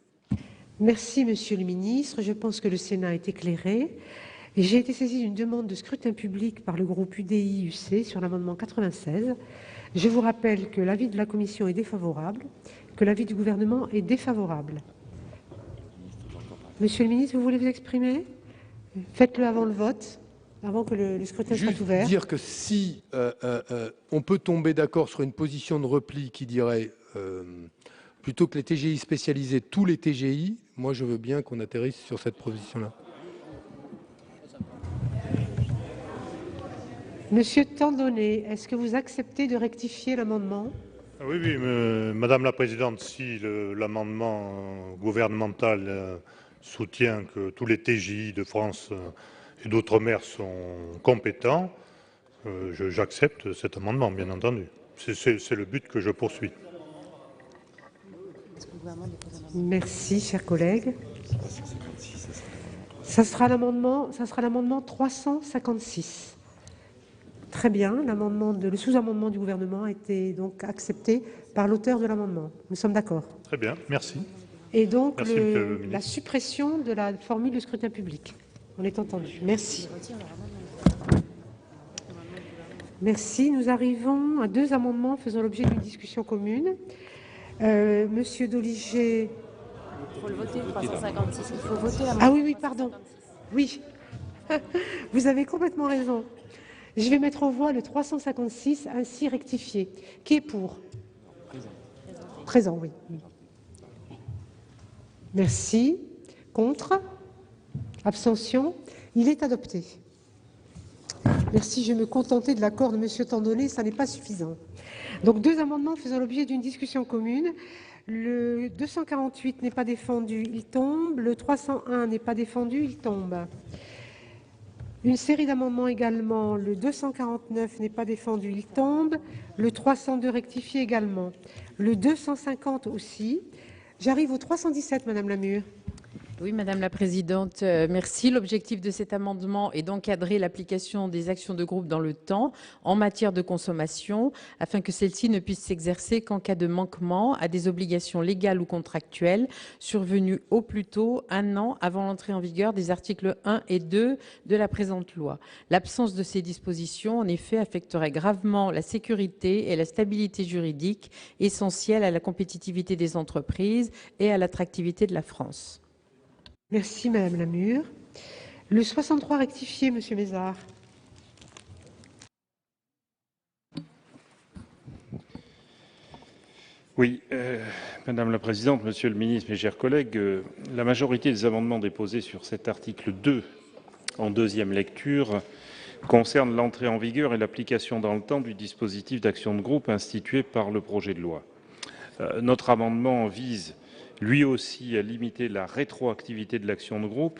Merci, Monsieur le ministre. Je pense que le Sénat est éclairé. J'ai été saisie d'une demande de scrutin public par le groupe UDI-UC sur l'amendement 96. Je vous rappelle que l'avis de la commission est défavorable, que l'avis du gouvernement est défavorable. Monsieur le ministre, vous voulez vous exprimer? Faites-le avant le vote, avant que le scrutin soit ouvert. Juste dire que si on peut tomber d'accord sur une position de repli qui dirait plutôt que les TGI spécialisés, tous les TGI, moi je veux bien qu'on atterrisse sur cette position-là. Monsieur Tandonnet, est-ce que vous acceptez de rectifier l'amendement? Oui, Madame la Présidente, si l'amendement gouvernemental soutient que tous les TGI de France et d'outre-mer sont compétents, j'accepte cet amendement, bien entendu. C'est le but que je poursuis. Merci, chers collègues. Ça sera l'amendement 356. Très bien, le sous-amendement du gouvernement a été donc accepté par l'auteur de l'amendement. Nous sommes d'accord. Très bien, merci. Et donc Merci, la suppression de la formule de scrutin public. On est entendu. Merci. Merci. Nous arrivons à deux amendements faisant l'objet d'une discussion commune. Monsieur Doligé. Il faut le voter, 356. Il faut voter l'amendement. Ah oui, pardon. Oui, vous avez complètement raison. Je vais mettre aux voix le 356 ainsi rectifié. Qui est pour? Présent, oui. Merci. Contre? Abstention? Il est adopté. Merci, je vais me contenter de l'accord de M. Tandonnet, ça n'est pas suffisant. Donc deux amendements faisant l'objet d'une discussion commune. Le 248 n'est pas défendu, il tombe. Le 301 n'est pas défendu, il tombe. Une série d'amendements également. Le 249 n'est pas défendu, il tombe. Le 302 rectifié également. Le 250 aussi. J'arrive au 317, Madame Lamure. Oui, Madame la Présidente, merci. L'objectif de cet amendement est d'encadrer l'application des actions de groupe dans le temps en matière de consommation, afin que celle-ci ne puisse s'exercer qu'en cas de manquement à des obligations légales ou contractuelles survenues au plus tôt 1 an avant l'entrée en vigueur des articles 1 et 2 de la présente loi. L'absence de ces dispositions, en effet, affecterait gravement la sécurité et la stabilité juridique essentielles à la compétitivité des entreprises et à l'attractivité de la France. Merci, Madame Lamure. Le 63 rectifié, Monsieur Mézard. Oui, Madame la Présidente, Monsieur le Ministre, mes chers collègues, la majorité des amendements déposés sur cet article 2 en deuxième lecture concerne l'entrée en vigueur et l'application dans le temps du dispositif d'action de groupe institué par le projet de loi. Notre amendement vise lui aussi à limiter la rétroactivité de l'action de groupe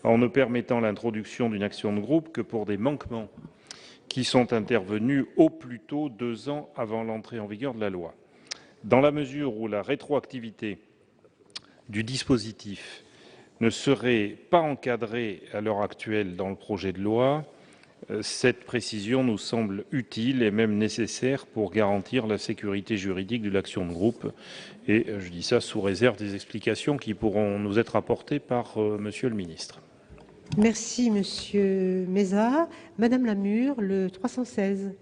en ne permettant l'introduction d'une action de groupe que pour des manquements qui sont intervenus au plus tôt 2 ans avant l'entrée en vigueur de la loi. Dans la mesure où la rétroactivité du dispositif ne serait pas encadrée à l'heure actuelle dans le projet de loi, cette précision nous semble utile et même nécessaire pour garantir la sécurité juridique de l'action de groupe. Et je dis ça sous réserve des explications qui pourront nous être apportées par Monsieur le ministre. Merci, Monsieur Mézard. Madame Lamure, le 316.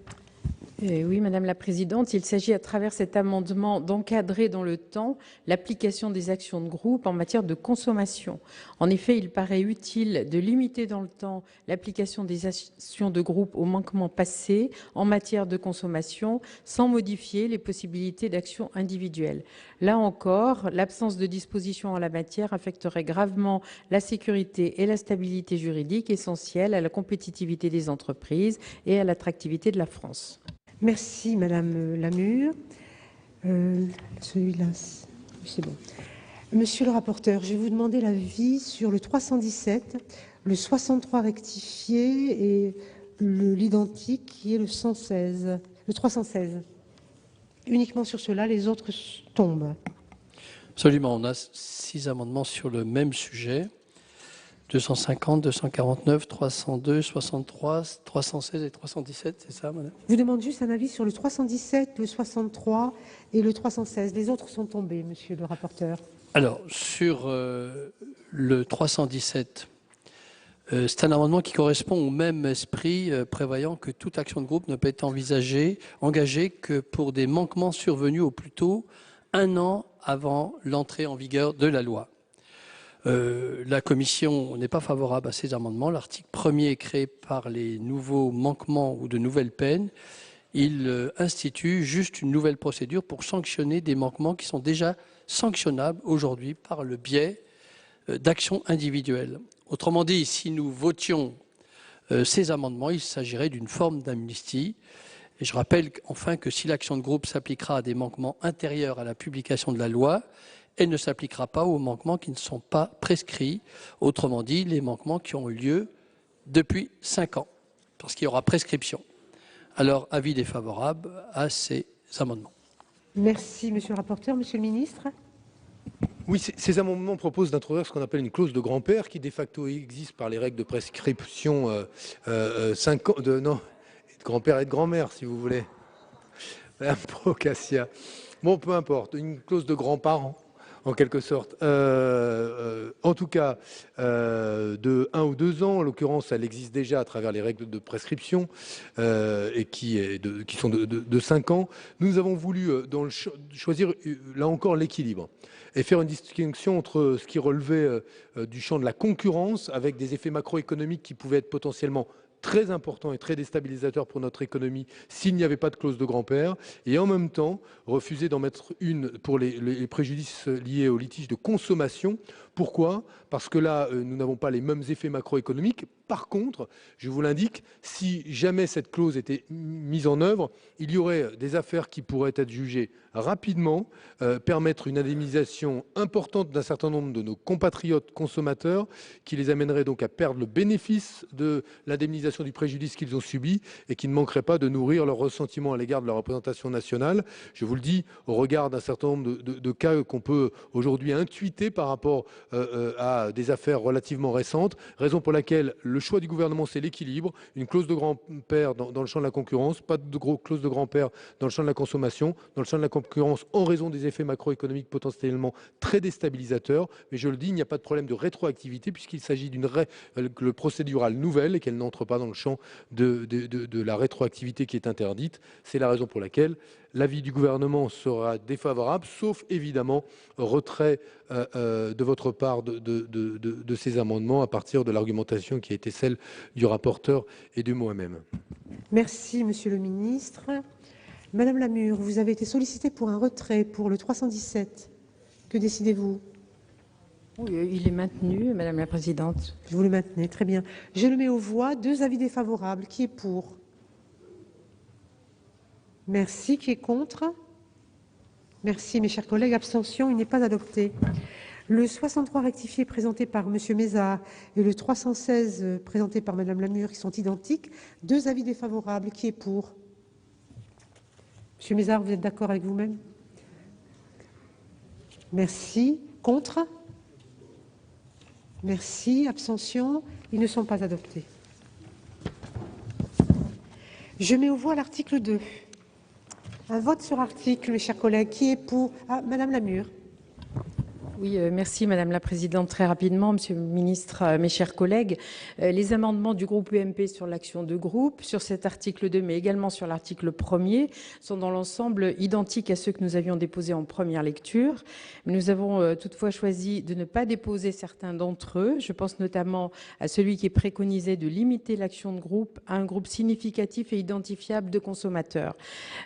Oui, Madame la Présidente, il s'agit à travers cet amendement d'encadrer dans le temps l'application des actions de groupe en matière de consommation. En effet, il paraît utile de limiter dans le temps l'application des actions de groupe aux manquements passés en matière de consommation sans modifier les possibilités d'action individuelle. Là encore, l'absence de dispositions en la matière affecterait gravement la sécurité et la stabilité juridique essentielles à la compétitivité des entreprises et à l'attractivité de la France. Merci, Madame Lamure. Celui-là, c'est bon. Monsieur le rapporteur, je vais vous demander l'avis sur le 317, le 63 rectifié et l'identique qui est le 116, le 316. Uniquement sur cela, les autres tombent. Absolument, on a 6 amendements sur le même sujet. 250, 249, 302, 63, 316 et 317, c'est ça, madame? Je vous demande juste un avis sur le 317, le 63 et le 316. Les autres sont tombés, monsieur le rapporteur. Alors, sur le 317, c'est un amendement qui correspond au même esprit, prévoyant que toute action de groupe ne peut être engagée que pour des manquements survenus au plus tôt 1 an avant l'entrée en vigueur de la loi. La Commission n'est pas favorable à ces amendements. L'article 1er est créé par les nouveaux manquements ou de nouvelles peines. Il institue juste une nouvelle procédure pour sanctionner des manquements qui sont déjà sanctionnables aujourd'hui par le biais d'actions individuelles. Autrement dit, si nous votions ces amendements, il s'agirait d'une forme d'amnistie. Et je rappelle enfin que si l'action de groupe s'appliquera à des manquements intérieurs à la publication de la loi, elle ne s'appliquera pas aux manquements qui ne sont pas prescrits, autrement dit les manquements qui ont eu lieu depuis 5 ans, parce qu'il y aura prescription. Alors, avis défavorable à ces amendements. Merci, monsieur le rapporteur. Monsieur le ministre. Oui, ces amendements proposent d'introduire ce qu'on appelle une clause de grand-père qui, de facto, existe par les règles de prescription 5 ans, de grand-père et de grand-mère, si vous voulez. Madame Procaccia. Bon, peu importe, une clause de grands-parents. En quelque sorte. En tout cas, de 1 ou 2 ans, en l'occurrence, elle existe déjà à travers les règles de prescription et qui sont de 5 ans. Nous avons voulu choisir, là encore, l'équilibre et faire une distinction entre ce qui relevait du champ de la concurrence avec des effets macroéconomiques qui pouvaient être potentiellement très important et très déstabilisateur pour notre économie s'il n'y avait pas de clause de grand-père, et en même temps refuser d'en mettre une pour les préjudices liés aux litiges de consommation. Pourquoi? Parce que là, nous n'avons pas les mêmes effets macroéconomiques. Par contre, je vous l'indique, si jamais cette clause était mise en œuvre, il y aurait des affaires qui pourraient être jugées rapidement, permettre une indemnisation importante d'un certain nombre de nos compatriotes consommateurs, qui les amènerait donc à perdre le bénéfice de l'indemnisation du préjudice qu'ils ont subi et qui ne manquerait pas de nourrir leur ressentiment à l'égard de leur représentation nationale. Je vous le dis, au regard d'un certain nombre de cas qu'on peut aujourd'hui intuiter par rapport à des affaires relativement récentes, raison pour laquelle le choix du gouvernement, c'est l'équilibre, une clause de grand-père dans le champ de la concurrence, pas de clause de grand-père dans le champ de la consommation, dans le champ de la concurrence en raison des effets macroéconomiques potentiellement très déstabilisateurs. Mais je le dis, il n'y a pas de problème de rétroactivité puisqu'il s'agit d'une règle procédurale nouvelle et qu'elle n'entre pas dans le champ de la rétroactivité qui est interdite. C'est la raison pour laquelle l'avis du gouvernement sera défavorable, sauf évidemment retrait de votre part de ces amendements à partir de l'argumentation qui a été celle du rapporteur et de moi-même. Merci, Monsieur le Ministre. Madame Lamure, vous avez été sollicitée pour un retrait pour le 317. Que décidez-vous? Oui, il est maintenu, Madame la Présidente. Vous le maintenez, très bien. Je le mets aux voix. 2 avis défavorables. Qui est pour? Merci. Qui est contre? Merci, mes chers collègues. Abstention, il n'est pas adopté. Le 63 rectifié présenté par Monsieur Mézard et le 316 présenté par Madame Lamure, qui sont identiques. 2 avis défavorables. Qui est pour? Monsieur Mézard, vous êtes d'accord avec vous-même? Merci. Contre? Merci. Abstention, ils ne sont pas adoptés. Je mets aux voix l'article 2. Un vote sur l'article, mes chers collègues. Qui est pour? Madame Lamure. Oui, merci Madame la Présidente. Très rapidement, Monsieur le Ministre, mes chers collègues, les amendements du groupe UMP sur l'action de groupe, sur cet article 2, mais également sur l'article 1er, sont dans l'ensemble identiques à ceux que nous avions déposés en première lecture. Nous avons toutefois choisi de ne pas déposer certains d'entre eux. Je pense notamment à celui qui préconisait de limiter l'action de groupe à un groupe significatif et identifiable de consommateurs.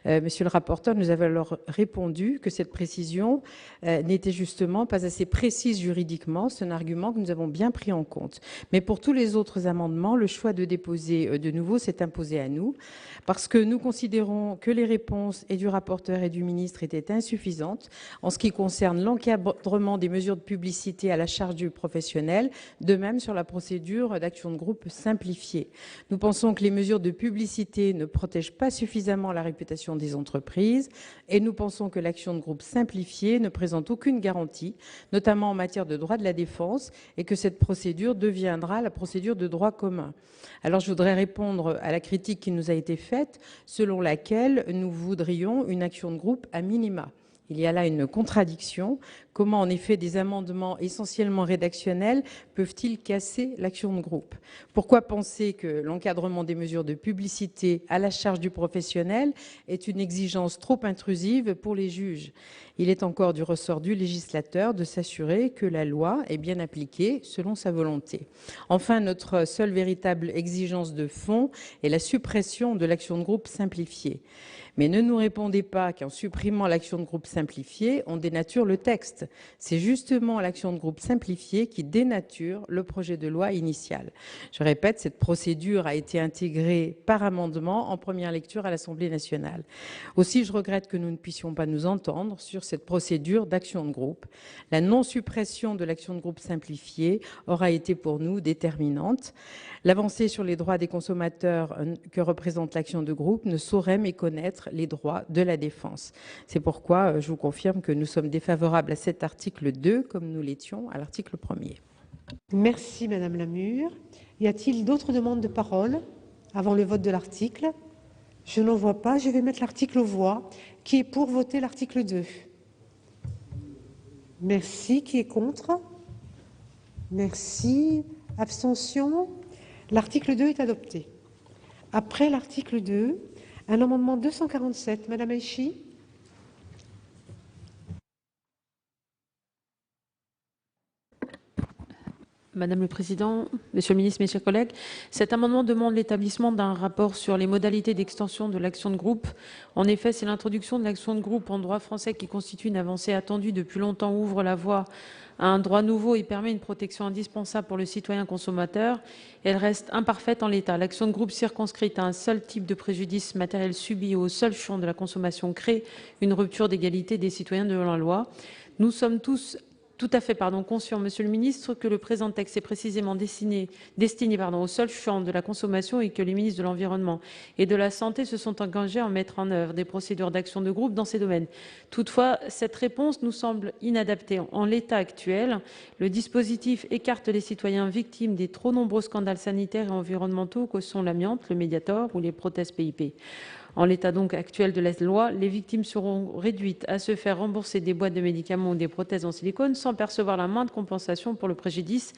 Monsieur le rapporteur nous avait alors répondu que cette précision n'était justement pas assez précise juridiquement. C'est un argument que nous avons bien pris en compte. Mais pour tous les autres amendements, le choix de déposer de nouveau s'est imposé à nous parce que nous considérons que les réponses et du rapporteur et du ministre étaient insuffisantes en ce qui concerne l'encadrement des mesures de publicité à la charge du professionnel, de même sur la procédure d'action de groupe simplifiée. Nous pensons que les mesures de publicité ne protègent pas suffisamment la réputation des entreprises et nous pensons que l'action de groupe simplifiée ne présente aucune garantie, notamment en matière de droit de la défense, et que cette procédure deviendra la procédure de droit commun. Alors je voudrais répondre à la critique qui nous a été faite, selon laquelle nous voudrions une action de groupe à minima. Il y a là une contradiction. Comment, en effet, des amendements essentiellement rédactionnels peuvent-ils casser l'action de groupe? Pourquoi penser que l'encadrement des mesures de publicité à la charge du professionnel est une exigence trop intrusive pour les juges? Il est encore du ressort du législateur de s'assurer que la loi est bien appliquée selon sa volonté. Enfin, notre seule véritable exigence de fond est la suppression de l'action de groupe simplifiée. Mais ne nous répondez pas qu'en supprimant l'action de groupe simplifiée, on dénature le texte. C'est justement l'action de groupe simplifiée qui dénature le projet de loi initial. Je répète, cette procédure a été intégrée par amendement en première lecture à l'Assemblée nationale. Aussi, je regrette que nous ne puissions pas nous entendre sur cette procédure d'action de groupe. La non-suppression de l'action de groupe simplifiée aura été pour nous déterminante. L'avancée sur les droits des consommateurs que représente l'action de groupe ne saurait méconnaître les droits de la défense. C'est pourquoi je vous confirme que nous sommes défavorables à cet article 2 comme nous l'étions à l'article 1er. Merci Madame Lamure. Y a-t-il d'autres demandes de parole avant le vote de l'article? Je n'en vois pas. Je vais mettre l'article aux voix. Qui est pour voter l'article 2? Merci. Qui est contre? Merci. Abstention? L'article 2 est adopté. Après l'article 2, un amendement 247. Madame Aïchi. Madame le Président, Monsieur le Ministre, mes chers collègues, cet amendement demande l'établissement d'un rapport sur les modalités d'extension de l'action de groupe. En effet, c'est l'introduction de l'action de groupe en droit français qui constitue une avancée attendue depuis longtemps, ouvre la voie à un droit nouveau et permet une protection indispensable pour le citoyen consommateur. Elle reste imparfaite en l'état. L'action de groupe circonscrite à un seul type de préjudice matériel subi au seul champ de la consommation crée une rupture d'égalité des citoyens devant la loi. Nous sommes tous tout à fait conscient, Monsieur le Ministre, que le présent texte est précisément destiné au seul champ de la consommation et que les ministres de l'Environnement et de la Santé se sont engagés à mettre en œuvre des procédures d'action de groupe dans ces domaines. Toutefois, cette réponse nous semble inadaptée. En l'état actuel, le dispositif écarte les citoyens victimes des trop nombreux scandales sanitaires et environnementaux que sont l'amiante, le Mediator ou les prothèses PIP. En l'état donc actuel de la loi, les victimes seront réduites à se faire rembourser des boîtes de médicaments ou des prothèses en silicone sans percevoir la moindre compensation pour le préjudice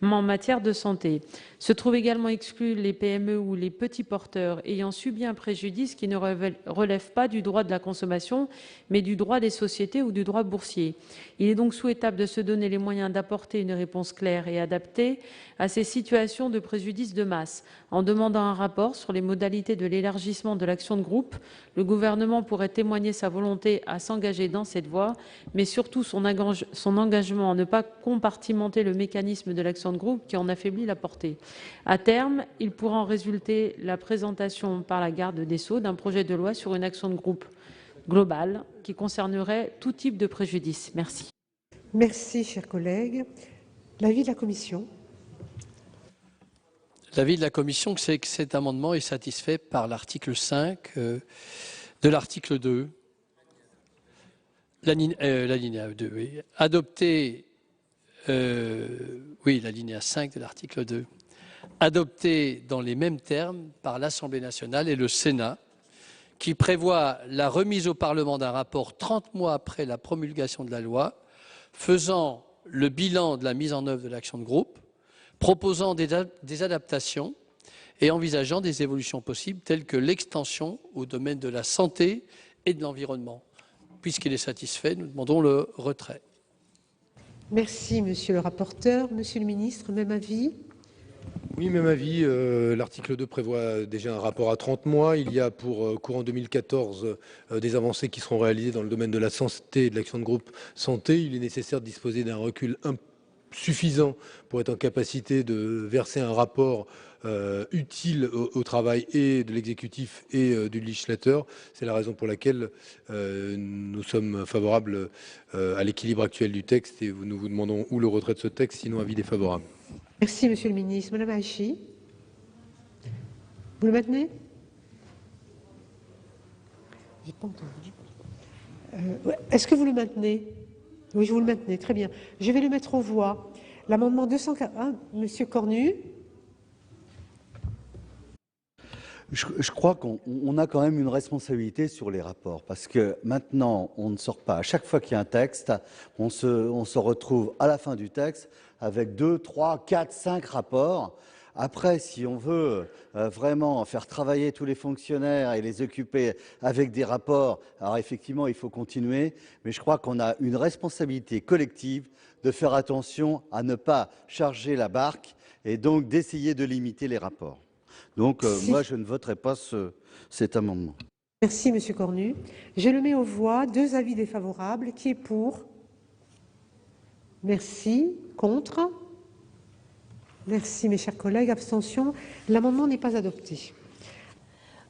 en matière de santé. Se trouvent également exclus les PME ou les petits porteurs ayant subi un préjudice qui ne relève pas du droit de la consommation, mais du droit des sociétés ou du droit boursier. Il est donc souhaitable de se donner les moyens d'apporter une réponse claire et adaptée à ces situations de préjudice de masse. En demandant un rapport sur les modalités de l'élargissement de l'action de groupe, le gouvernement pourrait témoigner sa volonté à s'engager dans cette voie, mais surtout son engagement à ne pas compartimenter le mécanisme de l'action de groupe qui en affaiblit la portée. À terme, il pourra en résulter la présentation par la garde des Sceaux d'un projet de loi sur une action de groupe globale qui concernerait tout type de préjudice. Merci. Merci, chers collègues. L'avis de la commission. L'avis de la commission, c'est que cet amendement est satisfait par l'article 5 de l'article 2. L'alinéa 2, oui. Adopté, l'alinéa 5 de l'article 2. Adopté dans les mêmes termes par l'Assemblée nationale et le Sénat, qui prévoit la remise au Parlement d'un rapport 30 mois après la promulgation de la loi, faisant le bilan de la mise en œuvre de l'action de groupe, proposant des adaptations et envisageant des évolutions possibles telles que l'extension au domaine de la santé et de l'environnement. Puisqu'il est satisfait, nous demandons le retrait. Merci, monsieur le rapporteur. Monsieur le ministre, même avis? Oui, même avis. L'article 2 prévoit déjà un rapport à 30 mois. Il y a pour courant 2014 des avancées qui seront réalisées dans le domaine de la santé et de l'action de groupe santé. Il est nécessaire de disposer d'un recul suffisant pour être en capacité de verser un rapport utile au travail et de l'exécutif et du législateur. C'est la raison pour laquelle nous sommes favorables à l'équilibre actuel du texte et nous vous demandons ou le retrait de ce texte, sinon avis défavorable. Merci, monsieur le ministre. Madame Haïchi, vous le maintenez? J'ai pas entendu. Est-ce que vous le maintenez? Oui, je vous le maintenez. Très bien. Je vais le mettre aux voix. L'amendement 241, monsieur Cornu. Je crois qu'on a quand même une responsabilité sur les rapports, parce que maintenant, on ne sort pas. À chaque fois qu'il y a un texte, on se retrouve à la fin du texte avec 2, 3, 4, 5 rapports. Après, si on veut vraiment faire travailler tous les fonctionnaires et les occuper avec des rapports, alors effectivement, il faut continuer, mais je crois qu'on a une responsabilité collective de faire attention à ne pas charger la barque et donc d'essayer de limiter les rapports. Donc, moi, je ne voterai pas cet amendement. Merci, monsieur Cornu. Je le mets aux voix. 2 avis défavorables. Qui est pour? Merci. Contre? Merci, mes chers collègues. Abstention. L'amendement n'est pas adopté.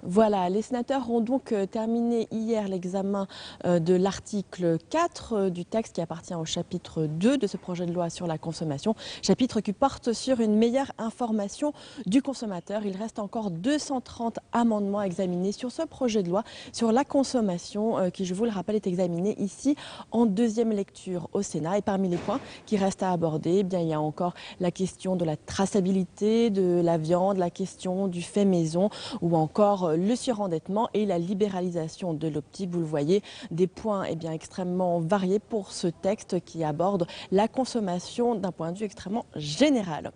Voilà, les sénateurs ont donc terminé hier l'examen de l'article 4 du texte qui appartient au chapitre 2 de ce projet de loi sur la consommation, chapitre qui porte sur une meilleure information du consommateur. Il reste encore 230 amendements à examiner sur ce projet de loi sur la consommation qui, je vous le rappelle, est examiné ici en 2e lecture au Sénat. Et parmi les points qui restent à aborder, eh bien, il y a encore la question de la traçabilité de la viande, la question du fait maison ou encore le surendettement et la libéralisation de l'optique. Vous le voyez, des points extrêmement variés pour ce texte qui aborde la consommation d'un point de vue extrêmement général.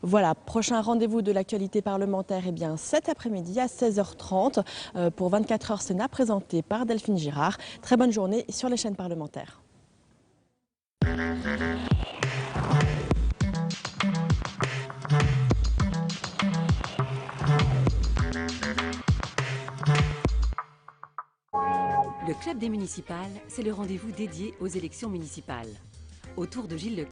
Voilà, prochain rendez-vous de l'actualité parlementaire cet après-midi à 16h30 pour 24 heures Sénat présenté par Delphine Girard. Très bonne journée sur les chaînes parlementaires. Le Club des municipales, c'est le rendez-vous dédié aux élections municipales. Autour de Gilles Leclerc.